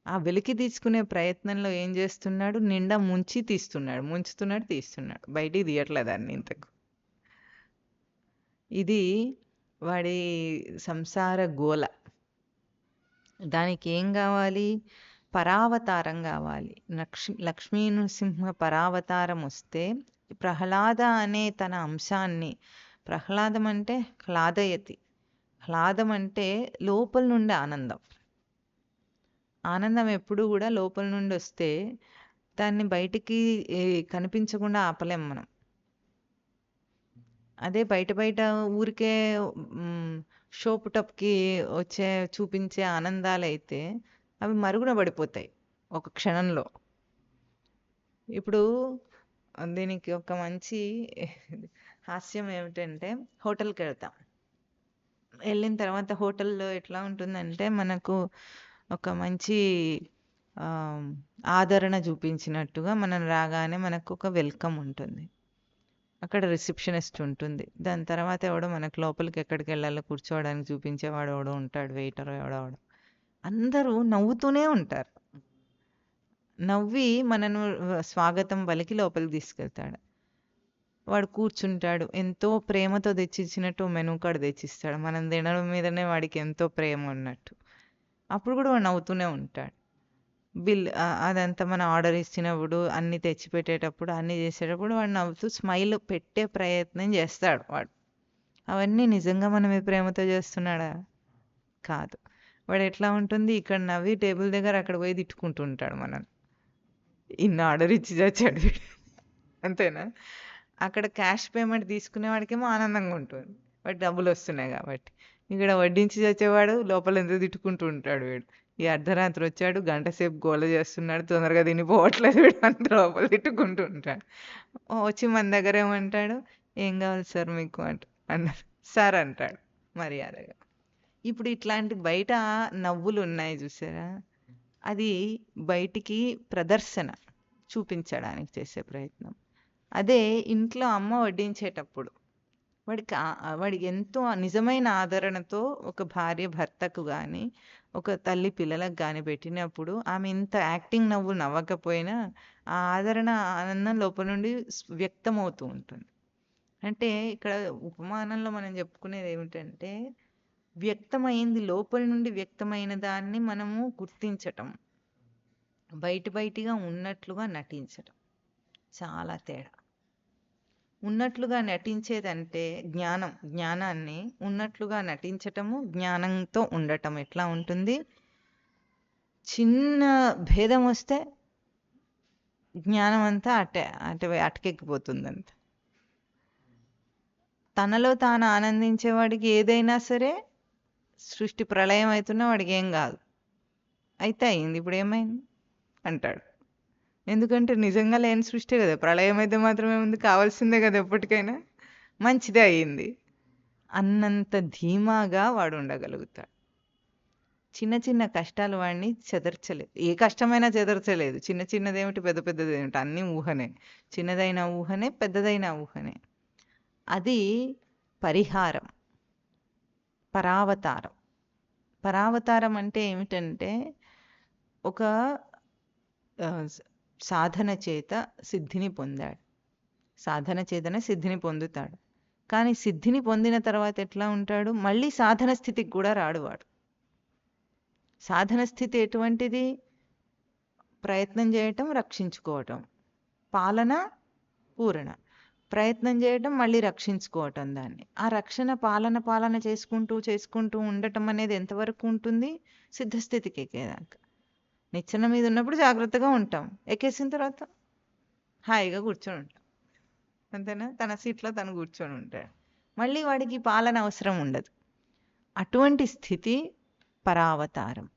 ఆ వెలికి తీసుకునే ప్రయత్నంలో ఏం చేస్తున్నాడు? నిండా ముంచుతున్నాడు, తీస్తున్నాడు, బయటికి తీయట్లేదు దాన్ని ఇంతకు. ఇది వాడి సంసార గోల. దానికి ఏం కావాలి? పరావతారం కావాలి. లక్ష్మీ నృసింహ పరావతారం వస్తే ప్రహ్లాద అనే తన అంశాన్ని, ప్రహ్లాదం అంటే హ్లాదయతి, హ్లాదం అంటే లోపల నుండి ఆనందం. ఆనందం ఎప్పుడు కూడా లోపల నుండి వస్తే దాన్ని బయటికి కనిపించకుండా ఆపలేం మనం. అదే బయట ఊరికే షోపుటప్కి చూపించే ఆనందాలైతే అవి మరుగున పడిపోతాయి ఒక క్షణంలో. ఇప్పుడు దీనికి ఒక మంచి హాస్యం ఏమిటంటే, హోటల్కి వెళ్తాం. వెళ్ళిన తర్వాత హోటల్లో ఎట్లా ఉంటుందంటే, మనకు ఒక మంచి ఆదరణ చూపించినట్టుగా మనం రాగానే మనకు ఒక వెల్కమ్ ఉంటుంది. అక్కడ రిసెప్షనిస్ట్ ఉంటుంది. దాని తర్వాత ఎవడో మనకు లోపలికి ఎక్కడికి వెళ్ళాలో కూర్చోవడానికి చూపించేవాడు ఎవడో ఉంటాడు, వెయిటర్ ఎవడో. అందరూ నవ్వుతూనే ఉంటారు. నవ్వి మనను స్వాగతం పలికి లోపలికి తీసుకెళ్తాడు. వాడు కూర్చుంటాడు. ఎంతో ప్రేమతో తెచ్చిచ్చినట్టు మెనూ కార్డ్ తెచ్చిస్తాడు. మనం తినడం మీదనే వాడికి ఎంతో ప్రేమ ఉన్నట్టు. అప్పుడు కూడా వాడు నవ్వుతూనే ఉంటాడు. అదంతా మనం ఆర్డర్ ఇచ్చినప్పుడు, అన్నీ తెచ్చిపెట్టేటప్పుడు, అన్నీ చేసేటప్పుడు వాడు నవ్వుతూ స్మైల్ పెట్టే ప్రయత్నం చేస్తాడు వాడు. అవన్నీ నిజంగా మన మీద ప్రేమతో చేస్తున్నాడా? కాదు. వాడు ఎట్లా ఉంటుంది, ఇక్కడ నవ్వి టేబుల్ దగ్గర అక్కడ పోయి తిట్టుకుంటూ ఉంటాడు మనల్ని. ఇన్ని ఆర్డర్ ఇచ్చి చచ్చాడు వీడు. అంతేనా? అక్కడ క్యాష్ పేమెంట్ తీసుకునే వాడికేమో ఆనందంగా ఉంటుంది. వాటి డబ్బులు వస్తున్నాయి కాబట్టి. ఇక్కడ వడ్డించి చచ్చేవాడు లోపల ఎంత తిట్టుకుంటూ ఉంటాడు వీడు. ఈ అర్ధరాత్రి వచ్చాడు, గంట సేపు గోల చేస్తున్నాడు, తొందరగా తినిపోవట్లేదు వీడు అంత లోపల తిట్టుకుంటూ ఉంటాడు. వచ్చి మన దగ్గర ఏమంటాడు, ఏం కావాలి సార్ మీకు అన్నారు. సార్ అంటాడు మర్యాదగా. ఇప్పుడు ఇట్లాంటి బయట నవ్వులు ఉన్నాయి చూసారా, అది బయటికి ప్రదర్శన చూపించడానికి చేసే ప్రయత్నం. అదే ఇంట్లో అమ్మ వడ్డించేటప్పుడు వాడికి ఎంతో నిజమైన ఆదరణతో ఒక భార్య భర్తకు కానీ, ఒక తల్లి పిల్లలకు కానీ పెట్టినప్పుడు ఆమె ఇంత యాక్టింగ్ నవ్వు నవ్వకపోయినా ఆ ఆదరణ ఆనందం లోపల నుండి వ్యక్తమవుతూ ఉంటుంది. అంటే ఇక్కడ ఉపమానంలో మనం చెప్పుకునేది ఏమిటంటే, వ్యక్తమైంది లోపల నుండి వ్యక్తమైన దాన్ని మనము గుర్తించటం, బయటిగా ఉన్నట్లుగా నటించటం చాలా తేడా. ఉన్నట్లుగా నటించేదంటే జ్ఞానాన్ని ఉన్నట్లుగా నటించటము, జ్ఞానంతో ఉండటం ఎట్లా ఉంటుంది, చిన్న భేదం వస్తే జ్ఞానం అంతా అటకెక్కిపోతుందంత. తనలో తాను ఆనందించేవాడికి ఏదైనా సరే సృష్టి ప్రళయం అవుతున్నా వాడికి ఏం కాదు, అయితే అయింది, ఇప్పుడు ఏమైంది అంటాడు. ఎందుకంటే నిజంగా లేని సృష్టి కదా, ప్రళయం అయితే మాత్రమే ఉంది, కావాల్సిందే కదా ఎప్పటికైనా, మంచిదే అయ్యింది అన్నంత ధీమాగా వాడు ఉండగలుగుతాడు. చిన్న చిన్న కష్టాలు వాడిని చెదర్చలేదు, ఏ కష్టమైనా చెదర్చలేదు. చిన్న చిన్నదేమిటి పెద్ద పెద్దదేమిటి అన్నీ ఊహనే, చిన్నదైన ఊహనే పెద్దదైన ఊహనే. అది పరిహారం, పరావతారం. పరావతారం అంటే ఏమిటంటే, ఒక సాధన చేత సిద్ధిని పొందాడు, సాధన చేతనే సిద్ధిని పొందుతాడు. కానీ సిద్ధిని పొందిన తర్వాత ఎట్లా ఉంటాడు, మళ్ళీ సాధన స్థితికి కూడా రాడు వాడు. సాధన స్థితి ఎటువంటిది, ప్రయత్నం చేయటం, రక్షించుకోవటం, పాలన పూరణ. ప్రయత్నం చేయటం, మళ్ళీ రక్షించుకోవటం దాన్ని. ఆ రక్షణ పాలన చేసుకుంటూ ఉండటం అనేది ఎంతవరకు ఉంటుంది, సిద్ధస్థితికి ఎక్కేదాకా. నిచ్చెన మీద ఉన్నప్పుడు జాగ్రత్తగా ఉంటాం, ఎక్కేసిన తర్వాత హాయిగా కూర్చొని ఉంటాం, అంతేనా? తన సీట్లో తను కూర్చొని ఉంటాడు, మళ్ళీ వాడికి పాలన అవసరం ఉండదు. అటువంటి స్థితి పరావతారం.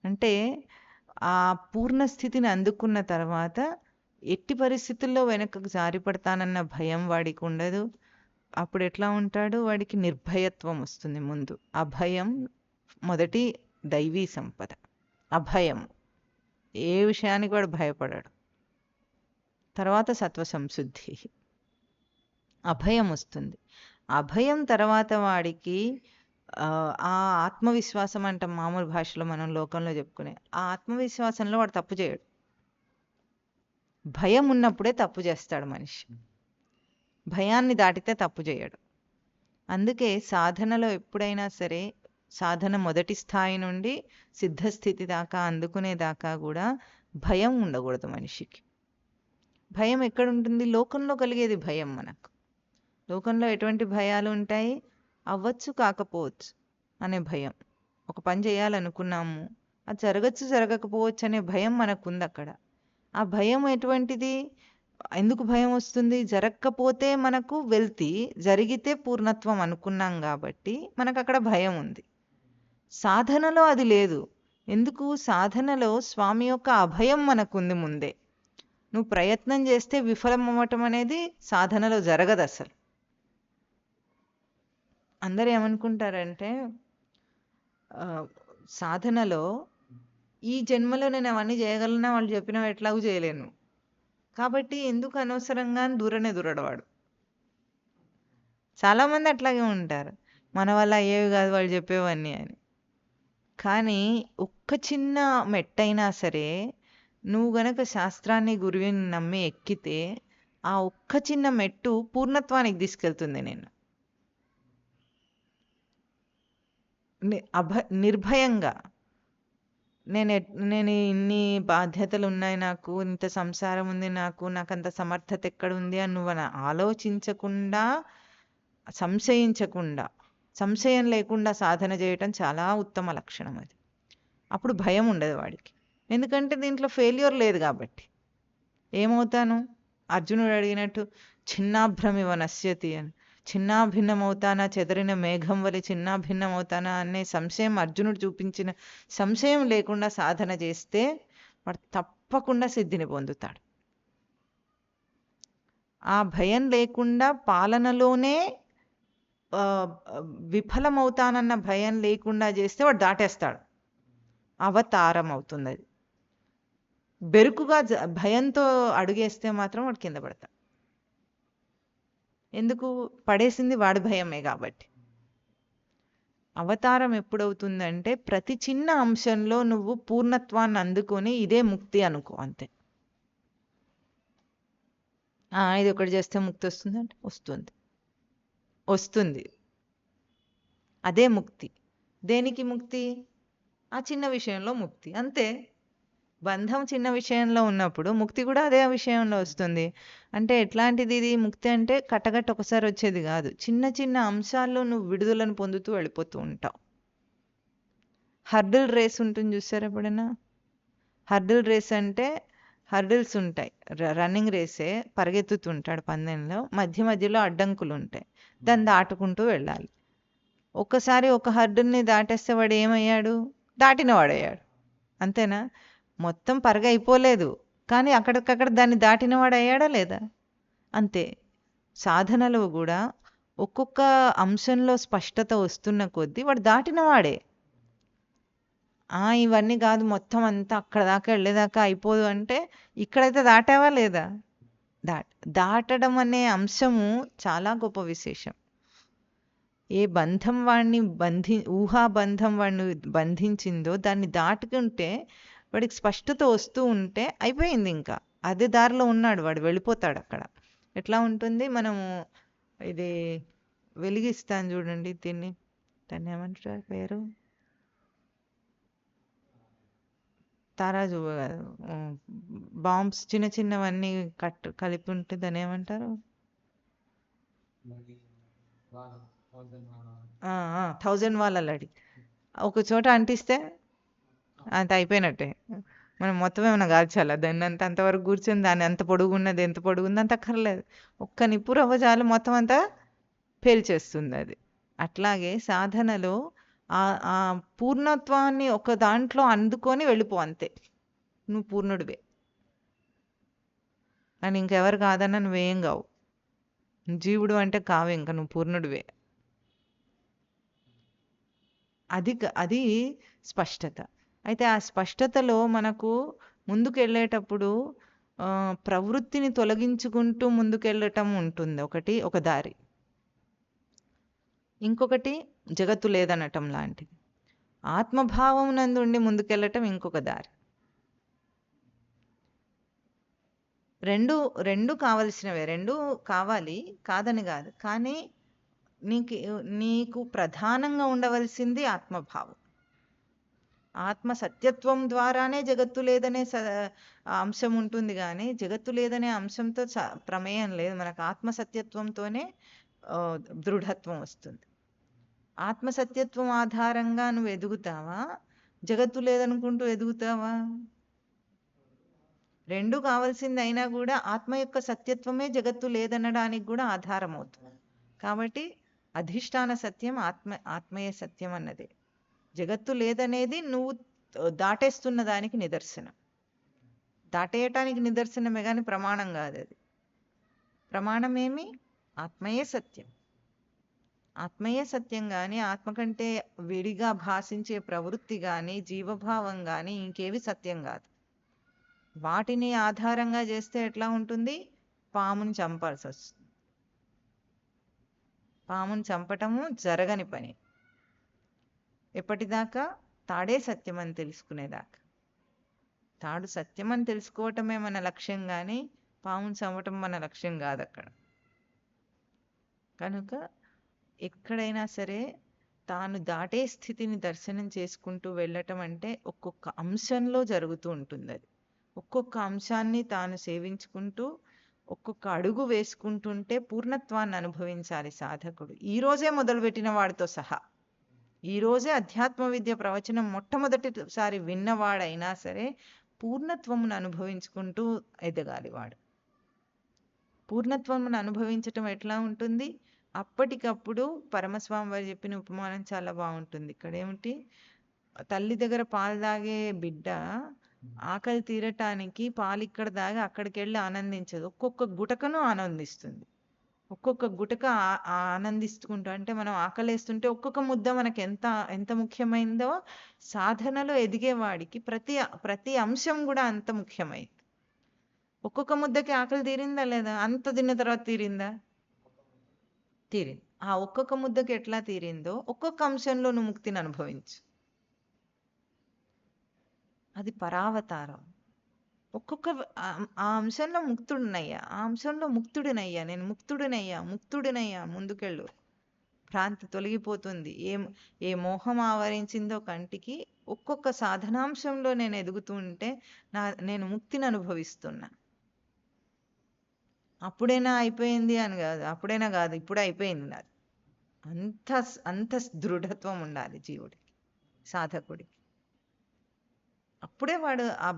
అంటే ఆ పూర్ణ స్థితిని అందుకున్న తర్వాత ఎట్టి పరిస్థితుల్లో వెనకకు జారిపడతానన్న భయం వాడికి ఉండదు. అప్పుడు ఎట్లా ఉంటాడు, వాడికి నిర్భయత్వం వస్తుంది ముందు. అభయం మొదటి దైవీ సంపద. అభయం, ఏ విషయానికి వాడు భయపడాడు. తర్వాత సత్వ సంశుద్ధి, అభయం వస్తుంది. అభయం తర్వాత వాడికి ఆ ఆత్మవిశ్వాసం అంటాం మామూలు భాషలో, మనం లోకంలో చెప్పుకునే ఆ ఆత్మవిశ్వాసంలో వాడు తప్పు చేయడు. భయం ఉన్నప్పుడే తప్పు చేస్తాడు మనిషి, భయాన్ని దాటితే తప్పు చేయడు. అందుకే సాధనలో ఎప్పుడైనా సరే, సాధన మొదటి స్థాయి నుండి సిద్ధస్థితి దాకా అందుకునేదాకా కూడా భయం ఉండకూడదు మనిషికి. భయం ఎక్కడుంటుంది, లోకంలో కలిగేది భయం. మనకు లోకంలో ఎటువంటి భయాలు ఉంటాయి, అవ్వచ్చు కాకపోవచ్చు అనే భయం. ఒక పని చేయాలనుకున్నాము, అది జరగచ్చు జరగకపోవచ్చు అనే భయం మనకుంది అక్కడ. ఆ భయం ఎటువంటిది, ఎందుకు భయం వస్తుంది, జరగకపోతే మనకు వెల్తి, జరిగితే పూర్ణత్వం అనుకున్నాం కాబట్టి మనకు అక్కడ భయం ఉంది. సాధనలో అది లేదు. ఎందుకు, సాధనలో స్వామి యొక్క అభయం మనకుంది ముందే. నువ్వు ప్రయత్నం చేస్తే విఫలం అవ్వటం అనేది సాధనలో జరగదు అసలు. అందరూ ఏమనుకుంటారంటే, సాధనలో ఈ జన్మలో నేను అవన్నీ చేయగలనా, వాళ్ళు చెప్పినవి ఎట్లాగూ చేయలేను కాబట్టి ఎందుకు అనవసరంగా దూరనే దూరడవాడు. చాలామంది అట్లాగే ఉంటారు, మన వల్ల అయ్యేవి కాదు వాళ్ళు చెప్పేవన్నీ అని. కానీ ఒక్క చిన్న మెట్టయినా సరే నువ్వు గనక శాస్త్రాన్ని గురువుని నమ్మి ఎక్కితే ఆ ఒక్క చిన్న మెట్టు పూర్ణత్వానికి తీసుకెళ్తుంది నేను. నిర్భయంగా నేను ఇన్ని బాధ్యతలున్నాయి నాకు, ఇంత సంసారం ఉంది నాకు, నాకంత సమర్థత ఎక్కడుంది అని నువ్వు ఆలోచించకుండా, సంశయించకుండా, సంశయం లేకుండా సాధన చేయటం చాలా ఉత్తమ లక్షణం అది. అప్పుడు భయం ఉండదు వాడికి. ఎందుకంటే దీంట్లో ఫెయిల్యూర్ లేదు కాబట్టి. ఏమవుతాను? అర్జునుడు అడిగినట్టు చిన్నాభ్రమివ నశ్యతి అని. చిన్నాభిన్నమవుతానా, చెదరిన మేఘం వలె చిన్నాభిన్నమవుతానా అనే సంశయం అర్జునుడు చూపించిన సంశయం లేకుండా సాధన చేస్తే వాడు తప్పకుండా సిద్ధిని పొందుతాడు. ఆ భయం లేకుండా పాలనలోనే విఫలమవుతానన్న భయం లేకుండా చేస్తే వాడు దాటేస్తాడు. అవతారం అవుతుంది అది. బెరుకుగా భయంతో అడుగేస్తే మాత్రం వాడు కింద పడతాడు. ఎందుకు? పడేసింది వాడి భయమే కాబట్టి. అవతారం ఎప్పుడవుతుందంటే ప్రతి చిన్న అంశంలో నువ్వు పూర్ణత్వాన్ని అందుకొని ఇదే ముక్తి అనుకో, అంతే. ఇది ఒకటి చేస్తే ముక్తి వస్తుందంటే వస్తుంది. అదే ముక్తి. దేనికి ముక్తి? ఆ చిన్న విషయంలో ముక్తి, అంతే. బంధం చిన్న విషయంలో ఉన్నప్పుడు ముక్తి కూడా అదే విషయంలో వస్తుంది. అంటే ఎట్లాంటిది ఇది ముక్తి అంటే? కట్టగట్ట ఒకసారి వచ్చేది కాదు. చిన్న చిన్న అంశాల్లో నువ్వు విడుదలను పొందుతూ వెళ్ళిపోతూ ఉంటావు. హర్డిల్ రేస్ ఉంటుంది, చూసారు ఎప్పుడైనా? హర్డిల్ రేస్ అంటే హర్డిల్స్ ఉంటాయి. రన్నింగ్ రేసే, పరిగెత్తుతుంటాడు పందెంలో, మధ్యలో అడ్డంకులు ఉంటాయి, దాన్ని దాటుకుంటూ వెళ్ళాలి. ఒక్కసారి ఒక హర్డిల్ని దాటేస్తే వాడు ఏమయ్యాడు? దాటిన వాడయ్యాడు, అంతేనా? మొత్తం అయిపోలేదు, కానీ అక్కడికక్కడ దాన్ని దాటినవాడు అయ్యాడా లేదా? అంతే. సాధనలో కూడా ఒక్కొక్క అంశంలో స్పష్టత వస్తున్న కొద్దీ వాడు దాటినవాడే. ఇవన్నీ కాదు, మొత్తం అంతా అక్కడ దాకా వెళ్ళేదాకా అయిపోదు అంటే ఇక్కడైతే దాటావా లేదా? దాటడం అనే అంశము చాలా గొప్ప విశేషం. ఏ బంధం వాడిని ఊహాబంధం వాడిని బంధించిందో దాన్ని దాటుకుంటే వాడికి స్పష్టత వస్తూ ఉంటే అయిపోయింది. ఇంకా అదే దారిలో ఉన్నాడు వాడు, వెళ్ళిపోతాడు అక్కడ. ఎట్లా ఉంటుంది? మనము ఇది వెలిగిస్తాను చూడండి, దాన్ని ఏమంటారు పేరు? తారాజు బాంబ్స్ చిన్న చిన్నవన్నీ కలిపి ఉంటే దాన్ని ఏమంటారు? 1000 వాళ్ళ లడి. ఒక చోట అంటిస్తే అంత అయిపోయినట్టే. మనం మొత్తం ఏమైనా కాల్చాలా దాన్ని? అంతవరకు కూర్చొని దాన్ని ఎంత పొడుగున్నది ఎంత పొడుగుంది అంత అక్కర్లేదు. ఒక్క నిప్పు రవ్వ చాలు, మొత్తం అంతా పేల్చేస్తుంది అది. అట్లాగే సాధనలో ఆ పూర్ణత్వాన్ని ఒక దాంట్లో అందుకొని వెళ్ళిపో, అంతే. నువ్వు పూర్ణుడివే అని ఇంకెవరు కాదన్నా నువ్వేం కావు. జీవుడు అంటే కావే, ఇంకా నువ్వు పూర్ణుడివే. అది స్పష్టత. అయితే ఆ స్పష్టతలో మనకు ముందుకెళ్ళేటప్పుడు ప్రవృత్తిని తొలగించుకుంటూ ముందుకెళ్ళటం ఉంటుంది, ఒక దారి. ఇంకొకటి జగత్తు లేదనటం లాంటిది. ఆత్మభావం నందు ఉండి ముందుకెళ్ళటం ఇంకొక దారి. రెండు కావలసినవే, రెండు కావాలి, కాదని కాదు. కానీ నీకు ప్రధానంగా ఉండవలసింది ఆత్మభావం. ఆత్మ సత్యత్వం ద్వారానే జగత్తు లేదనే అంశం ఉంటుంది, కానీ జగత్తు లేదనే అంశంతో ప్రమేయం లేదు మనకు. ఆత్మ సత్యత్వంతోనే దృఢత్వం వస్తుంది. ఆత్మ సత్యత్వం ఆధారంగా నువ్వు ఎదుగుతావా, జగత్తు లేదనుకుంటూ ఎదుగుతావా? రెండు కావాల్సింది అయినా కూడా ఆత్మ యొక్క సత్యత్వమే జగత్తు లేదనడానికి కూడా ఆధారం అవుతుంది. కాబట్టి అధిష్టాన సత్యం ఆత్మీయ సత్యం అన్నదే. జగత్తు లేదనేది నువ్వు దాటేస్తున్న దానికి నిదర్శనం. దాటేయటానికి నిదర్శనమే కానీ ప్రమాణం కాదు అది. ప్రమాణమేమి? ఆత్మయే సత్యం. ఆత్మయే సత్యం కానీ ఆత్మ కంటే విడిగా భాషించే ప్రవృత్తి కానీ జీవభావం కానీ ఇంకేవి సత్యం కాదు. వాటిని ఆధారంగా చేస్తే ఎట్లా ఉంటుంది? పాముని చంపాల్సి వస్తుంది. పాముని చంపటము జరగని పని. ఎప్పటిదాకా? తాడే సత్యం అని తెలుసుకునేదాకా. తాడు సత్యం అని తెలుసుకోవటమే మన లక్ష్యం, కానీ పాముని చంపటం మన లక్ష్యం కాదు అక్కడ. కనుక ఎక్కడైనా సరే తాను దాటే స్థితిని దర్శనం చేసుకుంటూ వెళ్ళటం అంటే ఒక్కొక్క అంశంలో జరుగుతూ ఉంటుంది. అది ఒక్కొక్క అంశాన్ని తాను సేవించుకుంటూ ఒక్కొక్క అడుగు వేసుకుంటుంటే పూర్ణత్వాన్ని అనుభవించాలి సాధకుడు. ఈ రోజే మొదలుపెట్టిన వాడితో సహా, ఈ రోజే అధ్యాత్మ విద్య ప్రవచనం మొట్టమొదటిసారి విన్నవాడైనా సరే పూర్ణత్వమును అనుభవించుకుంటూ ఎదగాలి వాడు. పూర్ణత్వమును అనుభవించటం ఎట్లా ఉంటుంది? అప్పటికప్పుడు పరమస్వామి వారు చెప్పిన ఉపమానం చాలా బాగుంటుంది. ఇక్కడ ఏమిటి, తల్లి దగ్గర పాలు తాగే బిడ్డ ఆకలి తీరటానికి పాలు ఇక్కడ దాగి అక్కడికి వెళ్ళి ఆనందించదు, ఒక్కొక్క గుటకను ఆనందిస్తుంది. ఒక్కొక్క గుటక ఆనందిస్తుంటూ, అంటే మనం ఆకలేస్తుంటే ఒక్కొక్క ముద్ద మనకి ఎంత ముఖ్యమైందో సాధనలో ఎదిగేవాడికి ప్రతి అంశం కూడా అంత ముఖ్యమైంది. ఒక్కొక్క ముద్దకి ఆకలి తీరిందా లేదా? అంత తిన్న తర్వాత తీరిందా? తీరింది. ఆ ఒక్కొక్క ముద్దకి ఎట్లా తీరిందో ఒక్కొక్క అంశంలో నువ్వు ముక్తిని అనుభవించు. అది పరావతారం. ఒక్కొక్క ఆ అంశంలో ముక్తుడినయ్యా, ఆ అంశంలో ముక్తుడినయ్యా, నేను ముక్తుడినయ్యా, ముందుకెళ్ళు. భ్రాంతి తొలగిపోతుంది. ఏ మోహం ఆవరించిందో కంటికి, ఒక్కొక్క సాధనాంశంలో నేను ఎదుగుతూ ఉంటే నేను ముక్తిని అనుభవిస్తున్నా. అప్పుడైనా అయిపోయింది అని కాదు, అప్పుడైనా కాదు, ఇప్పుడే అయిపోయింది నాది. అంత దృఢత్వం ఉండాలి జీవుడికి, సాధకుడికి. అప్పుడే వాడు ఆ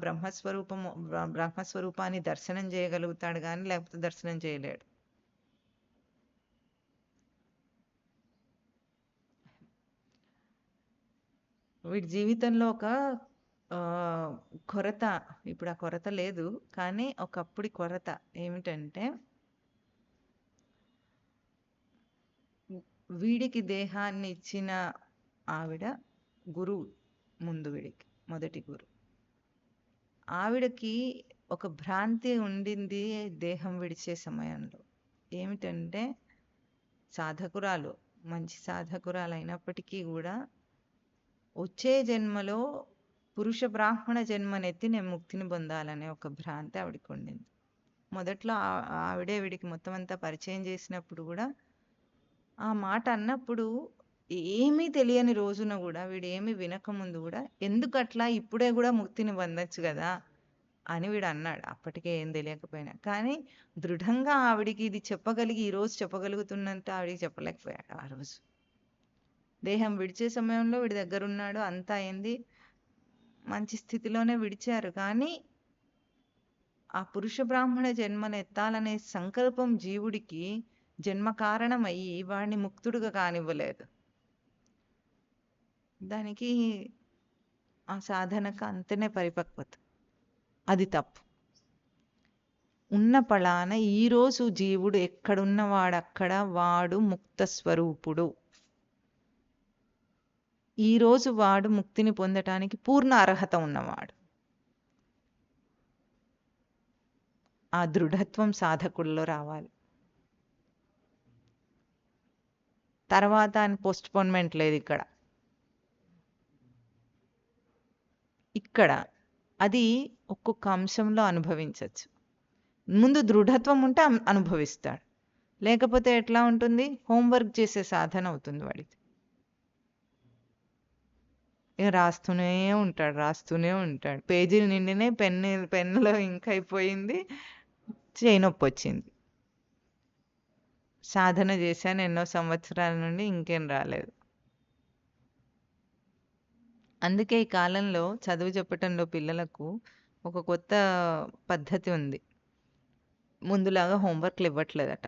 బ్రహ్మస్వరూపాన్ని దర్శనం చేయగలుగుతాడు, కానీ లేకపోతే దర్శనం చేయలేడు. వీడి జీవితంలో ఒక కొరత, ఇప్పుడు ఆ కొరత లేదు, కానీ ఒకప్పుడు కొరత ఏమిటంటే, వీడికి దేహాన్ని ఇచ్చిన ఆవిడ గురువు, ముందు వీడికి మొదటి గురువు. ఆవిడకి ఒక భ్రాంతి ఉండింది దేహం విడిచే సమయంలో. ఏమిటంటే, సాధకురాలు, మంచి సాధకురాలు అయినప్పటికీ కూడా వచ్చే జన్మలో పురుష బ్రాహ్మణ జన్మనెత్తి నేను ముక్తిని పొందాలనే ఒక భ్రాంతి ఆవిడకి ఉండింది. మొదట్లో ఆవిడే వీడికి మొత్తం అంతా పరిచయం చేసినప్పుడు కూడా ఆ మాట అన్నప్పుడు ఏమీ తెలియని రోజున కూడా, వీడు ఏమీ వినకముందు కూడా, ఎందుకట్లా, ఇప్పుడే కూడా ముక్తిని పొందొచ్చు కదా అని వీడు అన్నాడు. అప్పటికే ఏం తెలియకపోయినా కానీ దృఢంగా ఆవిడికి ఇది చెప్పగలిగి ఈరోజు చెప్పగలుగుతున్నంత ఆవిడికి చెప్పలేకపోయాడు. ఆ రోజు దేహం విడిచే సమయంలో వీడి దగ్గర ఉన్నాడు, అంతా అయింది, మంచి స్థితిలోనే విడిచారు. కానీ ఆ పురుష బ్రాహ్మణ జన్మను ఎత్తాలనే సంకల్పం జీవుడికి జన్మ కారణం అయ్యి వాడిని ముక్తుడుగా కానివ్వలేదు. దానికి ఆ సాధనకు అంతనే పరిపక్వత. అది తప్పు. ఉన్న పళాన ఈరోజు జీవుడు ఎక్కడున్నవాడక్కడ వాడు ముక్త స్వరూపుడు. ఈరోజు వాడు ముక్తిని పొందటానికి పూర్ణ అర్హత ఉన్నవాడు. ఆ దృఢత్వం సాధకుల్లో రావాలి. తర్వాత పోస్ట్పోన్మెంట్ లేదు ఇక్కడ అది ఒక్కొక్క అంశంలో అనుభవించవచ్చు. ముందు దృఢత్వం ఉంటే అనుభవిస్తాడు, లేకపోతే ఎట్లా ఉంటుంది, హోంవర్క్ చేసే సాధన అవుతుంది వాడికి. రాస్తూనే ఉంటాడు, పేజీలు నిండినే, పెన్నులో ఇంక్ అయిపోయింది, చేయి నొప్పి వచ్చింది. సాధన చేశాను ఎన్నో సంవత్సరాల నుండి, ఇంకేం రాలేదు. అందుకే ఈ కాలంలో చదువు చెప్పటంలో పిల్లలకు ఒక కొత్త పద్ధతి ఉంది. ముందులాగా హోంవర్క్లు ఇవ్వట్లేదట.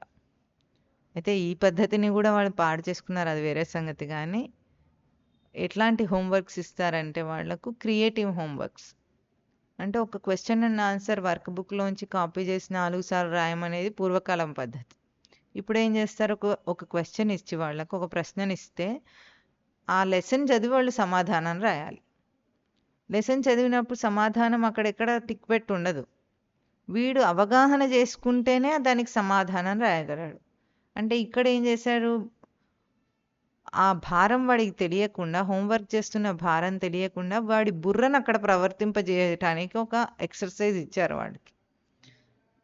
అయితే ఈ పద్ధతిని కూడా వాళ్ళు పాడు చేసుకున్నారు, అది వేరే సంగతి. కానీ ఎట్లాంటి హోంవర్క్స్ ఇస్తారంటే వాళ్లకు క్రియేటివ్ హోంవర్క్స్. అంటే ఒక క్వశ్చన్ అండ్ ఆన్సర్ వర్క్ బుక్లోంచి కాపీ చేసి 4 సార్లు రాయమనేది పూర్వకాలం పద్ధతి. ఇప్పుడు ఏం చేస్తారు, ఒక క్వశ్చన్ ఇచ్చి వాళ్ళకు ఒక ప్రశ్ననిస్తే ఆ లెసన్ చదివి వాళ్ళు సమాధానం రాయాలి. లెసన్ చదివినప్పుడు సమాధానం అక్కడెక్కడ టిక్ పెట్టి ఉండదు, వీడు అవగాహన చేసుకుంటేనే దానికి సమాధానం రాయగలడు. అంటే ఇక్కడ ఏం చేశారు, ఆ భారం వాడికి తెలియకుండా, హోంవర్క్ చేస్తున్న భారం తెలియకుండా వాడి బుర్రను అక్కడ ప్రవర్తింపజేయటానికి ఒక ఎక్సర్సైజ్ ఇచ్చారు వాడికి.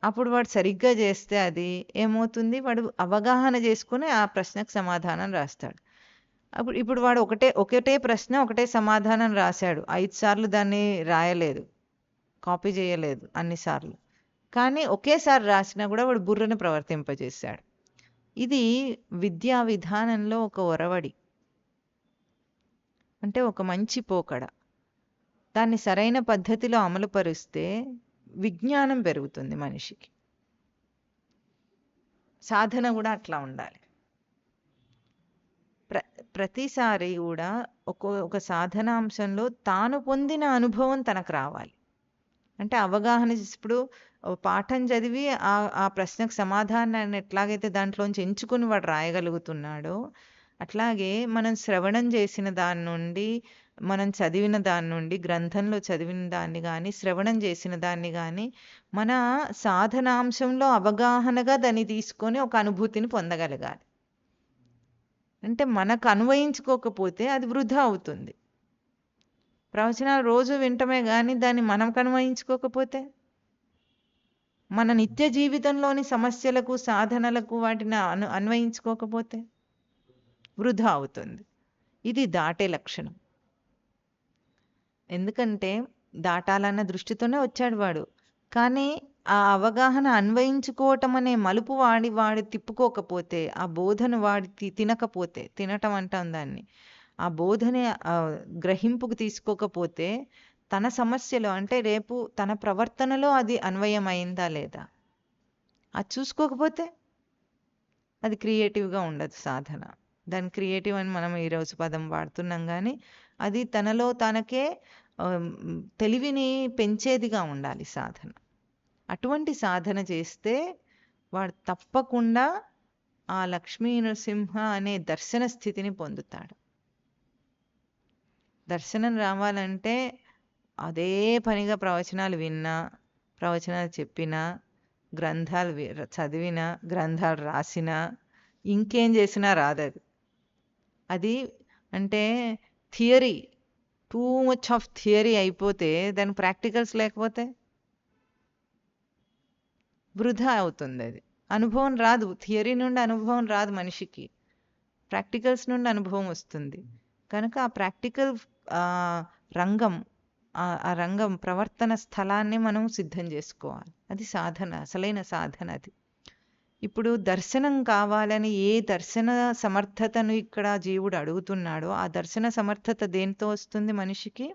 ఆ అప్పుడు వాడు సరిగ్గా చేస్తే అది ఏమవుతుంది, వాడు అవగాహన చేసుకుని ఆ ప్రశ్నకు సమాధానం రాస్తాడు. ఇప్పుడు వాడు ఒకటే ప్రశ్న ఒకటే సమాధానం రాశాడు, 5 సార్లు దాన్ని రాయలేదు, కాపీ చేయలేదు అన్నిసార్లు, కానీ ఒకేసారి రాసినా కూడా వాడు బుర్రను ప్రవర్తింపజేశాడు. ఇది విద్యా విధానంలో ఒక ఒరవడి, అంటే ఒక మంచి పోకడ. దాన్ని సరైన పద్ధతిలో అమలుపరిస్తే విజ్ఞానం పెరుగుతుంది మనిషికి. సాధన కూడా అట్లా ఉండాలి. ప్రతిసారి కూడా ఒక సాధనాంశంలో తాను పొందిన అనుభవం తనకు రావాలి. అంటే అవగాహన ఇప్పుడు పాఠం చదివి ఆ ప్రశ్నకు సమాధానాన్ని ఎట్లాగైతే దాంట్లోంచి ఎంచుకుని వాడు రాయగలుగుతున్నాడో, అట్లాగే మనం శ్రవణం చేసిన దాని నుండి, మనం చదివిన దాని నుండి, గ్రంథంలో చదివిన దాన్ని కానీ శ్రవణం చేసిన దాన్ని కానీ మన సాధనాంశంలో అవగాహనగా దాన్ని తీసుకొని ఒక అనుభూతిని పొందగలగాలి. అంటే మనకు అన్వయించుకోకపోతే అది వృధా అవుతుంది. ప్రవచనాలు రోజు వింటమే కానీ దాన్ని మనకు అన్వయించుకోకపోతే, మన నిత్య జీవితంలోని సమస్యలకు సాధనలకు వాటిని అన్వయించుకోకపోతే వృధా అవుతుంది. ఇది దాటే లక్షణం. ఎందుకంటే దాటాలన్న దృష్టితోనే వచ్చాడు వాడు, కానీ ఆ అవగాహన అన్వయించుకోవటం అనే మలుపు వాడి తిప్పుకోకపోతే, ఆ బోధను వాడి తినకపోతే, తినటం అంటాం దాన్ని, ఆ బోధని గ్రహింపుకు తీసుకోకపోతే తన సమస్యలో, అంటే రేపు తన ప్రవర్తనలో అది అన్వయమైందా లేదా అది చూసుకోకపోతే అది క్రియేటివ్గా ఉండదు సాధన. దాని క్రియేటివ్ అని మనం ఈరోజు పదం వాడుతున్నాం, కానీ అది తనలో తనకే తెలివిని పెంచేదిగా ఉండాలి సాధన. అటువంటి సాధన చేస్తే వాడు తప్పకుండా ఆ లక్ష్మీ నృసింహ అనే దర్శన స్థితిని పొందుతాడు. దర్శనం రావాలంటే అదే పనిగా ప్రవచనాలు విన్నా, ప్రవచనాలు చెప్పినా, గ్రంథాలు చదివినా, గ్రంథాలు రాసినా, ఇంకేం చేసినా రాదది. అది అంటే theory, too much of theory అయిపోతే, దాని ప్రాక్టికల్స్ లేకపోతే వృధా అవుతుంది. అది అనుభవం రాదు. థియరీ నుండి అనుభవం రాదు మనిషికి, ప్రాక్టికల్స్ నుండి అనుభవం వస్తుంది. కనుక ఆ ప్రాక్టికల్ రంగం, ఆ రంగం ప్రవర్తన స్థలాన్ని మనం సిద్ధం చేసుకోవాలి. అది సాధన, అసలైన సాధన అది. ఇప్పుడు దర్శనం కావాలని ఏ దర్శన సమర్థతను ఇక్కడ జీవుడు అడుగుతున్నాడో, ఆ దర్శన సమర్థత దేంతో వస్తుంది మనిషికి?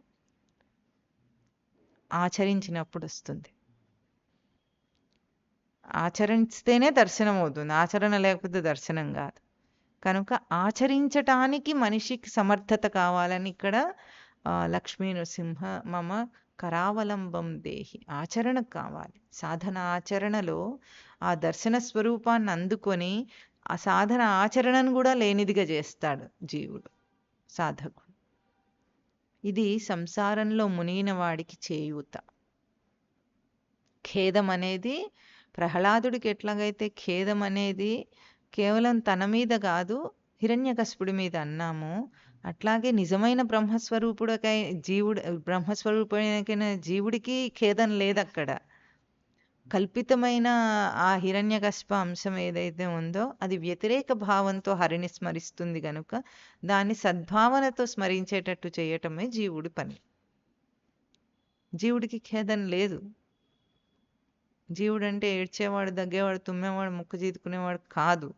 ఆచరించినప్పుడు వస్తుంది. ఆచరిస్తేనే దర్శనం అవుతుంది, ఆచరణ లేకపోతే దర్శనం కాదు. కనుక ఆచరించటానికి మనిషికి సమర్థత కావాలని ఇక్కడ లక్ష్మీ నృసింహ మమ కరావలంబం దేహి, ఆచరణ కావాలి. సాధన ఆచరణలో ఆ దర్శన స్వరూపాన్ని అందుకొని ఆ సాధన ఆచరణను కూడా లేనిదిగా చేస్తాడు జీవుడు, సాధకుడు. ఇది సంసారంలో మునిగిన వాడికి చేయూత. ఖేదం అనేది ప్రహ్లాదుడికి ఎట్లాగైతే ఖేదం అనేది కేవలం తన మీద కాదు హిరణ్యకశిపుడి మీద అన్నాము, అట్లాగే నిజమైన బ్రహ్మస్వరూపుడైన జీవుడికి ఖేదం లేదు. అక్కడ కల్పితమైన ఆ హిరణ్యకశిప అంశం ఏదైతే ఉందో అది వ్యతిరేక భావంతో హరిని స్మరిస్తుంది కనుక దాన్ని సద్భావనతో స్మరించేటట్టు చేయటమే జీవుడి పని. జీవుడికి ఖేదం లేదు. జీవుడు అంటే ఏడ్చేవాడు, దగ్గేవాడు, తుమ్మేవాడు, ముక్కు చీదుకునేవాడు కాదు.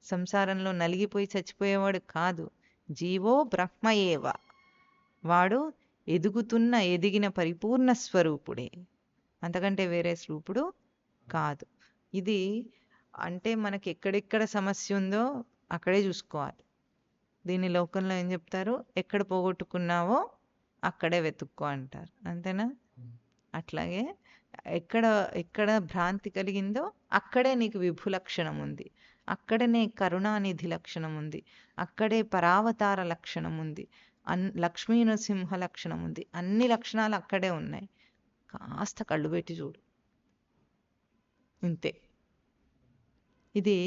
సంసారంలో నలిగిపోయి చచ్చిపోయేవాడు కాదు. జీవో బ్రహ్మయేవ, వాడు ఎదిగిన పరిపూర్ణ స్వరూపుడే, అంతకంటే వేరే స్వరూపుడు కాదు. ఇది అంటే మనకి ఎక్కడెక్కడ సమస్య ఉందో అక్కడే చూసుకోవాలి. దీని లోకంలో ఏం చెప్తారు, ఎక్కడ పోగొట్టుకున్నావో అక్కడే వెతుక్కో అంటారు, అంతేనా? అట్లాగే ఎక్కడ భ్రాంతి కలిగిందో అక్కడే నీకు విభు లక్షణం ఉంది, అక్కడనే కరుణానిధి లక్షణం ఉంది, అక్కడే పరావతార లక్షణం ఉంది, లక్ష్మీ నృసింహ లక్షణం ఉంది. అన్ని లక్షణాలు అక్కడే ఉన్నాయి. కాస్త కళ్ళు పెట్టి చూడు, ఇంతే. ఇది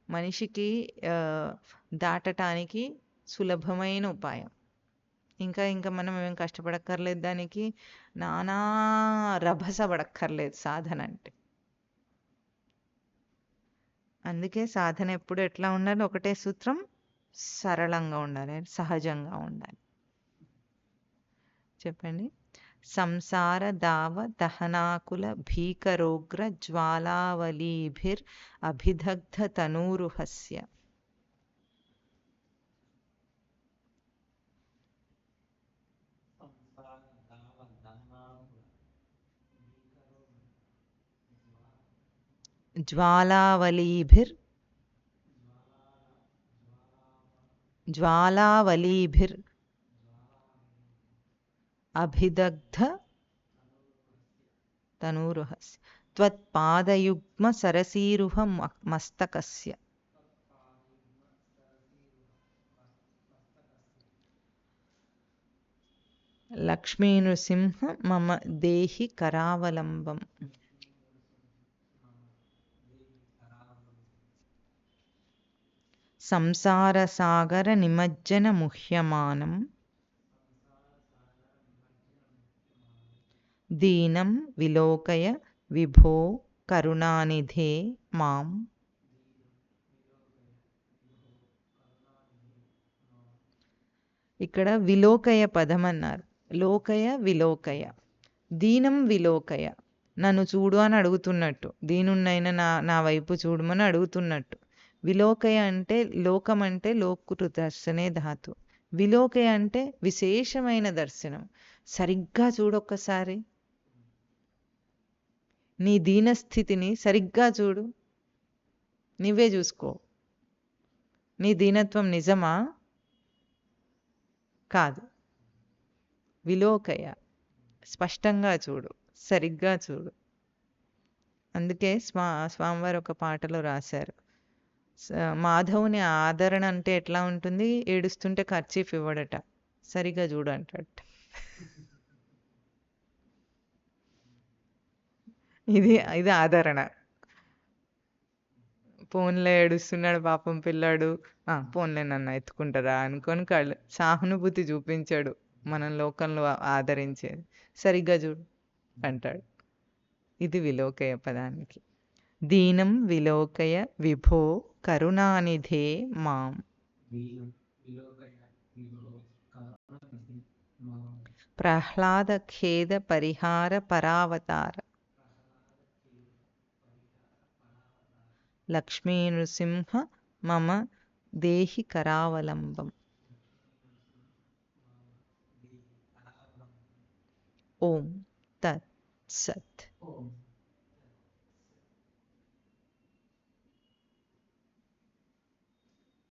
మనిషికి దాటటానికి సులభమైన ఉపాయం. ఇంకా మనం ఏం కష్టపడక్కర్లేదు, దానికి నానా రభస పడక్కర్లేదు సాధన అంటే. అందుకే సాధన ఎప్పుడు ఎట్లా ఉండాలి? ఒకటే సూత్రం, సరళంగా ఉండాలి, సహజంగా ఉండాలి. చెప్పండి. సంసార దావ దహనాకుల భీకరోగ్ర జ్వాలావలీభిర్ అభిదగ్ధ తనూరుహస్య. జ్వాలావలీభిర్ అభిదగ్ధ తనూరుహస్య త్వత్పాదయుగ్మ సరసీరుహ మస్తకస్య. లక్ష్మీనృసింహ మమ దేహి కరావలంబం. సంసారసాగర నిమజ్జన ముహ్యమానం దీనం విలోకయ విభో కరుణానిధే మాం. ఇక్కడ విలోకయ పదం అన్నారు. లోకయ విలోకయ, దీనం విలోకయ, నన్ను చూడు అని అడుగుతున్నట్టు, దీనున్నైనా నా వైపు చూడమని అడుగుతున్నట్టు. విలోకయ అంటే లోకం అంటే లోకుటు దర్శనే ధాతు. విలోకయ అంటే విశేషమైన దర్శనం. సరిగ్గా చూడొక్కసారి, నీ దీనస్థితిని సరిగ్గా చూడు, నువ్వే చూసుకో. నీ దీనత్వం నిజమా కాదు. విలోకయ, స్పష్టంగా చూడు, సరిగ్గా చూడు. అందుకే స్వామివారు ఒక పాటలో రాశారు, మాధవుని ఆదరణ అంటే ఎట్లా ఉంటుంది? ఏడుస్తుంటే కర్చీఫ్ ఇవ్వడట, సరిగ్గా చూడు అంటాడట. ఇది ఆదరణ. ఫోన్లో ఏడుస్తున్నాడు పాపం పిల్లాడు, ఫోన్లే నన్ను ఎత్తుకుంటారా అనుకొని సానుభూతి చూపించాడు. మనం లోకంలో ఆదరించేది, సరిగ్గా చూడు అంటాడు. ఇది విలోకయ పదానికి. దీనం విలోకయ విభో కరుణానిధే మాం. ప్రహ్లాద ఖేద పరిహార పరావతార లక్ష్మీ నృసింహ మమ దేహి కరావలంబం. ఓం తత్ సత్.